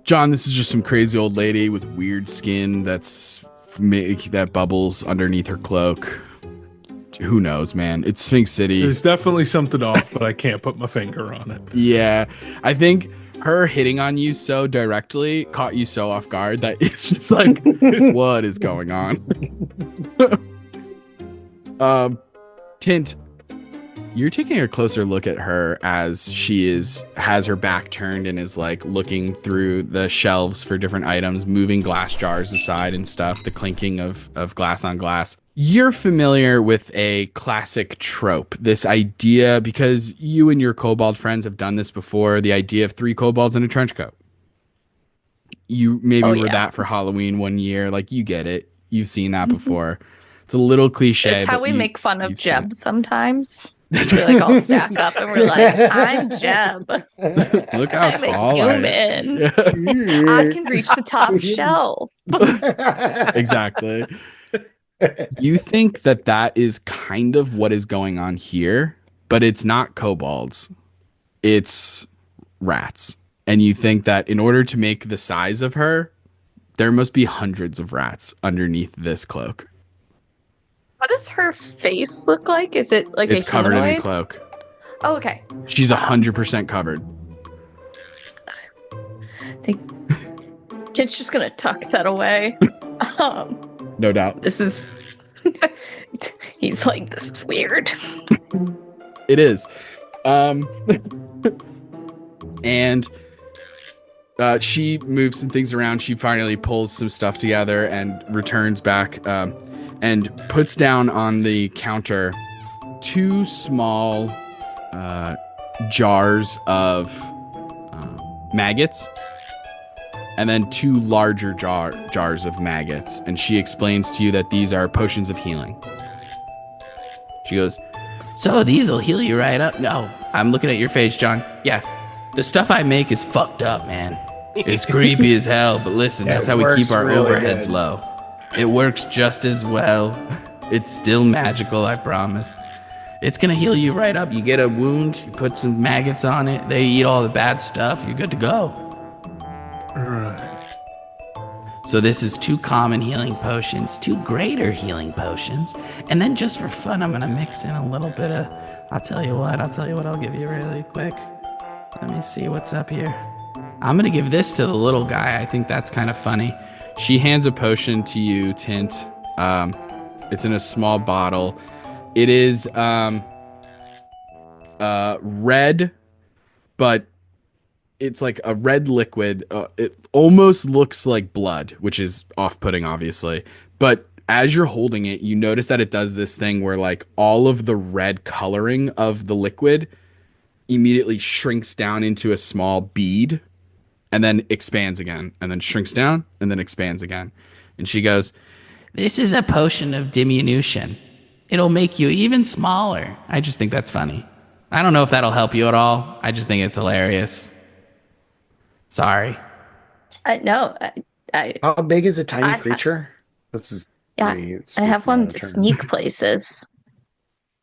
John, this is just some crazy old lady with weird skin that bubbles underneath her cloak. Who knows, man? It's Sphinx City. There's definitely something off, but I can't put my finger on it. Yeah, I think her hitting on you so directly caught you so off guard that it's just like, what is going on? Tint, you're taking a closer look at her as she has her back turned and is like looking through the shelves for different items, moving glass jars aside and stuff, the clinking of glass on glass. You're familiar with a classic trope, this idea, because you and your kobold friends have done this before, the idea of 3 kobolds in a trench coat. You maybe were that for Halloween one year. Like, you get it. You've seen that before. It's a little cliche. It's how we make fun of Jeb sometimes. We like all stack up and we're like, I'm Jeb. Look how I'm tall a human. I can reach the top shelf. Exactly. You think that is kind of what is going on here, but it's not kobolds. It's rats. And you think that in order to make the size of her, there must be hundreds of rats underneath this cloak. What does her face look like? Is it like it's a covered humanoid? in a cloak. Oh, okay. She's 100% covered. I think kid's just gonna tuck that away. No doubt. This is. He's like, this is weird. It is. And she moves some things around. She finally pulls some stuff together and returns back and puts down on the counter 2 small jars of maggots and then 2 larger jars of maggots. And she explains to you that these are potions of healing. She goes, So these will heal you right up? No, I'm looking at your face, John. Yeah, the stuff I make is fucked up, man. It's creepy as hell, but listen, that's how we keep our really overheads good. low. It works just as well. It's still magical, I promise. It's gonna heal you right up. You get a wound, you put some maggots on it, they eat all the bad stuff, you're good to go. Right. So this is 2 common healing potions, 2 greater healing potions, and then just for fun, I'm gonna mix in a little bit of, I'll tell you what I'll give you really quick. Let me see what's up here. I'm gonna give this to the little guy. I think that's kind of funny. she hands a potion to you, Tint. It's in a small bottle. It is red, but it's like a red liquid. It almost looks like blood, which is off-putting, obviously. But as you're holding it, you notice that it does this thing where like all of the red coloring of the liquid immediately shrinks down into a small bead and then expands again, and then shrinks down and then expands again. And she goes, "This is a potion of diminution. It'll make you even smaller." I just think that's funny. I don't know if that'll help you at all. I just think it's hilarious. Sorry. No, I How big is a tiny I- creature? This is yeah, me I have speaking out one of to turn. sneak places.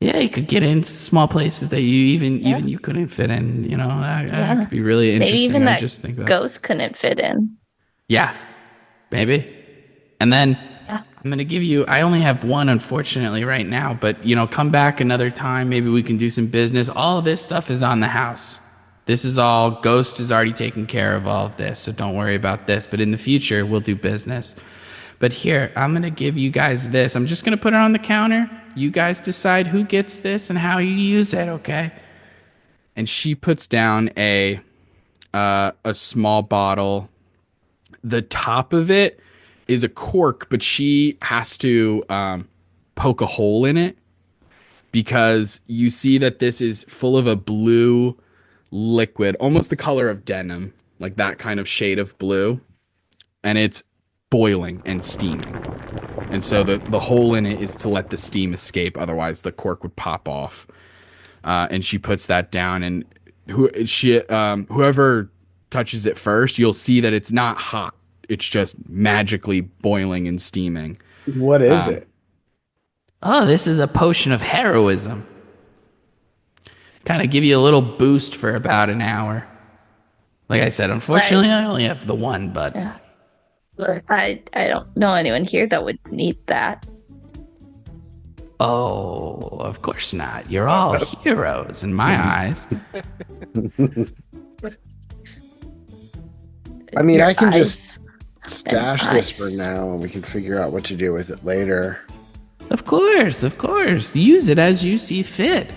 Yeah, you could get into small places that you even you couldn't fit in. You know, that could be really interesting. Maybe even I that just think that's, ghost couldn't fit in. Yeah, maybe. And then Yeah. I'm gonna give you. I only have one, unfortunately, right now. But come back another time. Maybe we can do some business. All of this stuff is on the house. This is all. Ghost is already taking care of all of this, so don't worry about this. But in the future, we'll do business. But But here, I'm going to give you guys this. I'm just going to put it on the counter. You guys decide who gets this and how you use it, okay? And she puts down a small bottle. The top of it is a cork, but she has to poke a hole in it because you see that this is full of a blue liquid, almost the color of denim, like that kind of shade of blue. And it's boiling and steaming. And so the hole in it is to let the steam escape. Otherwise, the cork would pop off. And she puts that down. And whoever touches it first, you'll see that it's not hot. It's just magically boiling and steaming. What is it? Oh, this is a potion of heroism. Kind of give you a little boost for about an hour. Like I said, unfortunately, I only have the one, but... Yeah. But I don't know anyone here that would need that. Oh, of course not. You're all heroes in my eyes. I mean, Your I can eyes just stash and this eyes. for now, and we can figure out what to do with it later. Of course. Use it as you see fit.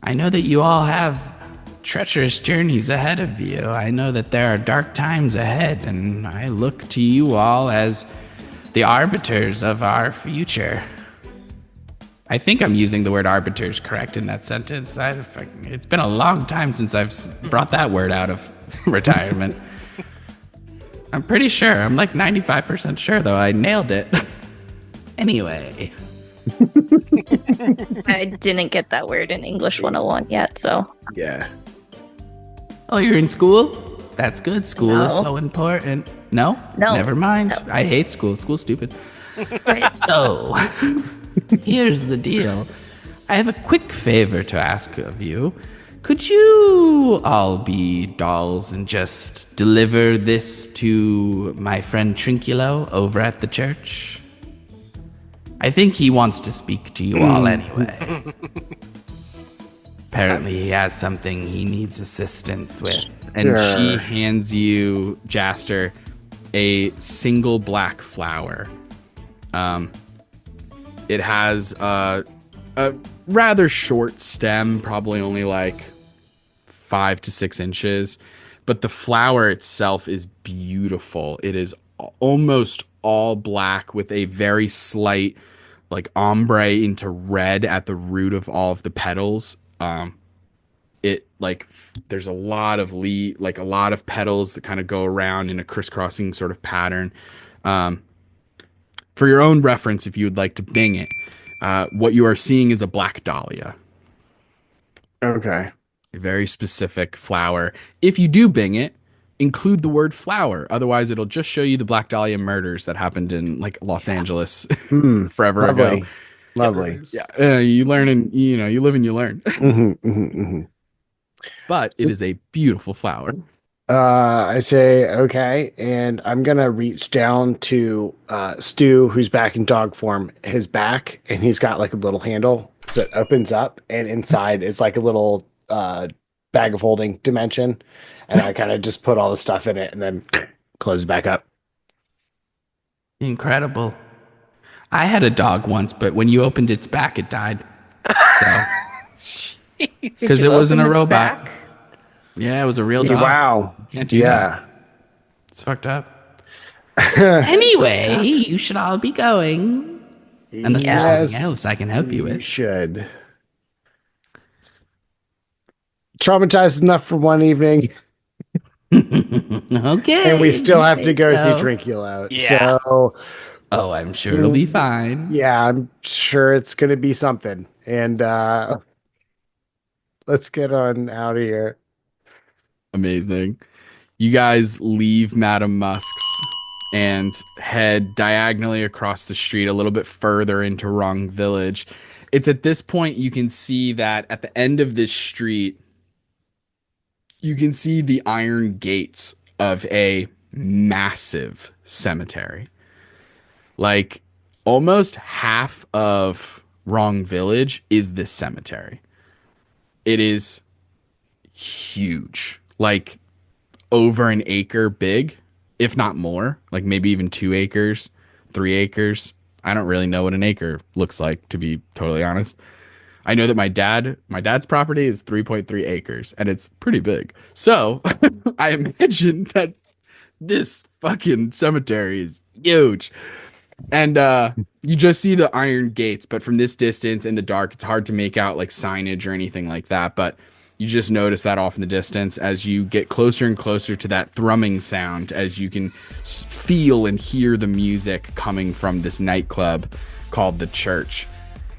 I know that you all have treacherous journeys ahead of you. I know that there are dark times ahead, and I look to you all as the arbiters of our future. I think I'm using the word arbiters correct in that sentence. It's been a long time since I've brought that word out of retirement. I'm pretty sure. I'm like 95% sure, though. I nailed it. Anyway. I didn't get that word in English 101 yet, so. Yeah. Oh, you're in school? That's good. School is No. so important. No? No. Never mind. No. I hate school. School's stupid. Right. So, here's the deal. I have a quick favor to ask of you. Could you all be dolls and just deliver this to my friend Trinculo over at the church? I think he wants to speak to you all anyway. Apparently he has something he needs assistance with. And Sure. she hands you, Jaster, a single black flower. It has a rather short stem, probably only like 5 to 6 inches, but the flower itself is beautiful. It is almost all black with a very slight like ombre into red at the root of all of the petals. It like there's a lot of a lot of petals that kind of go around in a crisscrossing sort of pattern. For your own reference, if you would like to bing it, what you are seeing is a black dahlia. Okay. A very specific flower. If you do bing it, include the word flower. Otherwise, it'll just show you the Black Dahlia murders that happened in like Los Angeles forever Lovely. ago. Lovely. Yeah, you learn and you live and you learn. But it is a beautiful flower. I say okay, and I'm gonna reach down to Stu, who's back in dog form, his back, and he's got like a little handle, so it opens up, and inside is like a little bag of holding dimension, and I kind of just put all the stuff in it, and then close it back up. Incredible. I had a dog once, but when you opened its back, it died. So, because it wasn't a robot. Yeah, it was a real dog. Wow. Can't do that. It's fucked up. Anyway, you should all be going. Unless there's something else I can help you You with. should. Traumatized enough for one evening, Okay. and we still you have say to go so. see Trinculo. Yeah. So, Oh, I'm sure it'll be fine. yeah, I'm sure it's going to be something. And let's get on out of here. Amazing. You guys leave Madame Musk's and head diagonally across the street a little bit further into Wrong Village. It's at this point you can see that at the end of this street, you can see the iron gates of a massive cemetery. Like almost half of Wrong Village is this cemetery. It is huge, like over an acre big. if not more, like maybe even 2 acres, 3 acres. I don't really know what an acre looks like, to be totally honest. I know that my dad's property is 3.3 acres, and it's pretty big. So I imagine that this fucking cemetery is huge. And you just see the iron gates, but from this distance in the dark, it's hard to make out like signage or anything like that. But you just notice that off in the distance as you get closer and closer to that thrumming sound, as you can feel and hear the music coming from this nightclub called the Church.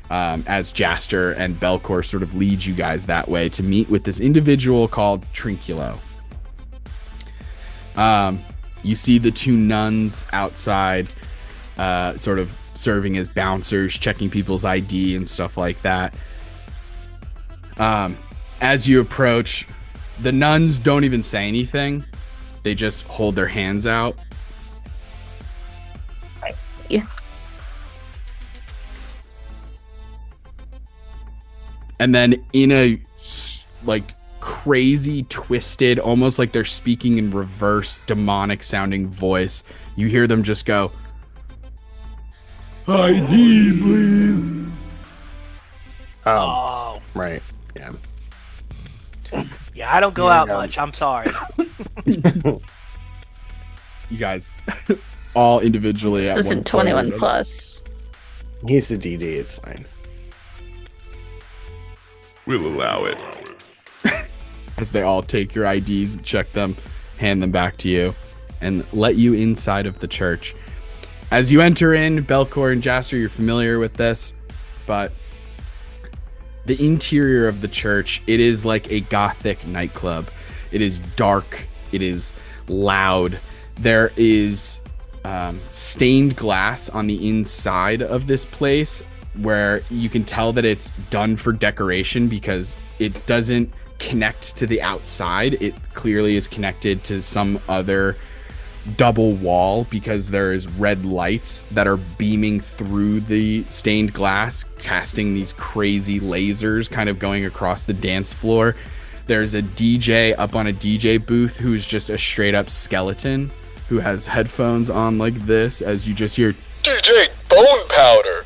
As Jaster and Belkor sort of lead you guys that way to meet with this individual called Trinculo. You see the 2 nuns outside, sort of serving as bouncers, checking people's ID and stuff like that. As you approach, the nuns don't even say anything. They just hold their hands out. I see. And then in a like crazy twisted, almost like they're speaking in reverse, demonic sounding voice, you hear them just go, ID, please. Oh, Right. Yeah. yeah, I don't go out much. I'm sorry. You guys all individually This at isn't one 21 point. plus. He's the DD. It's fine. We'll allow it. As they all take your IDs, check them, hand them back to you, and let you inside of the church. As you enter in, Belkor and Jaster, you're familiar with this, but the interior of the church, it is like a gothic nightclub. It is dark. It is loud. There is stained glass on the inside of this place where you can tell that it's done for decoration because it doesn't connect to the outside. It clearly is connected to some other double wall because there's red lights that are beaming through the stained glass, casting these crazy lasers kind of going across the dance floor. There's a DJ up on a DJ booth who's just a straight up skeleton who has headphones on like this as you just hear DJ Bone Powder.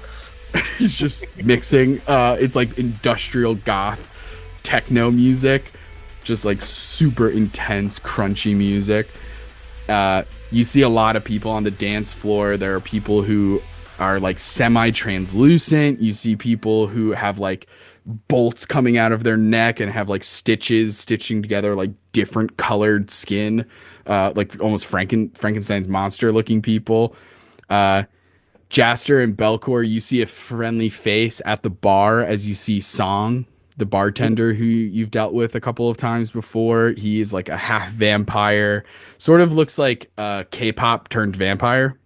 He's just mixing. It's like industrial goth techno music, just like super intense, crunchy music. You see a lot of people on the dance floor. There are people who are like semi-translucent. You see people who have like bolts coming out of their neck and have like stitches stitching together like different colored skin, like almost Frankenstein's monster looking people. Jaster and Belkor, you see a friendly face at the bar as you see Song, the bartender who you've dealt with a couple of times before. He is like a half vampire, sort of looks like K-pop turned vampire.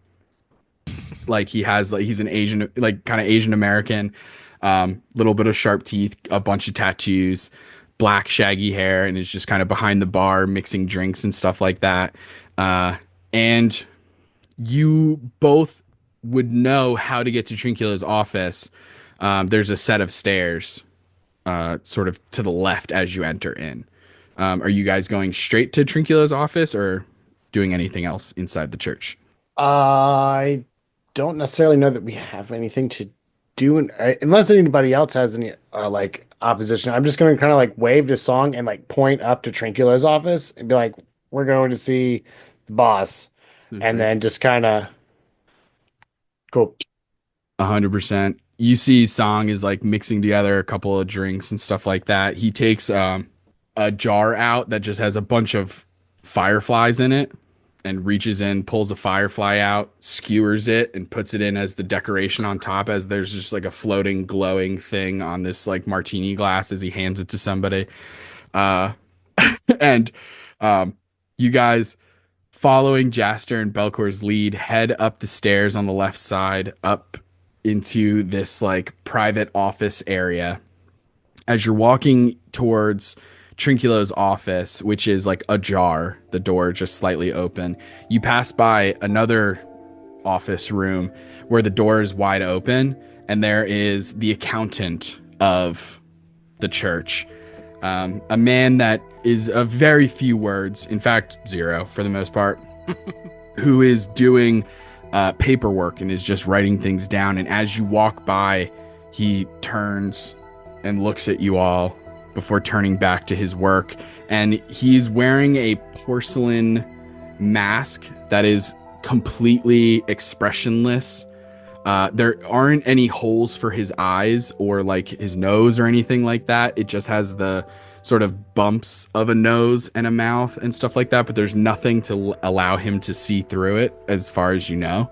Like he's an Asian, like kind of Asian American, little bit of sharp teeth, a bunch of tattoos, black shaggy hair, and is just kind of behind the bar mixing drinks and stuff like that. And you both would know how to get to Trincula's office. There's a set of stairs sort of to the left as you enter in. Are you guys going straight to Trincula's office or doing anything else inside the church? I don't necessarily know that we have anything to do unless anybody else has any like opposition. I'm just going to kind of like wave to Song and like point up to Trincula's office and be like, we're going to see the boss. Mm-hmm. And then just kind of cool. 100%. You see Song is like mixing together a couple of drinks and stuff like that. He takes a jar out that just has a bunch of fireflies in it and reaches in, pulls a firefly out, skewers it, and puts it in as the decoration on top, as there's just like a floating glowing thing on this like martini glass as he hands it to somebody. And you guys, following Jaster and Belkor's lead, head up the stairs on the left side up into this like private office area. As you're walking towards Trincula's office, which is like ajar, the door just slightly open, you pass by another office room where the door is wide open, and there is the accountant of the church, a man that is of very few words, in fact 0 for the most part, who is doing paperwork and is just writing things down. And as you walk by, he turns and looks at you all before turning back to his work. And he's wearing a porcelain mask that is completely expressionless. There aren't any holes for his eyes or like his nose or anything like that. It just has the sort of bumps of a nose and a mouth and stuff like that, but there's nothing to allow him to see through it as far as you know.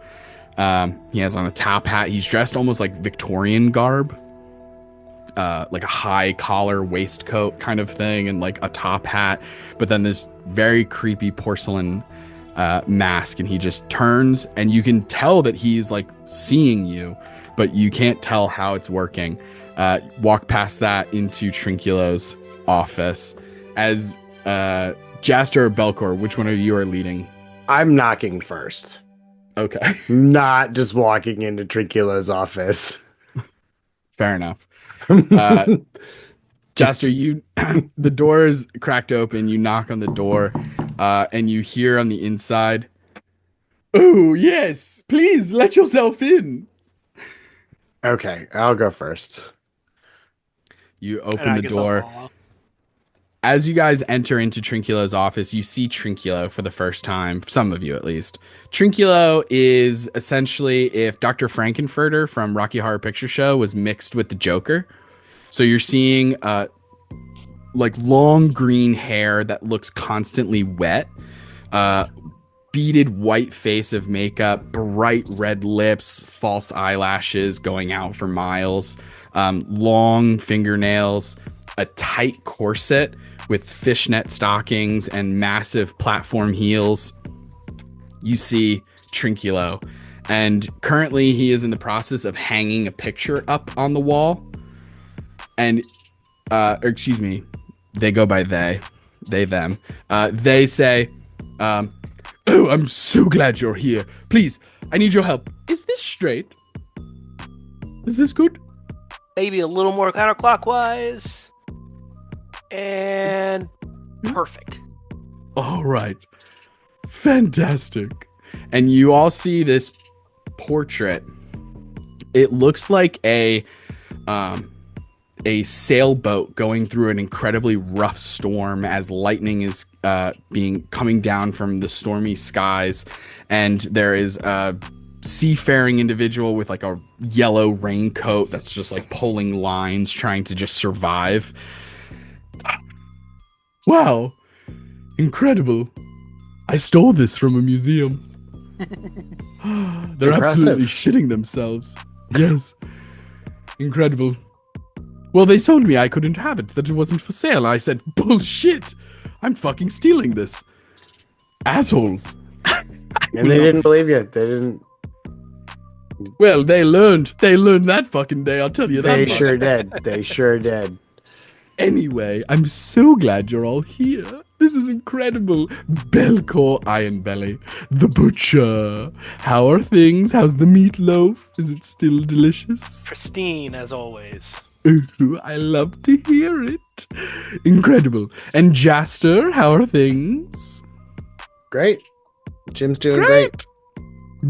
He has on a top hat. He's dressed almost like Victorian garb, like a high collar waistcoat kind of thing and like a top hat, but then this very creepy porcelain mask, and he just turns and you can tell that he's like seeing you, but you can't tell how it's working. Walk past that into Trinculo's office. As Jaster or Belkor, which one of you are leading? I'm knocking first. Okay. Not just walking into Trinculo's office. Fair enough. Jaster, you the door is cracked open, you knock on the door, and you hear on the inside, "Oh, yes, please let yourself in." Okay, I'll go first. You open the door. As you guys enter into Trinculo's office, you see Trinculo for the first time, some of you at least. Trinculo is essentially if Dr. Frankenfurter from Rocky Horror Picture Show was mixed with the Joker. So you're seeing like long green hair that looks constantly wet, beaded white face of makeup, bright red lips, false eyelashes going out for miles, long fingernails, a tight corset with fishnet stockings and massive platform heels. You see Trinculo, and currently he is in the process of hanging a picture up on the wall. And, excuse me, they go by they, them. They say, "Oh, I'm so glad you're here. Please, I need your help. Is this straight? Is this good?" Maybe a little more counterclockwise. And perfect. All right. Fantastic. And you all see this portrait. It looks like a sailboat going through an incredibly rough storm as lightning is coming down from the stormy skies, and there is a seafaring individual with like a yellow raincoat that's just like pulling lines trying to just survive. Wow, incredible. I stole this from a museum. They're absolutely shitting themselves. Yes. Incredible. Well, they told me I couldn't have it, that it wasn't for sale. I said, bullshit. I'm fucking stealing this. Assholes. And they didn't believe you. They didn't. Well, they learned that fucking day, I'll tell you that. They sure did. They sure did. Anyway, I'm so glad you're all here. This is incredible. Belkor Ironbelly, the butcher. How are things? How's the meatloaf? Is it still delicious? Pristine as always. Ooh, I love to hear it. Incredible. And Jaster, how are things? Great. Jim's doing great.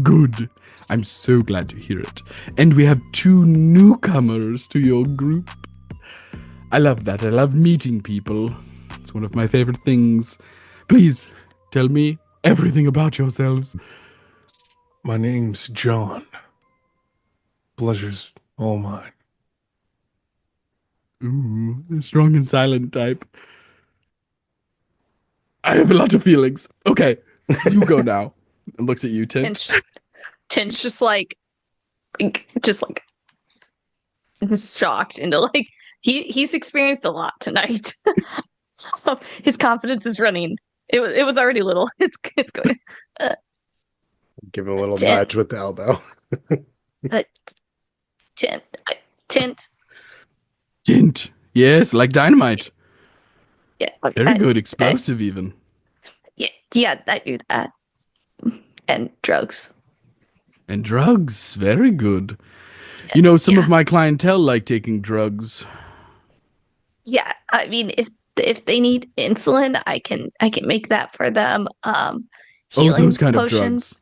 Good. I'm so glad to hear it. And we have 2 newcomers to your group. I love that. I love meeting people. It's one of my favorite things. Please, tell me everything about yourselves. My name's John. Pleasure's all mine. Ooh, the strong and silent type. I have a lot of feelings. Okay, you go now. And looks at you, Tint. Tint's just shocked into like he's experienced a lot tonight. His confidence is running. It was already little. It's going. Give him a little nudge with the elbow. Tint. Yes, like dynamite. Yeah. Very good. Explosive even. Yeah, I do that. And drugs. And drugs. Very good. You know, some of my clientele like taking drugs. Yeah, I mean, if they need insulin, I can make that for them. healing those kind of potions. drugs.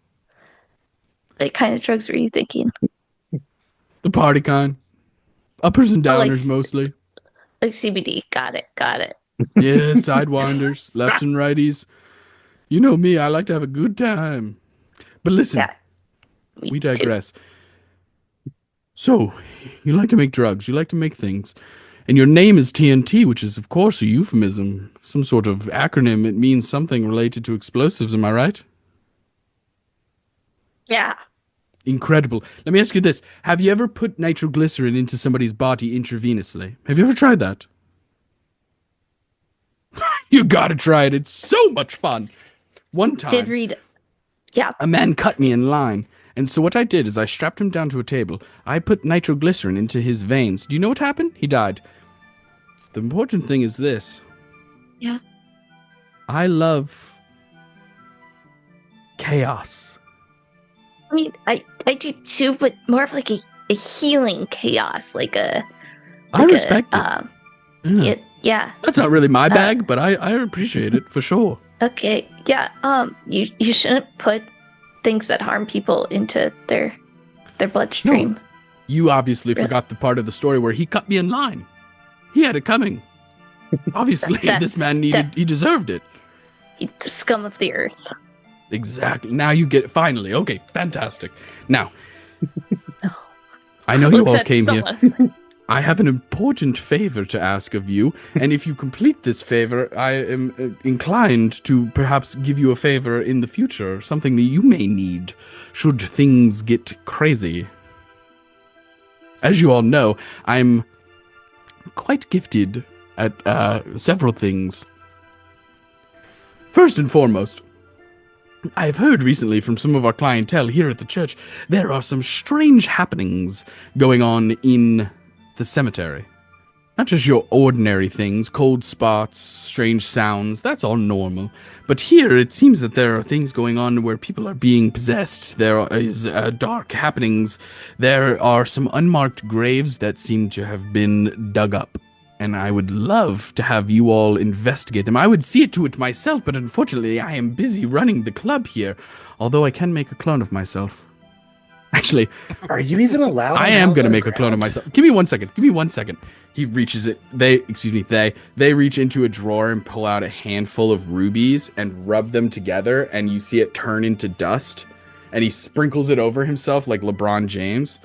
What kind of drugs were you thinking? The party kind. Uppers and Oh, like downers mostly. like CBD. Got it. Got it. Yeah, sidewinders, lefts and righties. You know me, I like to have a good time. But listen, Yeah. we digress. So, you like to make drugs, you like to make things. And your name is TNT, which is, of course, a euphemism. Some sort of acronym. It means something related to explosives, am I right? Yeah. Incredible. Let me ask you this. Have you ever put nitroglycerin into somebody's body intravenously? Have you ever tried that? You gotta try it. It's so much fun. One time, Did read. Yeah. a man cut me in line. And so what I did is I strapped him down to a table. I put nitroglycerin into his veins. Do you know what happened? He died. The important thing is this. Yeah. I love chaos. I mean, I do too, but more of like a healing chaos, like a. I respect it. Yeah. Yeah. That's not really my bag, but I appreciate it for sure. Okay. Yeah. You shouldn't put things that harm people into their bloodstream. No. You obviously forgot the part of the story where he cut me in line. He had it coming. Obviously, this man he deserved it. The scum of the earth. Exactly. Now you get it. Finally. Okay, fantastic. Now, I know you all came here. I have an important favor to ask of you, and if you complete this favor, I am inclined to perhaps give you a favor in the future, something that you may need should things get crazy. As you all know, I'm quite gifted at several things. First and foremost, I've heard recently from some of our clientele here at the church, there are some strange happenings going on in the cemetery. Not just your ordinary things, cold spots, strange sounds, that's all normal. But here it seems that there are things going on where people are being possessed. There is dark happenings. There are some unmarked graves that seem to have been dug up. And I would love to have you all investigate them. I would see to it myself, but unfortunately I am busy running the club here. Although I can make a clone of myself. Actually, are you even allowed? I am going to make a clone of myself. Give me 1 second. Give me 1 second. He reaches it. They reach into a drawer and pull out a handful of rubies and rub them together, and you see it turn into dust. And he sprinkles it over himself like LeBron James.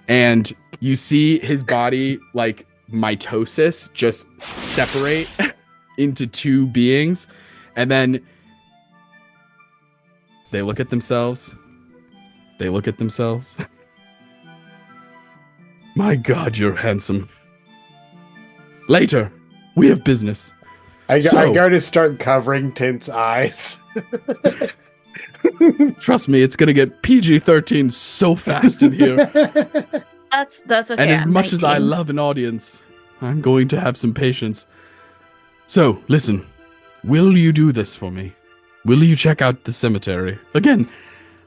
And you see his body, like mitosis, just separate into two beings. And then they look at themselves. They look at themselves. My God, you're handsome. Later, we have business. I go to start covering Tint's eyes. Trust me, it's gonna get PG-13 so fast in here. That's okay. And as much as I love an audience, I'm going to have some patience. So, listen, will you do this for me? Will you check out the cemetery? Again,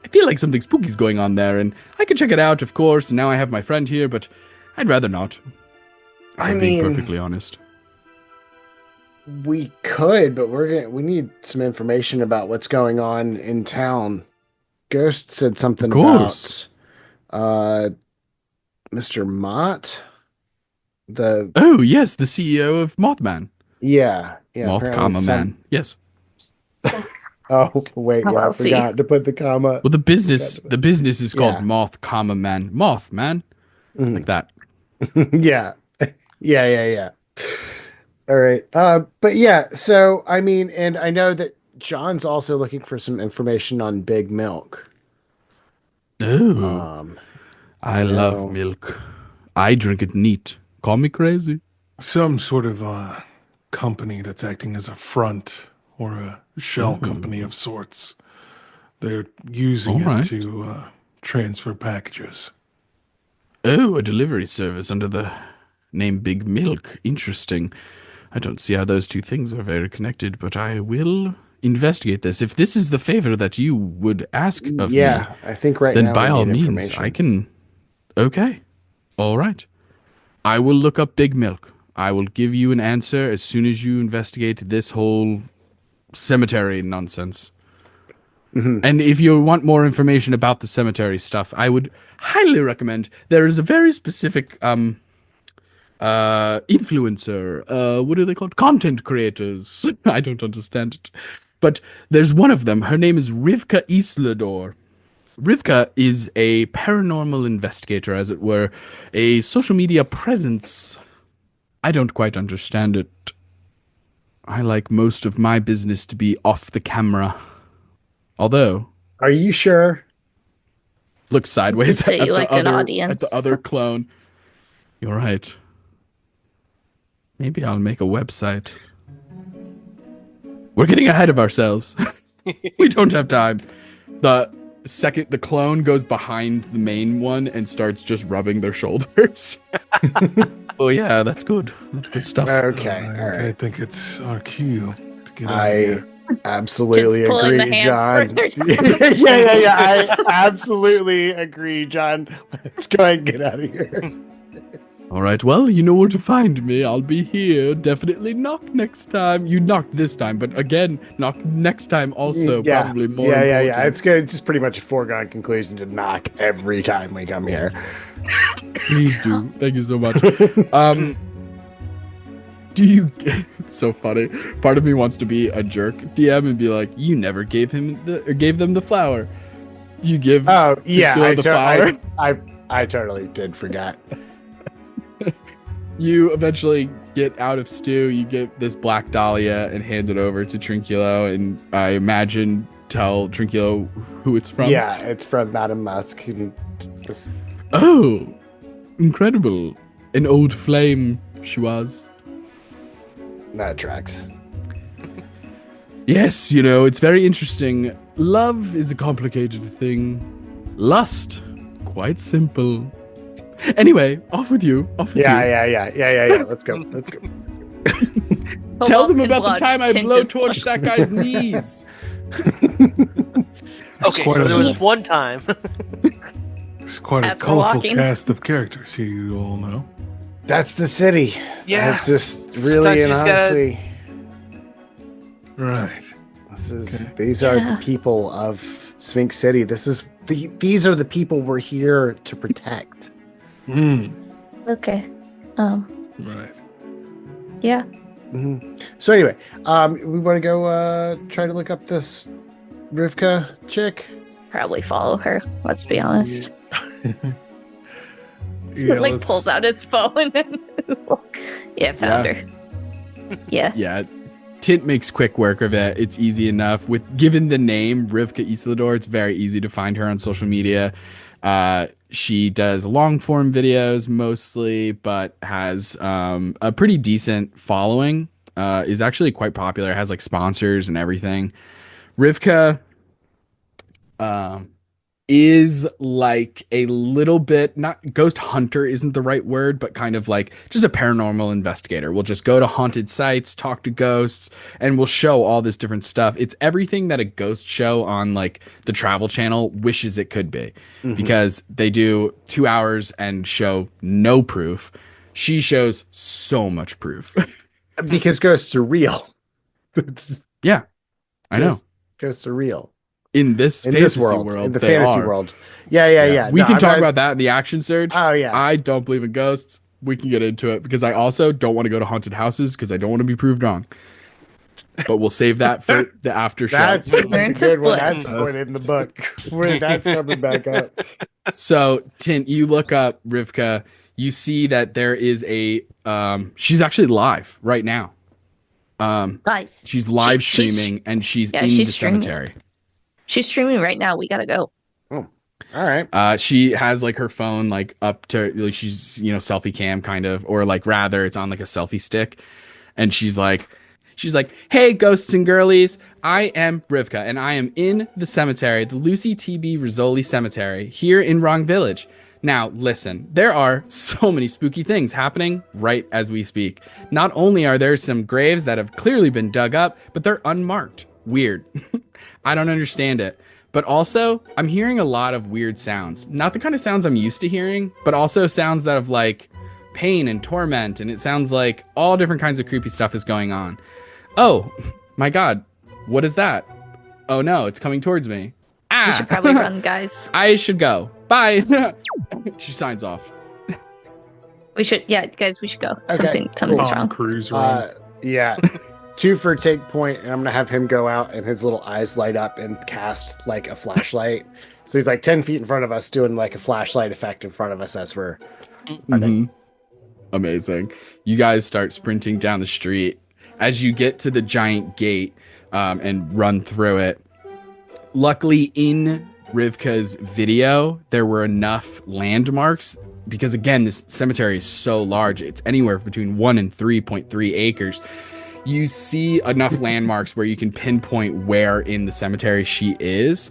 I feel like something spooky's going on there, and I could check it out, of course, and now I have my friend here, but I'd rather not. I'm being perfectly honest. We could, but we need some information about what's going on in town. Ghost said something about Mr. Mott. Oh yes, the CEO of Mothman. Yeah. Moth, comma, man. Yes. Oh wait, yeah, I forgot to put the comma. Well, the business is called Moth, comma, man. Moth, man. Like that. Yeah. All right. But yeah, so I mean, and I know that John's also looking for some information on Big Milk. Oh. I love milk. I drink it neat. Call me crazy. Some sort of company that's acting as a front or a shell company of sorts. They're using it to transfer packages. Oh, a delivery service under the name Big Milk. Interesting. I don't see how those two things are very connected, but I will investigate this. If this is the favor that you would ask of me, I think right then now by all means, I can... Okay. All right. I will look up Big Milk. I will give you an answer as soon as you investigate this whole cemetery nonsense. And if you want more information about the cemetery stuff, I would highly recommend. There is a very specific influencer. What are they called? Content creators. I don't understand it, but there's one of them. Her name is Rivka Islador. Rivka is a paranormal investigator, as it were, a social media presence. I don't quite understand it. I like most of my business to be off the camera. Although, are you sure? Look sideways Say at you the like an other audience. at the other clone. You're right. Maybe I'll make a website. We're getting ahead of ourselves. We don't have time. The second the clone goes behind the main one and starts just rubbing their shoulders. Oh yeah, that's good. That's good stuff. Okay, All all right. I think it's our cue to get out of here. Absolutely Just pulling the agree, hands John. further down. yeah. I absolutely agree, John. Let's go ahead and get out of here. All right, well, you know where to find me. I'll be here. Definitely knock next time. You knocked this time, but again, knock next time also. Probably more important. Yeah. It's good. It's just pretty much a foregone conclusion to knock every time we come here. Please do. Thank you so much. Do you... It's so funny. Part of me wants to be a jerk DM and be like, you never gave them the flower. You give the flower. I totally did forget. You eventually get out of stew, you get this black dahlia and hand it over to Trinculo, and I imagine tell Trinculo who it's from. Yeah, it's from Madame Musk. Oh, incredible. An old flame she was. That tracks. Yes, you know, it's very interesting. Love is a complicated thing. Lust, quite simple. Anyway, off with you. Yeah. Let's go. Tell them about the time I blowtorched that guy's knees. Okay, so there was one time. It's quite a As we're colorful walking. cast of characters here, you all know. That's the city. Yeah. It's just really and honestly, Right. these are the people of Sphinx City. These are the people we're here to protect. Okay. Right. Yeah. Mm-hmm. So anyway, we want to go try to look up this Rivka chick. Probably follow her. Let's be honest. Yeah, Like let's- pulls out his phone and is like, yeah, found her. Yeah. Yeah. Tint makes quick work of it. It's easy enough. Given the name Rivka Islador, it's very easy to find her on social media. She does long form videos mostly, but has a pretty decent following. Is actually quite popular. Has like sponsors and everything. Rivka is like a little bit, not ghost hunter isn't the right word, but kind of like just a paranormal investigator. We'll just go to haunted sites, talk to ghosts, and we'll show all this different stuff. It's everything that a ghost show on like the Travel Channel wishes it could be, because they do 2 hours and show no proof. She shows so much proof. Because ghosts are real. Yeah, I know. Ghosts are real. In this fantasy world, in the they fantasy are. world. Yeah. We No, can I'm talk not- about that in the action surge. Oh yeah. I don't believe in ghosts. We can get into it because I also don't want to go to haunted houses because I don't want to be proved wrong. But we'll save that for the after show. That's a Learn to good one. split. That's going in the book. That's coming back up. So, Tint, you look up Rivka. You see that there is a. She's actually live right now. Nice. She's live She's- streaming and she's yeah, in she's the streaming. cemetery. She's streaming right now. We gotta go. All right. She has like her phone like up to like she's selfie cam kind of, or like rather it's on like a selfie stick, and she's like, hey ghosts and girlies, I am Rivka and I am in the cemetery, the Lucy T.B. Rizzoli Cemetery here in Wrong Village. Now listen, there are so many spooky things happening right as we speak. Not only are there some graves that have clearly been dug up, but they're unmarked. Weird. I don't understand it. But also, I'm hearing a lot of weird sounds. Not the kind of sounds I'm used to hearing, but also sounds that have like pain and torment, and it sounds like all different kinds of creepy stuff is going on. Oh, my God. What is that? Oh no, it's coming towards me. We should probably run, guys. I should go. Bye. She signs off. We should, guys, we should go. Okay, Something's Tom wrong. Cruise run. Yeah. 2 for take point, and I'm gonna have him go out and his little eyes light up and cast like a flashlight. So he's like 10 feet in front of us doing like a flashlight effect in front of us as we're running. Amazing. You guys start sprinting down the street. As you get to the giant gate and run through it, luckily in Rivka's video, there were enough landmarks because, again, this cemetery is so large. It's anywhere between 1 and 3.3 acres. You see enough landmarks where you can pinpoint where in the cemetery she is.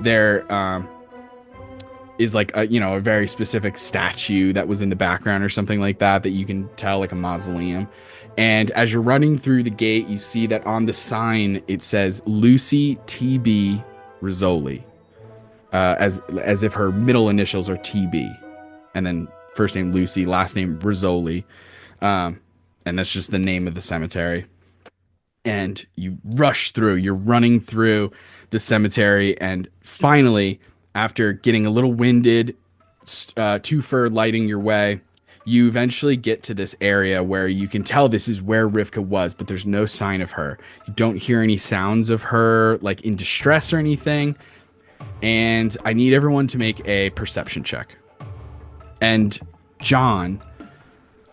There is like a very specific statue that was in the background or something like that you can tell, like a mausoleum. And as you're running through the gate, you see that on the sign it says Lucy TB Rizzoli, as if her middle initials are TB, and then first name Lucy, last name Rizzoli, and that's just the name of the cemetery. And you rush through. You're running through the cemetery, and finally, after getting a little winded, Twofer lighting your way, you eventually get to this area where you can tell this is where Rivka was, but there's no sign of her. You don't hear any sounds of her, like in distress or anything. And I need everyone to make a perception check. And John,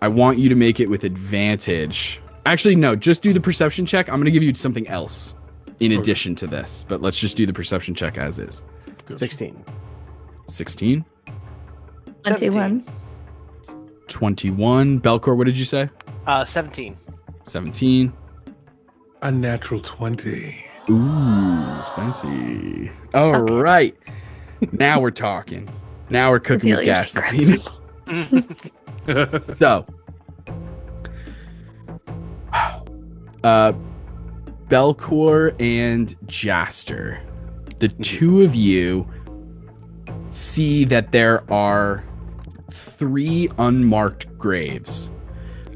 I want you to make it with advantage. Actually, no, just do the perception check. I'm going to give you something else in addition to this, but let's just do the perception check as is. 16. 16? 21. 21. Belkor, what did you say? 17. 17. A natural 20. Ooh, spicy. All right. Now we're talking. Now we're cooking with gasoline. So, Belkor and Jaster, the two of you see that there are 3 unmarked graves.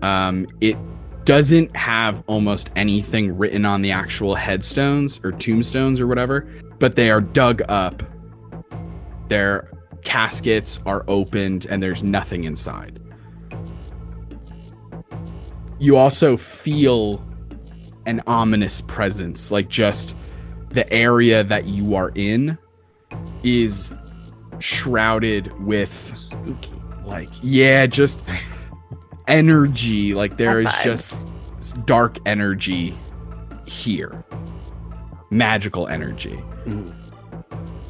It doesn't have almost anything written on the actual headstones or tombstones or whatever, but they are dug up. Their caskets are opened and there's nothing inside. You also feel an ominous presence, like just the area that you are in is shrouded with just energy. Like there is just dark energy here, magical energy,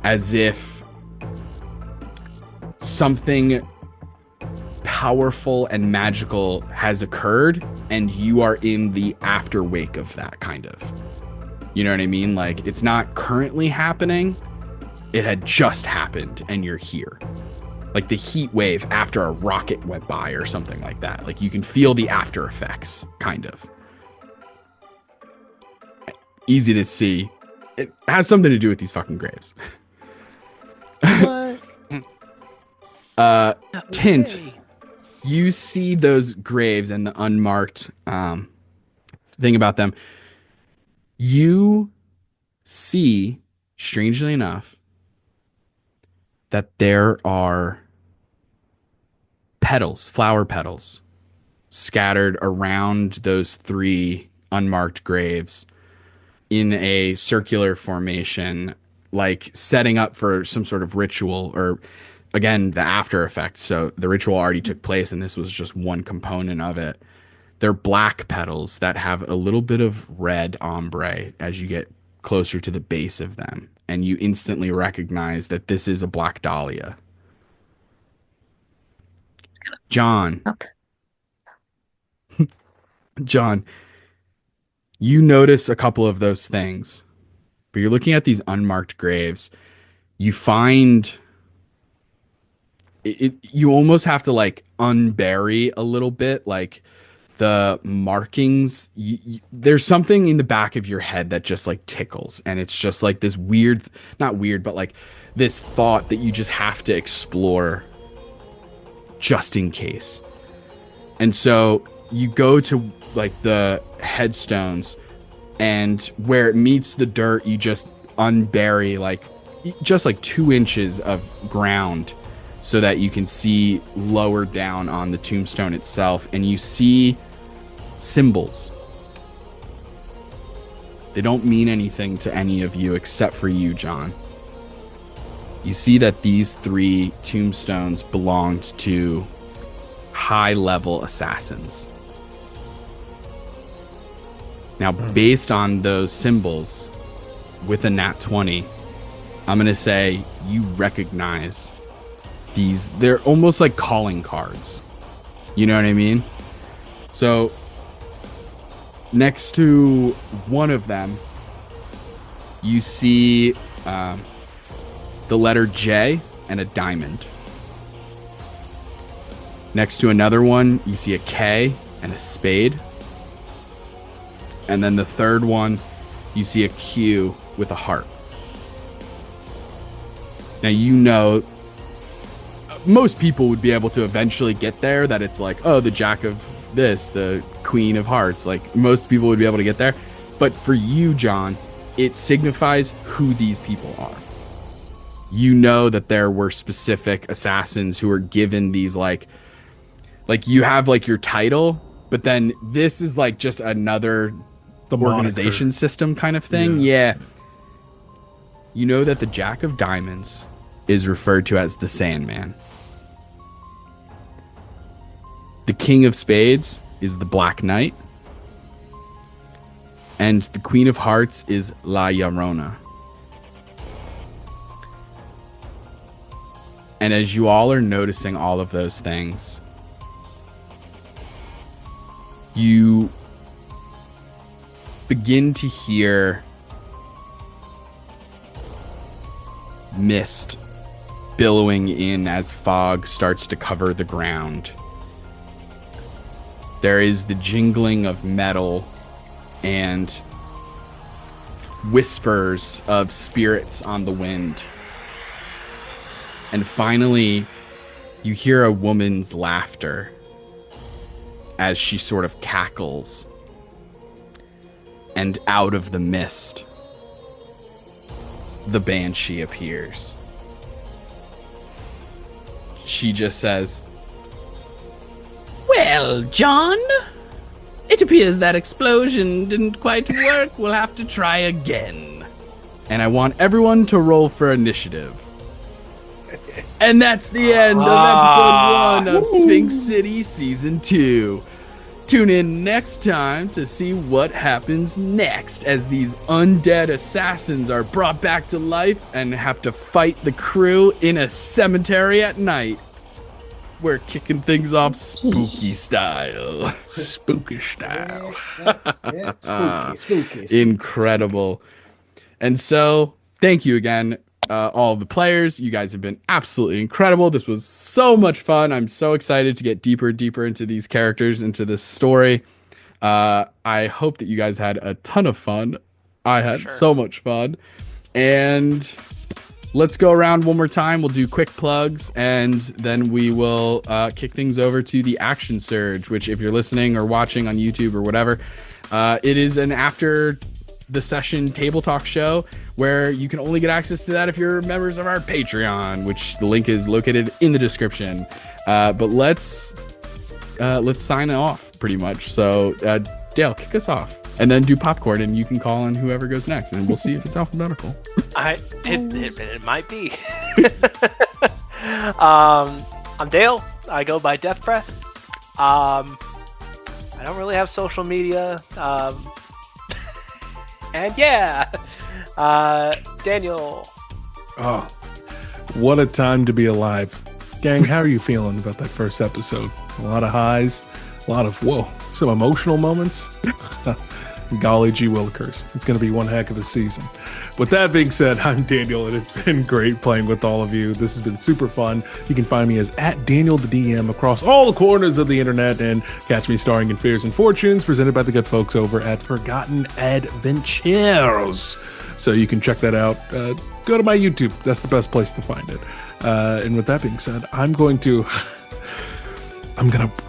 as if something powerful and magical has occurred and you are in the afterwake of that, kind of. You know what I mean? Like it's not currently happening, it had just happened and you're here. Like the heat wave after a rocket went by or something like that. Like you can feel the after effects, kind of. Easy to see. It has something to do with these fucking graves. What? Tint, you see those graves and the unmarked thing about them. You see, strangely enough, that there are petals, flower petals, scattered around those 3 unmarked graves in a circular formation, like setting up for some sort of ritual, or again, the after effects. So the ritual already took place and this was just one component of it. They're black petals that have a little bit of red ombre as you get closer to the base of them. And you instantly recognize that this is a black dahlia. John. John, you notice a couple of those things, but you're looking at these unmarked graves. You find it, you almost have to like unbury a little bit, like the markings. There's something in the back of your head that just like tickles, and it's just like this weird, not weird, but like this thought that you just have to explore just in case. And so you go to like the headstones, and where it meets the dirt, you just unbury just 2 inches of ground so that you can see lower down on the tombstone itself, and you see symbols. They don't mean anything to any of you except for you, John. You see that these 3 tombstones belonged to high-level assassins. Now, based on those symbols, with a nat 20, I'm going to say you recognize these. They're almost like calling cards. You know what I mean? So, next to one of them, you see the letter J and a diamond. Next to another one, you see a K and a spade. And then the third one, you see a Q with a heart. Now, you know, most people would be able to eventually get there, that it's like, oh, the Jack of this, the Queen of Hearts. Like, most people would be able to get there. But for you, John, it signifies who these people are. You know that there were specific assassins who were given these, like you have your title, but then this is just another organization system kind of thing. Yeah. You know that the Jack of Diamonds is referred to as the Sandman. The King of Spades is the Black Knight. And the Queen of Hearts is La Llorona. And as you all are noticing all of those things, you begin to hear mist billowing in as fog starts to cover the ground. There is the jingling of metal and whispers of spirits on the wind. And finally, you hear a woman's laughter as she sort of cackles. And out of the mist, the Banshee appears. She just says, "Well, John, it appears that explosion didn't quite work. We'll have to try again." And I want everyone to roll for initiative. And that's the end of episode 1 of Sphinx City Season 2. Tune in next time to see what happens next as these undead assassins are brought back to life and have to fight the crew in a cemetery at night. We're kicking things off spooky style. Spooky style. Spooky. Incredible. And so, thank you again, all of the players. You guys have been absolutely incredible. This was so much fun. I'm so excited to get deeper and deeper into these characters, into this story. I hope that you guys had a ton of fun. I had so much fun. And let's go around one more time. We'll do quick plugs, and then we will kick things over to the Action Surge, which, if you're listening or watching on YouTube or whatever, it is an after the session table talk show where you can only get access to that if you're members of our Patreon, which the link is located in the description. But let's sign off pretty much. So Dale, kick us off, and then do popcorn, and you can call in whoever goes next, and we'll see if it's alphabetical. It might be. I'm Dale. I go by Death Breath. I don't really have social media. And yeah, Daniel. Oh, what a time to be alive. Gang, how are you feeling about that first episode? A lot of highs, a lot of, some emotional moments. Golly gee willikers. It's going to be one heck of a season. With that being said, I'm Daniel, and it's been great playing with all of you. This has been super fun. You can find me as @DanielTheDM across all the corners of the internet, and catch me starring in Fears and Fortunes, presented by the good folks over at Forgotten Adventures. So you can check that out. Go to my YouTube. That's the best place to find it. And with that being said, I'm going to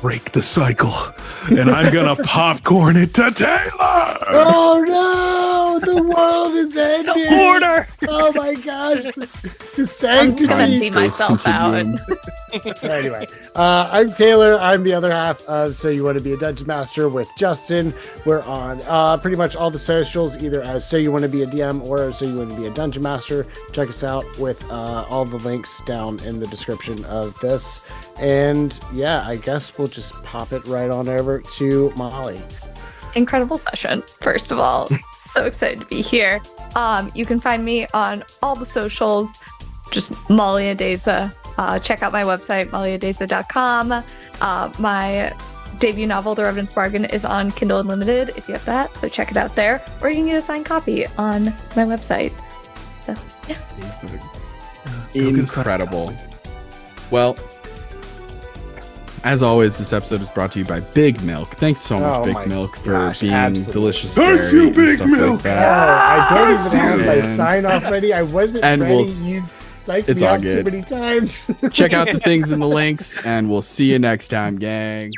break the cycle, and I'm going to popcorn it to Taylor. Oh no, the world is ending. Order! more. Oh my gosh. The I'm just gonna sanctity. see myself out. Anyway, I'm Taylor. I'm the other half of So You Want to Be a Dungeon Master with Justin. We're on pretty much all the socials, either as So You Want to Be a DM or So You Want to Be a Dungeon Master. Check us out with all the links down in the description of this. And yeah, I guess we'll just pop it right on over to Molly. Incredible session, first of all. So excited to be here. You can find me on all the socials, just Molly Adeza. Check out my website, mollyadeza.com. My debut novel, The Revenant's Bargain, is on Kindle Unlimited, if you have that, so check it out there. Or you can get a signed copy on my website. So, yeah. Incredible. Well, as always, this episode is brought to you by Big Milk. Thanks so much, Big Milk, for being absolutely. delicious. Curse you, Big Milk! Oh, I don't even have my sign off ready. I wasn't And ready. we'll You psyched it's me all out good. too many times. Check out the things in the links, and we'll see you next time, gang.